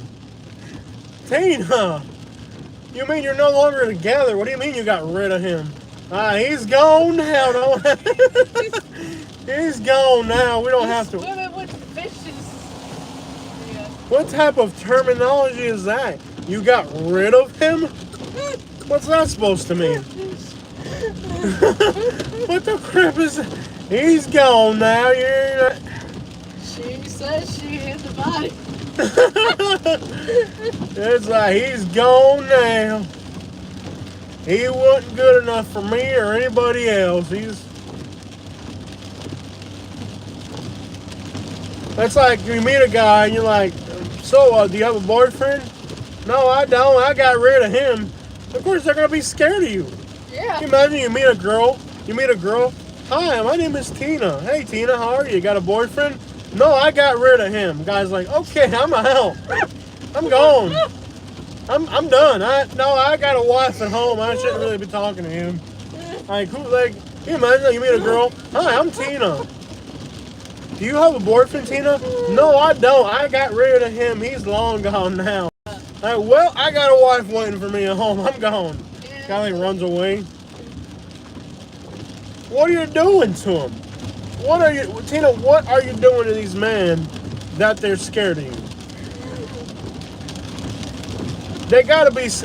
Tina, you mean you're no longer together? What do you mean you got rid of him? He's gone now. He's gone now. We don't have to. Women with fishes. Yeah. What type of terminology is that? You got rid of him? What's that supposed to mean? What the crap is that? He's gone now. You're not... She says she hit the body. It's like he's gone now. He wasn't good enough for me or anybody else. That's like you meet a guy and you're like, so do you have a boyfriend? No, I don't. I got rid of him. Of course they're gonna be scared of you. Yeah. Can you imagine you meet a girl. Hi, my name is Tina. Hey Tina, how are you? You got a boyfriend? No, I got rid of him. Guy's like, okay, I'm out. I'm gone. I'm done. I got a wife at home. I shouldn't really be talking to him. Like, can you imagine you meet a girl? Hi, I'm Tina. Do you have a boyfriend, Tina? No, I don't. I got rid of him. He's long gone now. Like, well, I got a wife waiting for me at home. I'm gone. Guy like runs away. What are you doing to him? Tina, what are you doing to these men that they're scared of you? They gotta be, just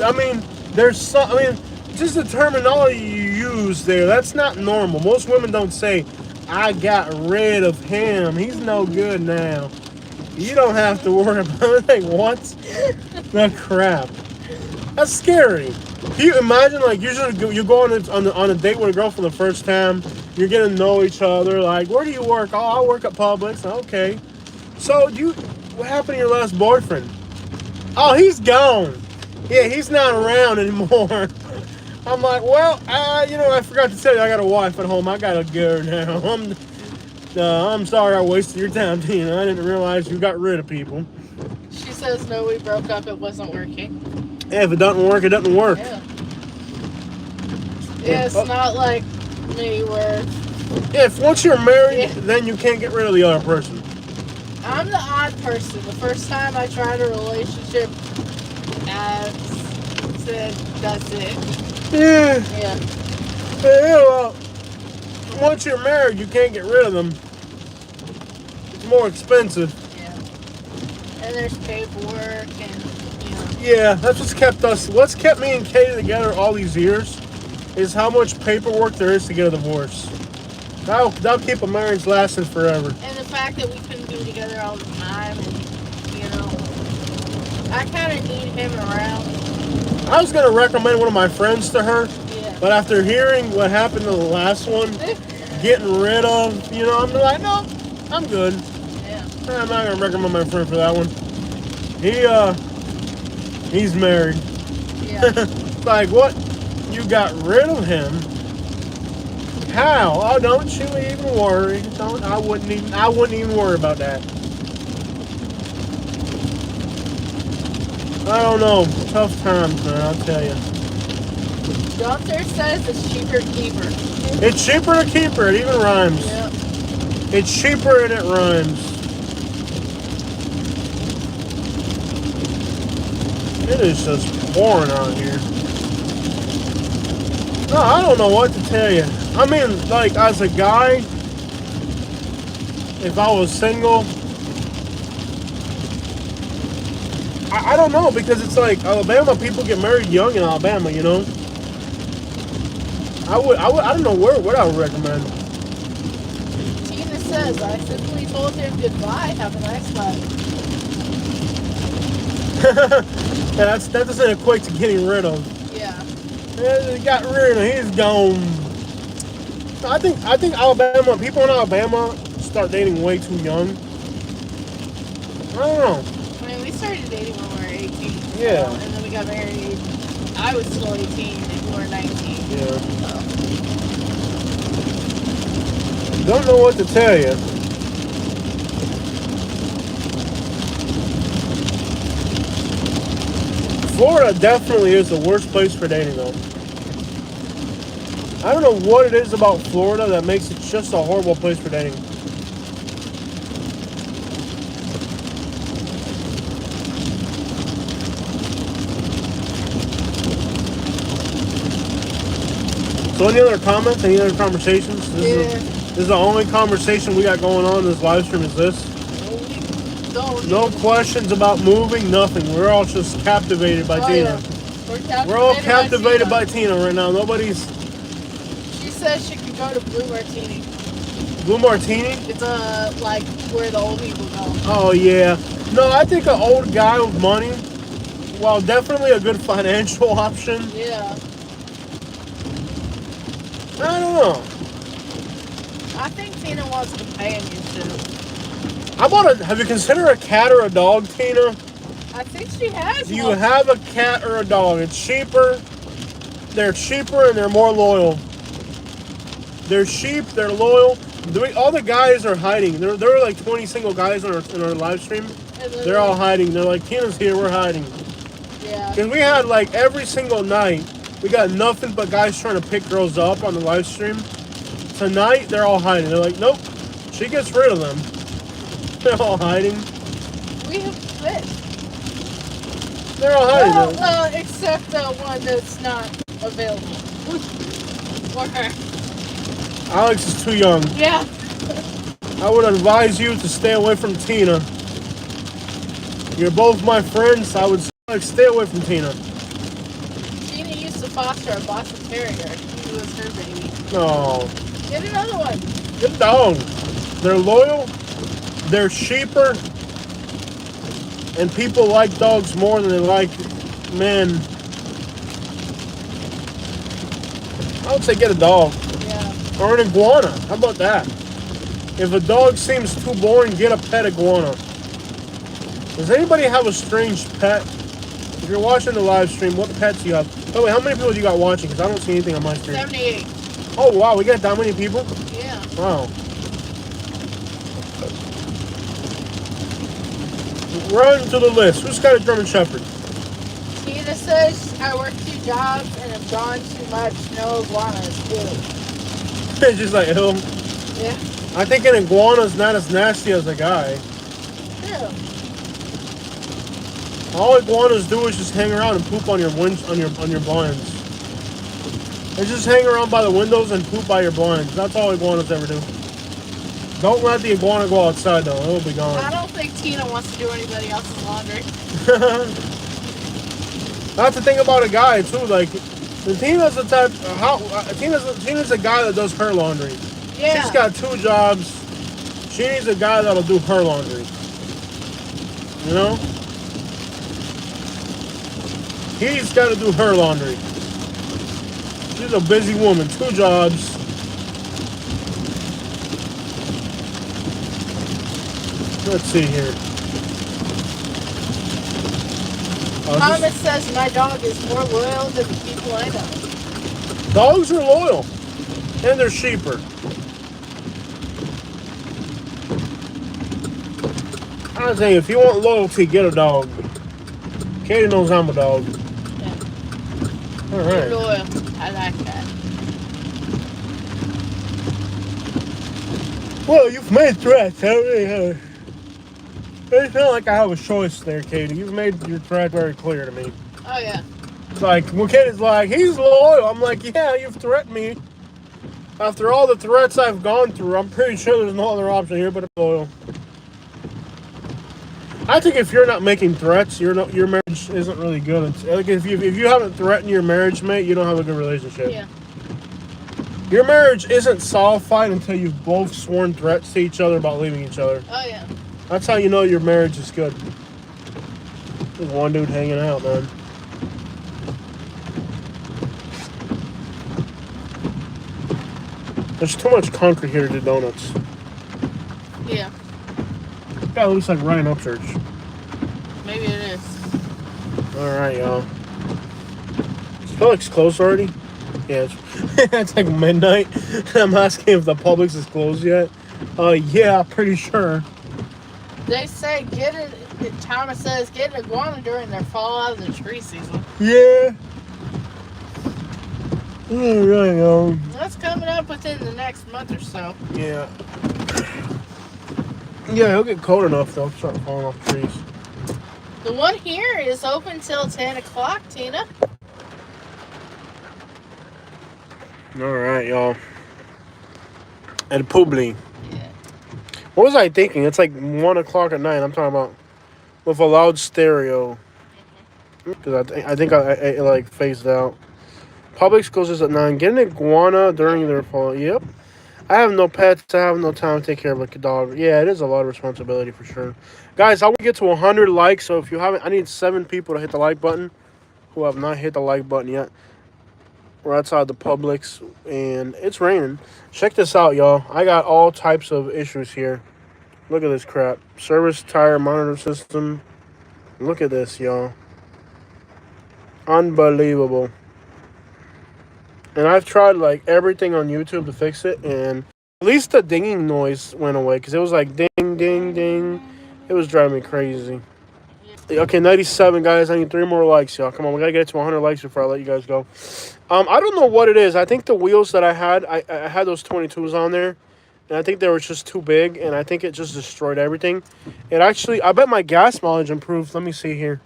the terminology you use there, that's not normal. Most women don't say, I got rid of him. He's no good now. You don't have to worry about it. Like, what? The crap. That's scary. Can you imagine, like, usually you go on a date with a girl for the first time, you're getting to know each other, like, where do you work? Oh, I work at Publix. Okay. So, what happened to your last boyfriend? Oh, he's gone. Yeah, he's not around anymore. I'm like, well, I forgot to tell you I got a wife at home. I gotta go now. I'm sorry I wasted your time, Tina. I didn't realize you got rid of people. She says, no, we broke up. It wasn't working. Yeah, if it doesn't work, it doesn't work. Yeah. Yeah, it's not like me where... If once you're married, then you can't get rid of the other person. I'm the odd person. The first time I tried a relationship, I said, that's it. Yeah. Yeah. Well, once you're married, you can't get rid of them. It's more expensive. Yeah. And there's paperwork and, Yeah, that's what's kept me and Katie together all these years is how much paperwork there is to get a divorce. That'll keep a marriage lasting forever. And the fact that we couldn't be together all the time and, I kind of need him around. I was going to recommend one of my friends to her, but after hearing what happened to the last one, getting rid of, I'm like, no, I'm good. Yeah. I'm not going to recommend my friend for that one. He's married. Yeah. Like, what? You got rid of him? How? Oh, don't you even worry. I wouldn't even worry about that. I don't know. Tough times, man, I'll tell you. Doctor says it's cheaper to keep her. It's cheaper to keep her. It even rhymes. Yeah. It's cheaper and it rhymes. It is just pouring out here. No, I don't know what to tell you. I mean, like, as a guy, if I was single, I don't know, because it's like Alabama, people get married young in Alabama, I don't know what I would recommend. Tina says, I simply told him goodbye, have a nice life. Yeah, that doesn't equate to getting rid of. Yeah. Yeah, got rid of him. He's gone. I think Alabama people in Alabama start dating way too young. I don't know. I mean, we started dating when we were 18. Yeah. So, and then we got married. I was still 18 and you were 19. Yeah. So. Don't know what to tell you. Florida definitely is the worst place for dating, though. I don't know what it is about Florida that makes it just a horrible place for dating. So any other comments? Any other conversations? This is the only conversation we got going on in this live stream is this. No questions about moving, nothing. We're all just captivated by Tina. Yeah. We're all captivated by Tina right now. Nobody's... She says she could go to Blue Martini. Blue Martini? It's like where the old people go. Oh, yeah. No, I think an old guy with money, while definitely a good financial option. Yeah. I don't know. I think Tina wants to pay him, you too. Have you considered a cat or a dog, Tina? I think she has. Do you have a cat or a dog? It's cheaper. They're cheaper and they're more loyal. They're cheap. They're loyal. All the guys are hiding. There are like 20 single guys in our live stream. They're all hiding. They're like, Tina's here. We're hiding. Yeah. Because we had like every single night, we got nothing but guys trying to pick girls up on the live stream. Tonight, they're all hiding. They're like, nope. She gets rid of them. They're all hiding. We have quit. They're all hiding. Well, except the one that's not available. Okay. Alex is too young. Yeah. I would advise you to stay away from Tina. You're both my friends. I would say stay away from Tina. Tina used to foster a Boston Terrier. He was her baby. No. Get another one. Get a dog. They're loyal. They're cheaper. And people like dogs more than they like men. I would say get a dog. Yeah. Or an iguana. How about that? If a dog seems too boring, get a pet iguana. Does anybody have a strange pet? If you're watching the live stream, what pets do you have? By the way, how many people do you got watching? Because I don't see anything on my screen. 78. Oh, wow. We got that many people? Yeah. Wow. Run to the list. Who's got a German Shepherd? Tina says I work 2 jobs and am gone too much. No iguanas. Ew. It's just like, ew. Yeah. I think an iguana is not as nasty as a guy. Ew. All iguanas do is just hang around and poop on your blinds. They just hang around by the windows and poop by your blinds. That's all iguanas ever do. Don't let the iguana go outside though; it'll be gone. I don't think Tina wants to do anybody else's laundry. That's the thing about a guy too. Like, Tina's the type. Tina's a guy that does her laundry. Yeah. She's got 2 jobs. She needs a guy that'll do her laundry. You know? He's got to do her laundry. She's a busy woman. 2 jobs. Let's see here. Thomas says my dog is more loyal than the people I know. Dogs are loyal. And they're cheaper. I was saying, if you want loyalty, get a dog. Katie knows I'm a dog. Yeah. All right. You're loyal. I like that. Well, you've made threats, haven't you? It's not like I have a choice there, Katie. You've made your threat very clear to me. Oh, yeah. It's like, when Katie's like, he's loyal. I'm like, yeah, you've threatened me. After all the threats I've gone through, I'm pretty sure there's no other option here but loyal. I think if you're not making threats, your marriage isn't really good. It's, like if you haven't threatened your marriage mate, you don't have a good relationship. Yeah. Your marriage isn't solidified until you've both sworn threats to each other about leaving each other. Oh, yeah. That's how you know your marriage is good. Just one dude hanging out, man. There's too much concrete here to do donuts. Yeah. Guy looks like Ryan Upchurch. Maybe it is. Alright, y'all. Is Publix closed already? Yeah, it's like midnight. I'm asking if the Publix is closed yet. Yeah, pretty sure. They say Thomas says get an iguana during their fall out of the tree season. Yeah. Alright, That's coming up within the next month or so. Yeah. Yeah, he'll get cold enough, they'll start falling off trees. The one here is open till 10 o'clock, Tina. Alright, y'all. And Publi. Yeah. What was I thinking? It's like 1 o'clock at night. I'm talking about with a loud stereo. Because I think I like phased out. Publix closes at 9. Get an iguana during their fall. Yep. I have no pets. I have no time to take care of a dog. Yeah, it is a lot of responsibility for sure. Guys, I want to get to 100 likes. So if you haven't, I need 7 people to hit the like button who have not hit the like button yet. We're outside the Publix and it's raining. Check this out, y'all. I got all types of issues here. Look at this crap. Service tire monitor system. Look at this, y'all. Unbelievable. And I've tried like everything on YouTube to fix it, and at least the dinging noise went away because it was like ding, ding, ding. It was driving me crazy. Okay, 97, guys. I need 3 more likes, y'all. Come on, we gotta get to 100 likes before I let you guys go. I don't know what it is. I think the wheels that I had those 22s on there, and I think they were just too big, and I think it just destroyed everything. It actually, I bet my gas mileage improved. Let me see here.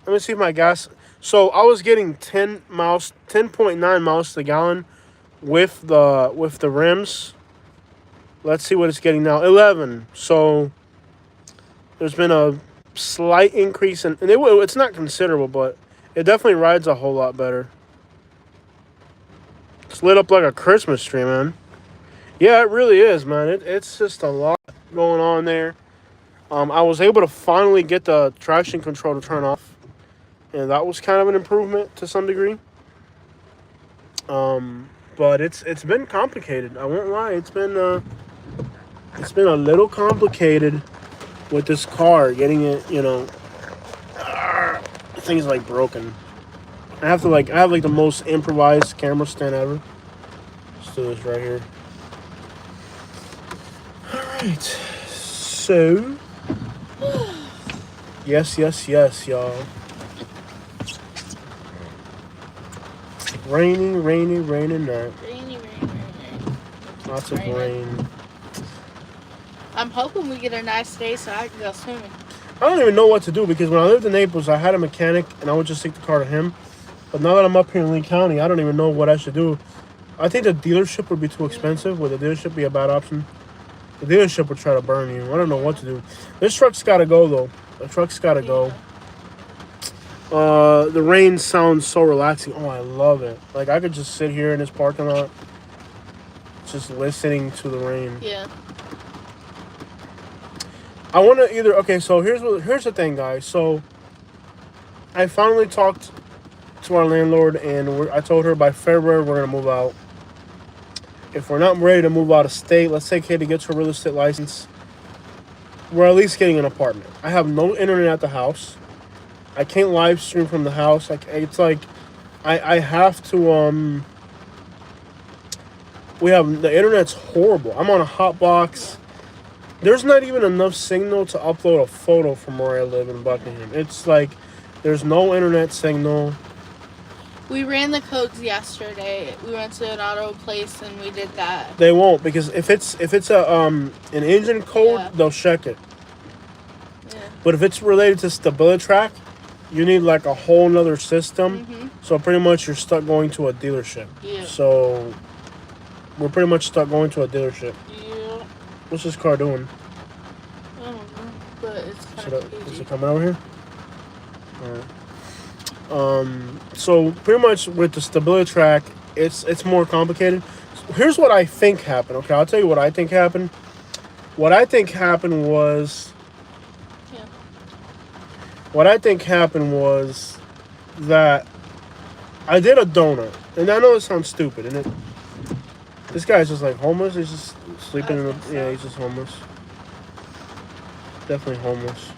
Let me see if my gas. So I was getting 10.9 miles to the gallon with the rims. Let's see what it's getting now. 11. So there's been a slight increase in, and it's not considerable, but it definitely rides a whole lot better. It's lit up like a Christmas tree, man. Yeah, it really is, man. It's just a lot going on there. I was able to finally get the traction control to turn off. And that was kind of an improvement to some degree. But it's been complicated. I won't lie. It's been a little complicated with this car. Getting it, things like broken. I have the most improvised camera stand ever. Let's do this right here. All right. So, yes, y'all. Rainy night. Rainy. Lots of rain. I'm hoping we get a nice day so I can go swimming. I don't even know what to do because when I lived in Naples, I had a mechanic and I would just take the car to him. But now that I'm up here in Lee County, I don't even know what I should do. I think the dealership would be too expensive. Would the dealership be a bad option? The dealership would try to burn you. I don't know what to do. This truck's got to go, though. The truck's got to go. The rain sounds so relaxing. Oh, I love it. Like, I could just sit here in this parking lot just listening to the rain. Yeah. I want to either... Okay, so here's the thing, guys. So, I finally talked to our landlord, and I told her by February we're going to move out. If we're not ready to move out of state, let's say Katie gets her real estate license, we're at least getting an apartment. I have no internet at the house. I can't live stream from the house. It's like I have to the internet's horrible. I'm on a hot box. There's not even enough signal to upload a photo from where I live in Buckingham. It's like there's no internet signal. We ran the codes yesterday. We went to an auto place and we did that. They won't, because if it's an engine code, they'll check it. Yeah. But if it's related to StabiliTrak, you need like a whole nother system. Mm-hmm. So pretty much you're stuck going to a dealership. Yeah. So we're pretty much stuck going to a dealership. Yeah. What's this car doing? I don't know, but it's kind of Is it coming over here? Alright. So pretty much with the StabiliTrak, it's more complicated. Here's what I think happened. Okay, I'll tell you what I think happened. What I think happened was, What I think happened was that I did a donut, and I know it sounds stupid, and this guy's just like homeless. He's just sleeping in the yeah. He's just homeless. Definitely homeless.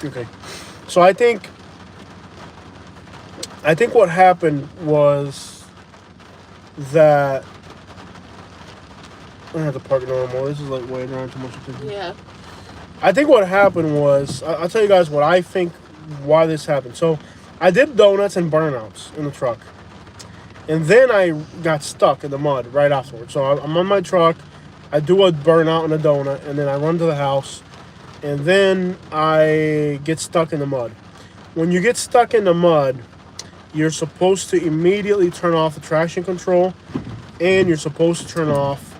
Okay, so I think what happened was that I have to park normal. This is like way around too much attention. Yeah. I think what happened was I'll tell you guys what I think why this happened. So I did donuts and burnouts in the truck, and then I got stuck in the mud right afterwards. So I'm on my truck, I do a burnout and a donut, and then I run to the house, and then I get stuck in the mud. When you get stuck in the mud, you're supposed to immediately turn off the traction control, and you're supposed to turn off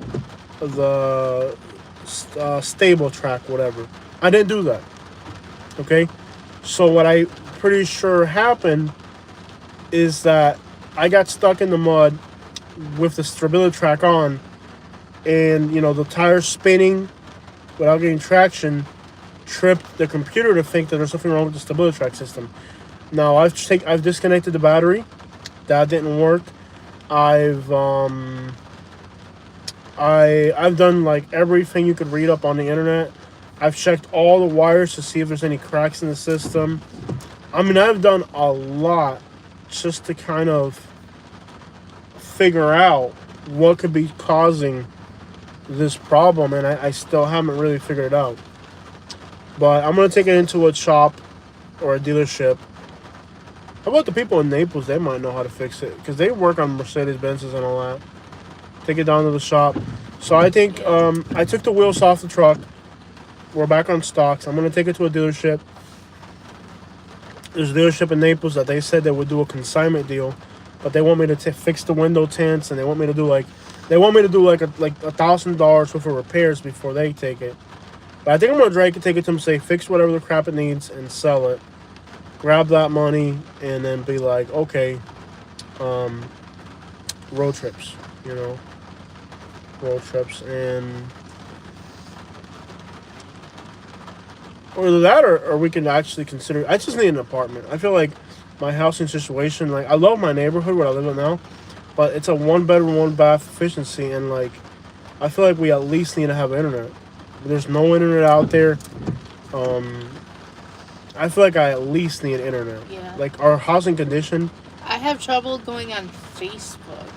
the stable track, whatever. I didn't do that. Okay? So what I pretty sure happened is that I got stuck in the mud with the stability track on, and the tires spinning without getting traction tripped the computer to think that there's something wrong with the stability track system. Now I've disconnected the battery. That didn't work. I've done like everything you could read up on the internet. I've checked all the wires to see if there's any cracks in the system. I mean, I've done a lot just to kind of figure out what could be causing this problem, and I still haven't really figured it out. But I'm going to take it into a shop or a dealership. How about the people in Naples? They might know how to fix it, because they work on Mercedes-Benzes and all that. Take it down to the shop. So I think I took the wheels off the truck. We're back on stocks. I'm going to take it to a dealership. There's a dealership in Naples that they said they would do a consignment deal, but they want me to fix the window tints, and they want me to do like $1,000 worth of repairs before they take it. But I think I'm gonna take it to them, say fix whatever the crap it needs, and sell it. Grab that money, and then be like, okay, road trips, road trips, and or either that, or we can actually consider. I just need an apartment. I feel like my housing situation, like I love my neighborhood where I live in now, but it's a 1-bedroom, 1-bath efficiency, and like I feel like we at least need to have internet. There's no internet out there. I feel like I at least need internet. Yeah. Like our housing condition. I have trouble going on Facebook.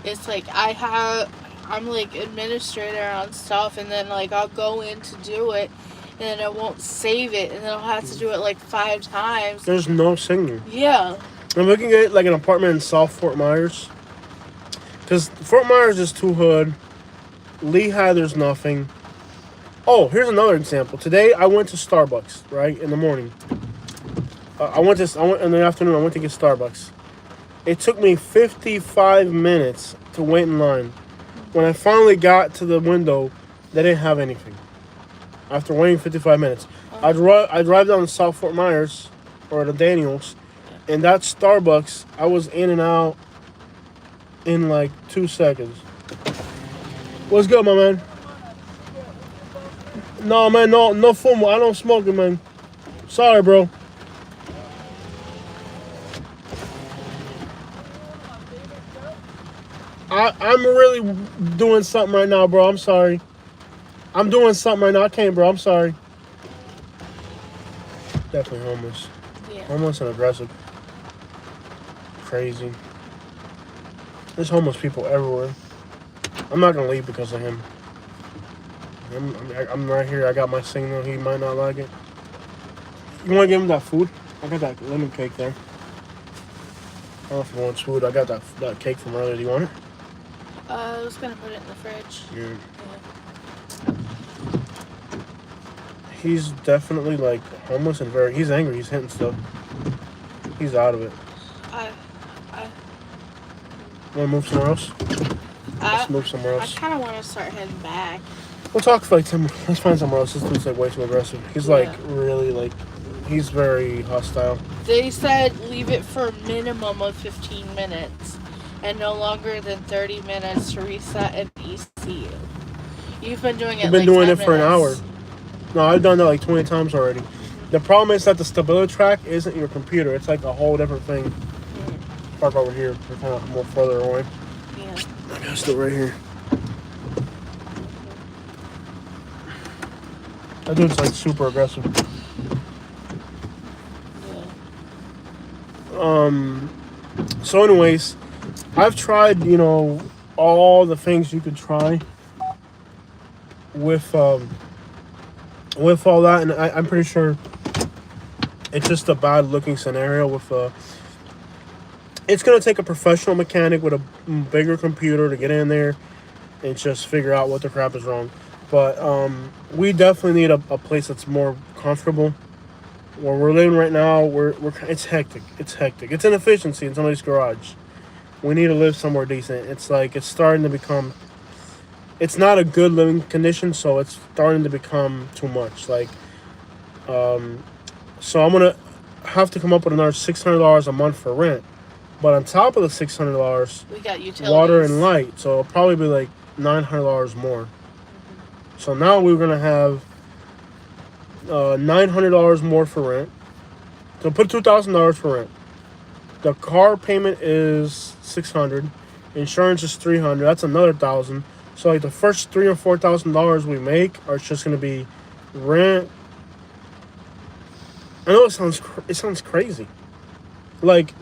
It's like I'm like administrator on stuff, and then like I'll go in to do it, and then I won't save it, and then I'll have to do it like 5 times. There's no signal. Yeah. I'm looking at like an apartment in South Fort Myers. Because Fort Myers is too hood. Lehigh, there's nothing. Oh, here's another example. Today, I went to Starbucks, right, in the morning. I went in the afternoon, I went to get Starbucks. It took me 55 minutes to wait in line. When I finally got to the window, they didn't have anything. After waiting 55 minutes. I drive down to South Fort Myers, or the Daniels, and that Starbucks, I was in and out in like 2 seconds. What's good, my man? No, man, no fumo. I don't smoke it, man. Sorry, bro. I'm really doing something right now, bro. I'm sorry. I'm doing something right now. I can't, bro. I'm sorry. Definitely homeless. Yeah. Homeless and aggressive. Crazy. There's homeless people everywhere. I'm not going to leave because of him. I'm right here. I got my signal. He might not like it. You want to give him that food? I got that lemon cake there. I don't know if he wants food. I got that cake from earlier. Do you want it? I was going to put it in the fridge. Yeah. He's definitely like homeless and he's angry. He's hitting stuff. He's out of it. Want to move somewhere else? Let's move somewhere else. I kind of want to start heading back. We'll talk for like 10 minutes. Let's find somewhere else. This dude's like way too aggressive. He's like really like, he's very hostile. They said leave it for a minimum of 15 minutes and no longer than 30 minutes to reset an ECU. You've been doing it. You've been doing it for an hour. No, I've done that like 20 times already. The problem is that the stability track isn't your computer. It's like a whole different thing. Park over here. We're kind of more further away. Yeah. I gotta still right here. That dude's like super aggressive. Yeah. So anyways, I've tried, all the things you could try with all that, and I'm pretty sure it's just a bad looking scenario with it's gonna take a professional mechanic with a bigger computer to get in there and just figure out what the crap is wrong. But we definitely need a place that's more comfortable. Where we're living right now, it's hectic. It's hectic. It's inefficiency in somebody's garage. We need to live somewhere decent. It's like it's starting to become. It's not a good living condition, so it's starting to become too much. Like, so I'm gonna have to come up with another $600 a month for rent. But on top of the $600, we got utilities, water and light. So it'll probably be like $900 more. So now we're gonna have $900 more for rent. So put $2,000 for rent. The car payment is $600. Insurance is $300. That's another $1,000. So like the first $3,000 or $4,000 we make are just gonna be rent. I know it sounds crazy. Like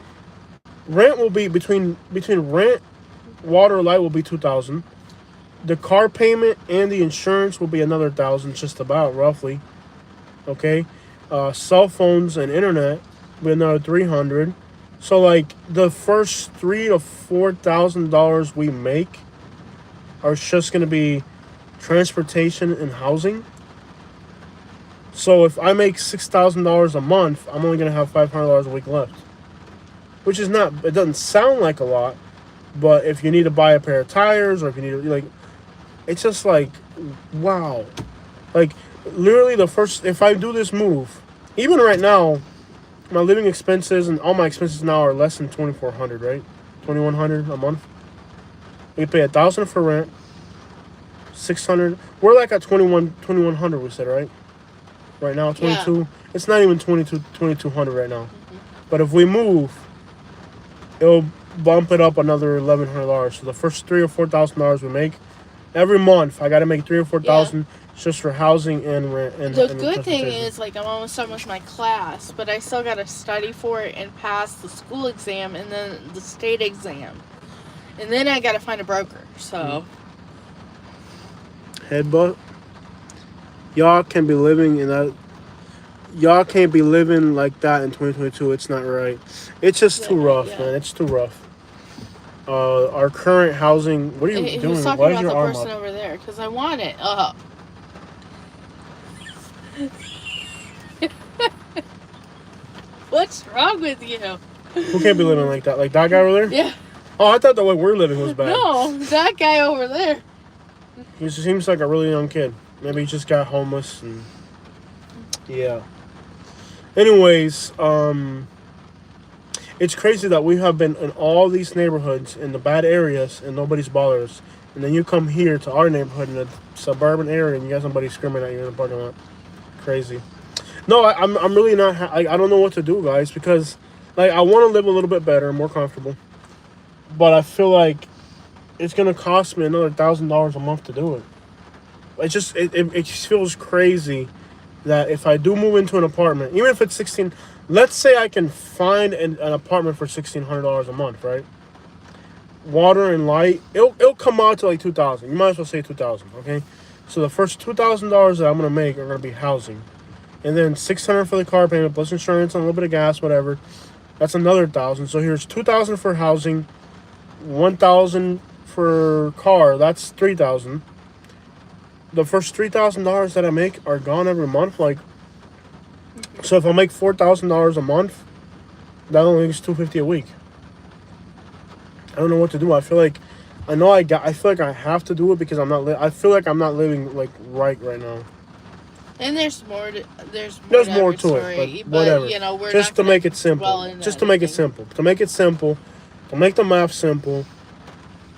rent will be between rent, water, light will be $2,000. The car payment and the insurance will be another $1,000, just about roughly. Okay, cell phones and internet will be another $300. So like the first $3,000 to $4,000 we make are just gonna be transportation and housing. So if I make $6,000 a month, I'm only gonna have $500 a week left, which is not. It doesn't sound like a lot, but if you need to buy a pair of tires or if you need to it's just like, wow, like literally if I do this move, even right now, my living expenses and all my expenses now are less than $2,400, right? $2,100 a month. We pay $1,000 for rent, $600. We're like at $2,100. We said right now, 22. Yeah. It's not even $2,200 right now. Mm-hmm. But if we move, it'll bump it up another $1,100. So the first $3,000 or $4,000 we make every month, I got to make $3,000 or $4,000 just for housing and rent. And the good thing is, like, I'm almost done with my class, but I still got to study for it and pass the school exam and then the state exam, and then I got to find a broker. So, headbutt. Y'all can be living in that. Y'all can't be living like that in 2022. It's not right. It's just too rough, man. It's too rough. Our current housing. What are you doing? He was talking about the person over there because I want it up. What's wrong with you? Who can't be living like that? Like that guy over there? Yeah. Oh, I thought the way we're living was bad. No, that guy over there. He seems like a really young kid. Maybe he just got homeless and yeah. Anyways, it's crazy that we have been in all these neighborhoods in the bad areas and nobody's bothered us. And then you come here to our neighborhood in a suburban area and you got somebody screaming at you in the parking lot. Crazy. No, I'm really not. I don't know what to do, guys, because like I want to live a little bit better, more comfortable, but I feel like it's gonna cost me another $1,000 a month to do it. It just feels crazy that if I do move into an apartment, even if it's let's say I can find an apartment for $1,600 a month, right? Water and light, it'll come out to like $2,000. You might as well say $2,000, okay? So the first $2,000 that I'm gonna make are gonna be housing, and then $600 for the car payment plus insurance and a little bit of gas, whatever. That's another $1,000. So here's $2,000 for housing, $1,000 for car. That's $3,000. The first $3,000 that I make are gone every month. Like, so if I make $4,000 a month, that only leaves $250 a week. I don't know what to do. I feel like I feel like I have to do it because I feel like I'm not living like right now. And there's more to it, but whatever. You know, we're just to make it simple. Just to make it simple. To make it simple. To make the math simple.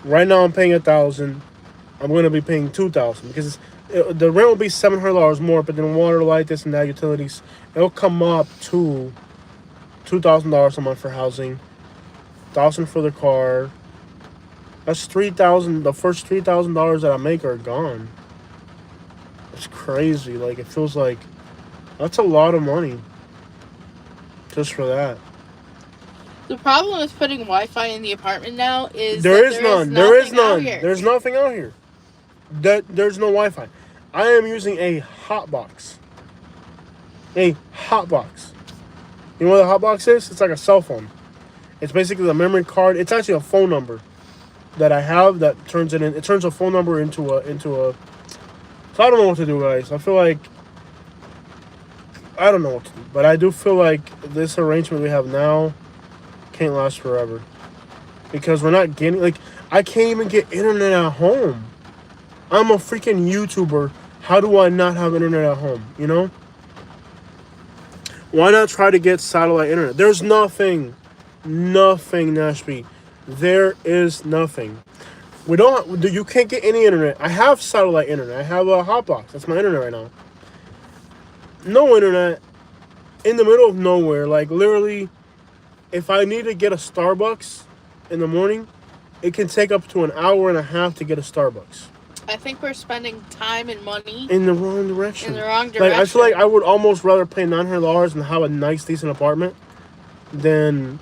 Right now I'm paying $1,000. I'm going to be paying $2,000 because The rent will be $700 more, but then water, light, this and that, utilities, it'll come up to $2,000 a month for housing, $1,000 for the car. That's $3,000. The first $3,000 that I make are gone. It's crazy. Like, it feels like that's a lot of money just for that. The problem with putting Wi-Fi in the apartment now is there is none. There is none. Here. There's nothing out here. There's no Wi-Fi. I am using a hotbox. A hotbox. You know what a hotbox is? It's like a cell phone. It's basically the memory card. It's actually a phone number that I have that turns it in. It turns a phone number into a. So I don't know what to do, guys. I feel like I don't know what to do, but I do feel like this arrangement we have now can't last forever because we're not getting I can't even get internet at home. I'm a freaking YouTuber. How do I not have internet at home? You know? Why not try to get satellite internet? There's nothing, Nashby. There is nothing. You can't get any internet. I have satellite internet. I have a hotbox. That's my internet right now. No internet in the middle of nowhere. Like, literally, if I need to get a Starbucks in the morning, it can take up to an hour and a half to get a Starbucks. I think we're spending time and money in the wrong direction. Like, I feel like I would almost rather pay $900 and have a nice, decent apartment than...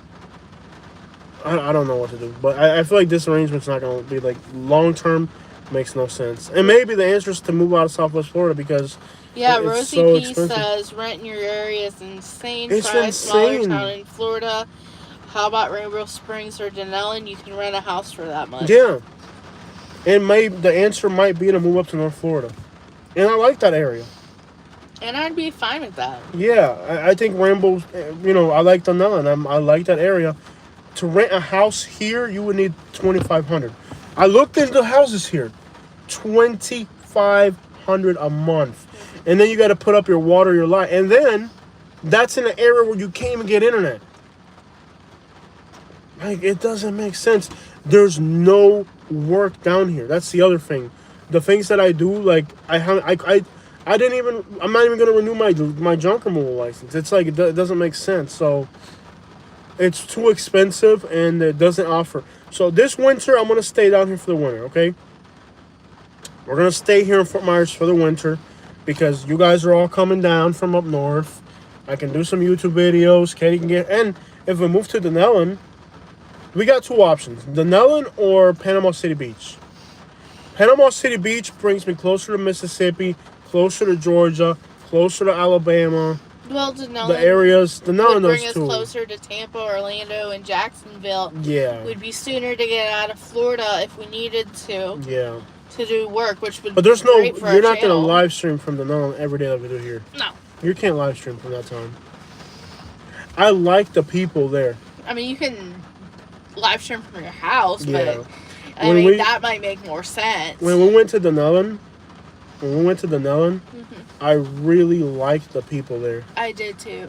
I don't know what to do. But I feel like this arrangement's not going to be, like, long-term. Makes no sense. And maybe the answer is to move out of Southwest Florida because... Yeah, it's Rosie so P expensive. says rent in your area is insane. It's Try insane. a smaller town in Florida. How about Rainbow Springs or Denellen? You can rent a house for that much. Yeah. And the answer might be to move up to North Florida. And I like that area. And I'd be fine with that. Yeah, I think Rainbow, I like Denellen. I like that area. To rent a house here, you would need $2,500. I looked into houses here. $2,500 a month. And then you got to put up your water, your light. And then that's in an area where you can't even get internet. Like, it doesn't make sense. There's no work down here. That's the other thing. The things that I do, like, I'm not even going to renew my junk removal license. It's like, it doesn't make sense. So, it's too expensive and it doesn't offer. So, this winter, I'm going to stay down here for the winter, okay? We're going to stay here in Fort Myers for the winter because you guys are all coming down from up north. I can do some YouTube videos. Katie can get... And if we move to Denellen, we got two options. Denellen or Panama City Beach. Panama City Beach brings me closer to Mississippi, closer to Georgia, closer to Alabama. Well, Denellen... The areas... Denellen would bring those us two. closer to Tampa, Orlando, and Jacksonville. Yeah. We'd be sooner to get out of Florida if we needed to. Yeah. To do work, which would But there's be great for you're our not going to channel. live stream from Denellen every day like we do here. No. You can't live stream from that time. I like the people there. I mean, you can live stream from your house, Yeah. but I mean, that might make more sense. When we went to Denellen, I really liked the people there. I did too.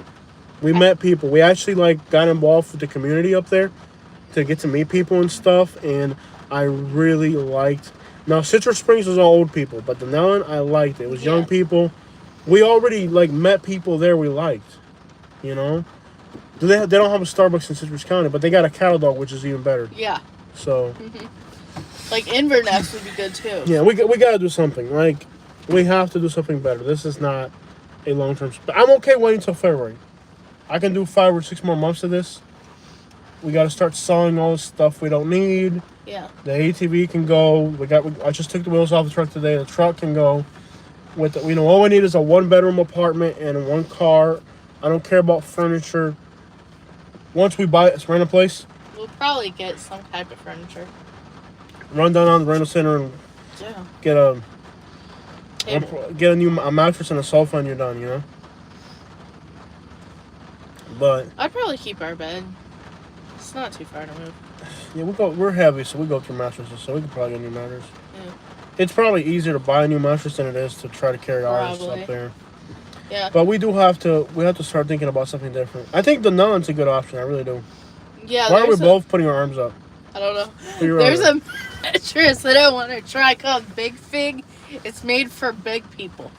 We met people. We actually got involved with the community up there to get to meet people and stuff, and I really liked. Now Citrus Springs was all old people, but Denellen I liked it. It was young people. We already met people there we liked. You know, they don't have a Starbucks in Citrus County, but they got a cattle dog, which is even better. Yeah. So. Like Inverness would be good too. Yeah, we got to do something. We have to do something better. This is not a long-term... I'm okay waiting until February. I can do 5 or 6 more months of this. We got to start selling all this stuff we don't need. Yeah. The ATV can go. I just took the wheels off the truck today. The truck can go. All we need is a 1-bedroom apartment and 1 car. I don't care about furniture. Once we rent a place, We'll probably get some type of furniture. run down on the rental center and get a mattress and a sofa and you're done, you know? But I'd probably keep our bed. It's not too far to move. yeah, we're heavy, so we go through mattresses, so we could probably get a new mattress. Yeah. It's probably easier to buy a new mattress than it is to try to carry ours up there. Yeah. But we have to start thinking about something different. I think the Nun's a good option, I really do. Yeah. Why are we both putting our arms up? I don't know. There's a mattress that I want to try called Big Fig. It's made for big people.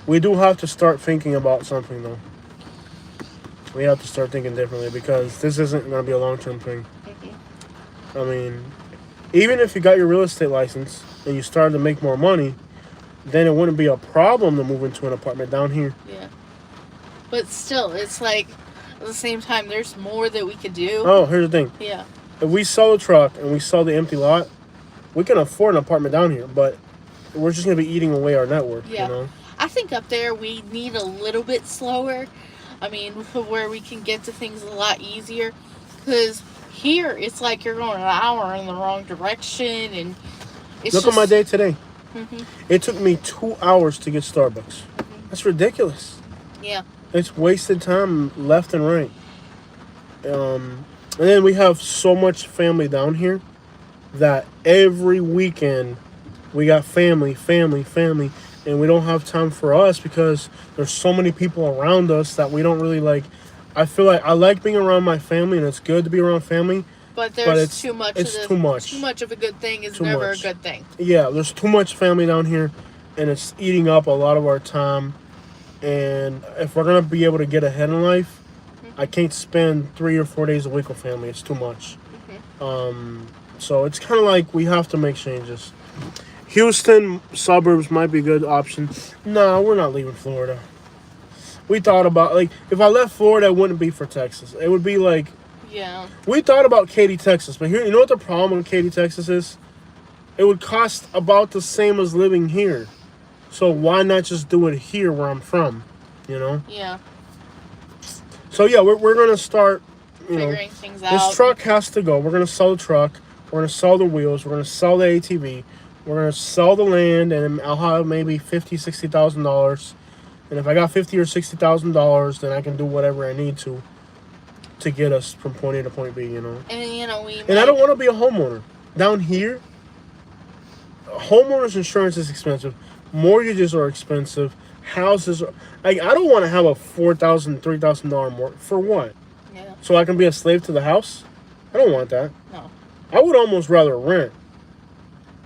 We do have to start thinking about something, though. We have to start thinking differently because this isn't going to be a long-term thing. Mm-hmm. I mean, even if you got your real estate license and you started to make more money, then it wouldn't be a problem to move into an apartment down here. Yeah. But still, it's like, at the same time, there's more that we could do. Oh, here's the thing. Yeah. If we sell a truck and we sell the empty lot, we can afford an apartment down here, but we're just going to be eating away our net worth, Yeah. you know? I think up there we need a little bit slower. I mean, where we can get to things a lot easier. Because here, it's like you're going an hour in the wrong direction. And it's Look at my day today. Mm-hmm. It took me 2 hours to get Starbucks. Mm-hmm. That's ridiculous. Yeah. It's wasted time left and right. And then we have so much family down here that every weekend we got family, and we don't have time for us because there's so many people around us that we don't really like. I feel like I like being around my family, and it's good to be around family. But there's too much. Too much. Too much of a good thing is Too never much. a good thing. Yeah, there's too much family down here, and it's eating up a lot of our time. And if we're gonna be able to get ahead in life, I can't spend 3 or 4 days a week with family. It's too much. So it's kind of like we have to make changes. Houston suburbs might be a good option. No, we're not leaving Florida. We thought about, like, if I left Florida, it wouldn't be for Texas. It would be like, Yeah. we thought about Katy, Texas, but here, you know what the problem with Katy, Texas is? It would cost about the same as living here. So why not just do it here where I'm from, you know? Yeah. So yeah, we're gonna start, Figuring things out. this truck has to go. We're gonna sell the truck. We're gonna sell the wheels. We're gonna sell the ATV. We're gonna sell the land, and I'll have maybe $50,000-$60,000. And if I got $50,000 or $60,000, then I can do whatever I need to get us from point A to point B. You know. And And I don't want to be a homeowner down here. Homeowners insurance is expensive. Mortgages are expensive. Houses are. I don't want to have a $4,000, $3,000 mortgage. For what? Yeah. So I can be a slave to the house? I don't want that. No. I would almost rather rent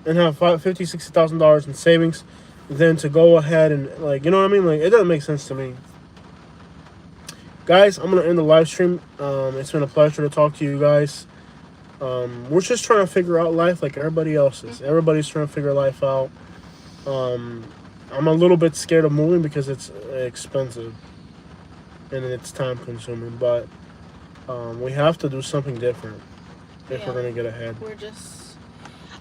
and have $50,000, $60,000 in savings than to go ahead and, like, you know what I mean? Like, it doesn't make sense to me. Guys, I'm going to end the live stream. It's been a pleasure to talk to you guys. We're just trying to figure out life like everybody else is. Everybody's trying to figure life out. I'm a little bit scared of moving because it's expensive and it's time consuming, but we have to do something different if we're going to get ahead.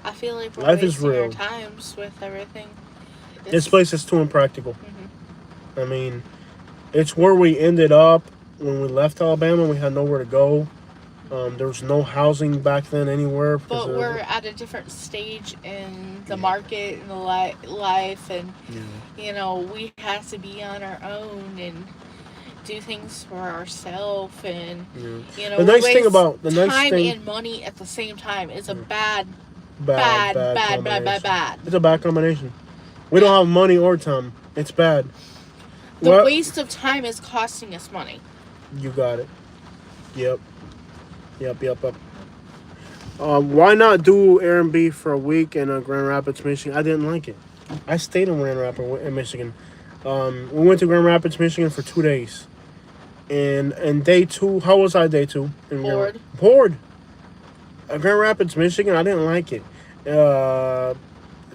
I feel like we're Life is wasting our real. times with everything. This place is too impractical. Mm-hmm. I mean, it's where we ended up when we left Alabama. We had nowhere to go. There was no housing back then anywhere. But we're at a different stage in the market and the life, and we have to be on our own and do things for ourselves, and the nice thing about time and money at the same time is a bad. It's a bad combination. We don't have money or time. It's bad. The waste of time is costing us money. You got it. Yep. Why not do Airbnb for a week in Grand Rapids, Michigan? I didn't like it. I stayed in Grand Rapids, in Michigan. We went to Grand Rapids, Michigan for 2 days. And day 2, how was I day 2? Bored. Grand Rapids, Michigan, I didn't like it.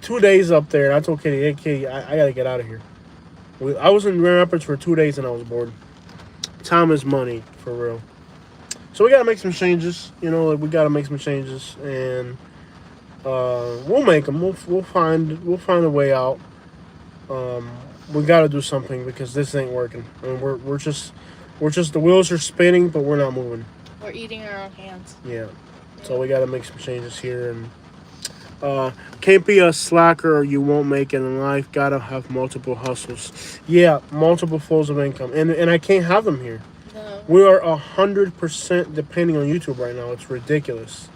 2 days up there, and I told Kitty, hey, Kitty, I got to get out of here. I was in Grand Rapids for 2 days, and I was bored. Time is money, for real. So we got to make some changes. We got to make some changes, and we'll make them. We'll find a way out. We got to do something because this ain't working. And we're just the wheels are spinning, but we're not moving. We're eating our own hands. Yeah. So we got to make some changes here, and can't be a slacker or you won't make it in life. Got to have multiple hustles. Yeah, multiple flows of income, and I can't have them here. No. We are 100% depending on YouTube right now. It's ridiculous.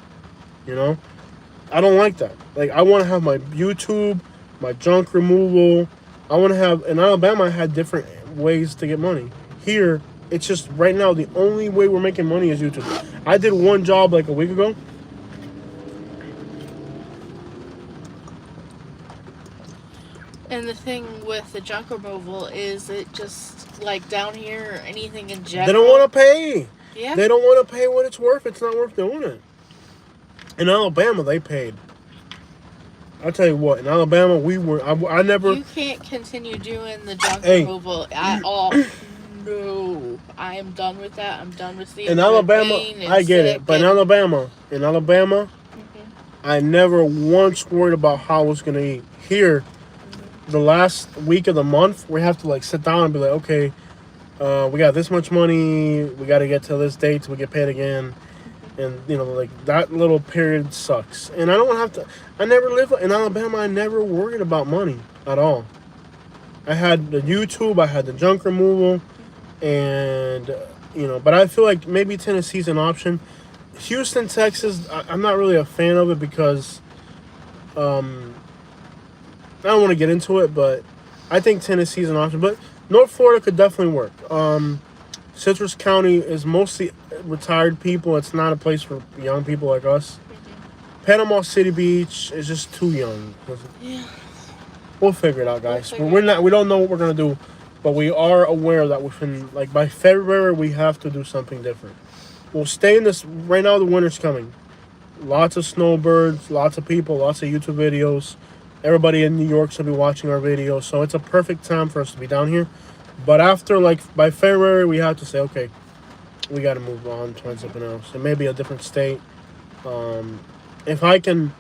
I don't like that. Like, I want to have my YouTube, my junk removal. I want to have, in Alabama, I had different ways to get money. Here, it's just right now the only way we're making money is YouTube. I did one job like a week ago. And the thing with the junk removal is it just, like, down here, anything in general. They don't want to pay. Yeah. They don't want to pay what it's worth. It's not worth doing it. In Alabama, they paid. I'll tell you what. In Alabama, I never... You can't continue doing the junk removal at all. No. I am done with that. I'm done with seeing in Alabama, I get it. But in Alabama, I never once worried about how I was going to eat. Here, the last week of the month, we have to, like, sit down and be like, okay, we got this much money. We got to get to this date till we get paid again. And, you know, like, that little period sucks. And I don't have to... I never lived... In Alabama, I never worried about money at all. I had the YouTube. I had the junk removal. And, you know... But I feel like maybe Tennessee's an option. Houston, Texas, I'm not really a fan of it because... I don't want to get into it, but I think Tennessee's an option. But North Florida could definitely work. Citrus County is mostly retired people. It's not a place for young people like us. Mm-hmm. Panama City Beach is just too young. Yeah. We'll figure it out, guys. We don't know what we're gonna do, but we are aware that within, like, by February we have to do something different. We'll stay in this. Right now the winter's coming. Lots of snowbirds, lots of people, lots of YouTube videos. Everybody in New York should be watching our videos, so it's a perfect time for us to be down here. But after, like, by February, we have to say, okay, we got to move on to find something else. It may be a different state. If I can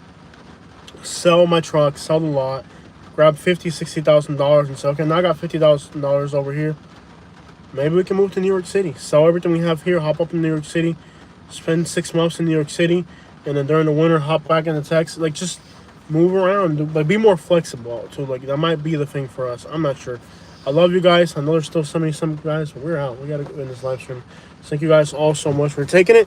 sell my truck, sell the lot, grab $50,000, $60,000 and say, okay, now I got $50,000 over here. Maybe we can move to New York City. Sell everything we have here, hop up in New York City, spend 6 months in New York City, and then during the winter, hop back into Texas. Like, just move around. Like, be more flexible, too. Like, that might be the thing for us. I'm not sure. I love you guys. I know there's still some guys, but we're out. We got to go in this live stream. Thank you guys all so much for taking it.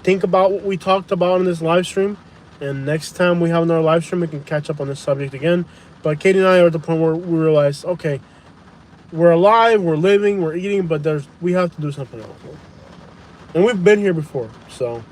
Think about what we talked about in this live stream. And next time we have another live stream, we can catch up on this subject again. But Katie and I are at the point where we realize, okay, we're alive, we're living, we're eating, but we have to do something else. And we've been here before, so...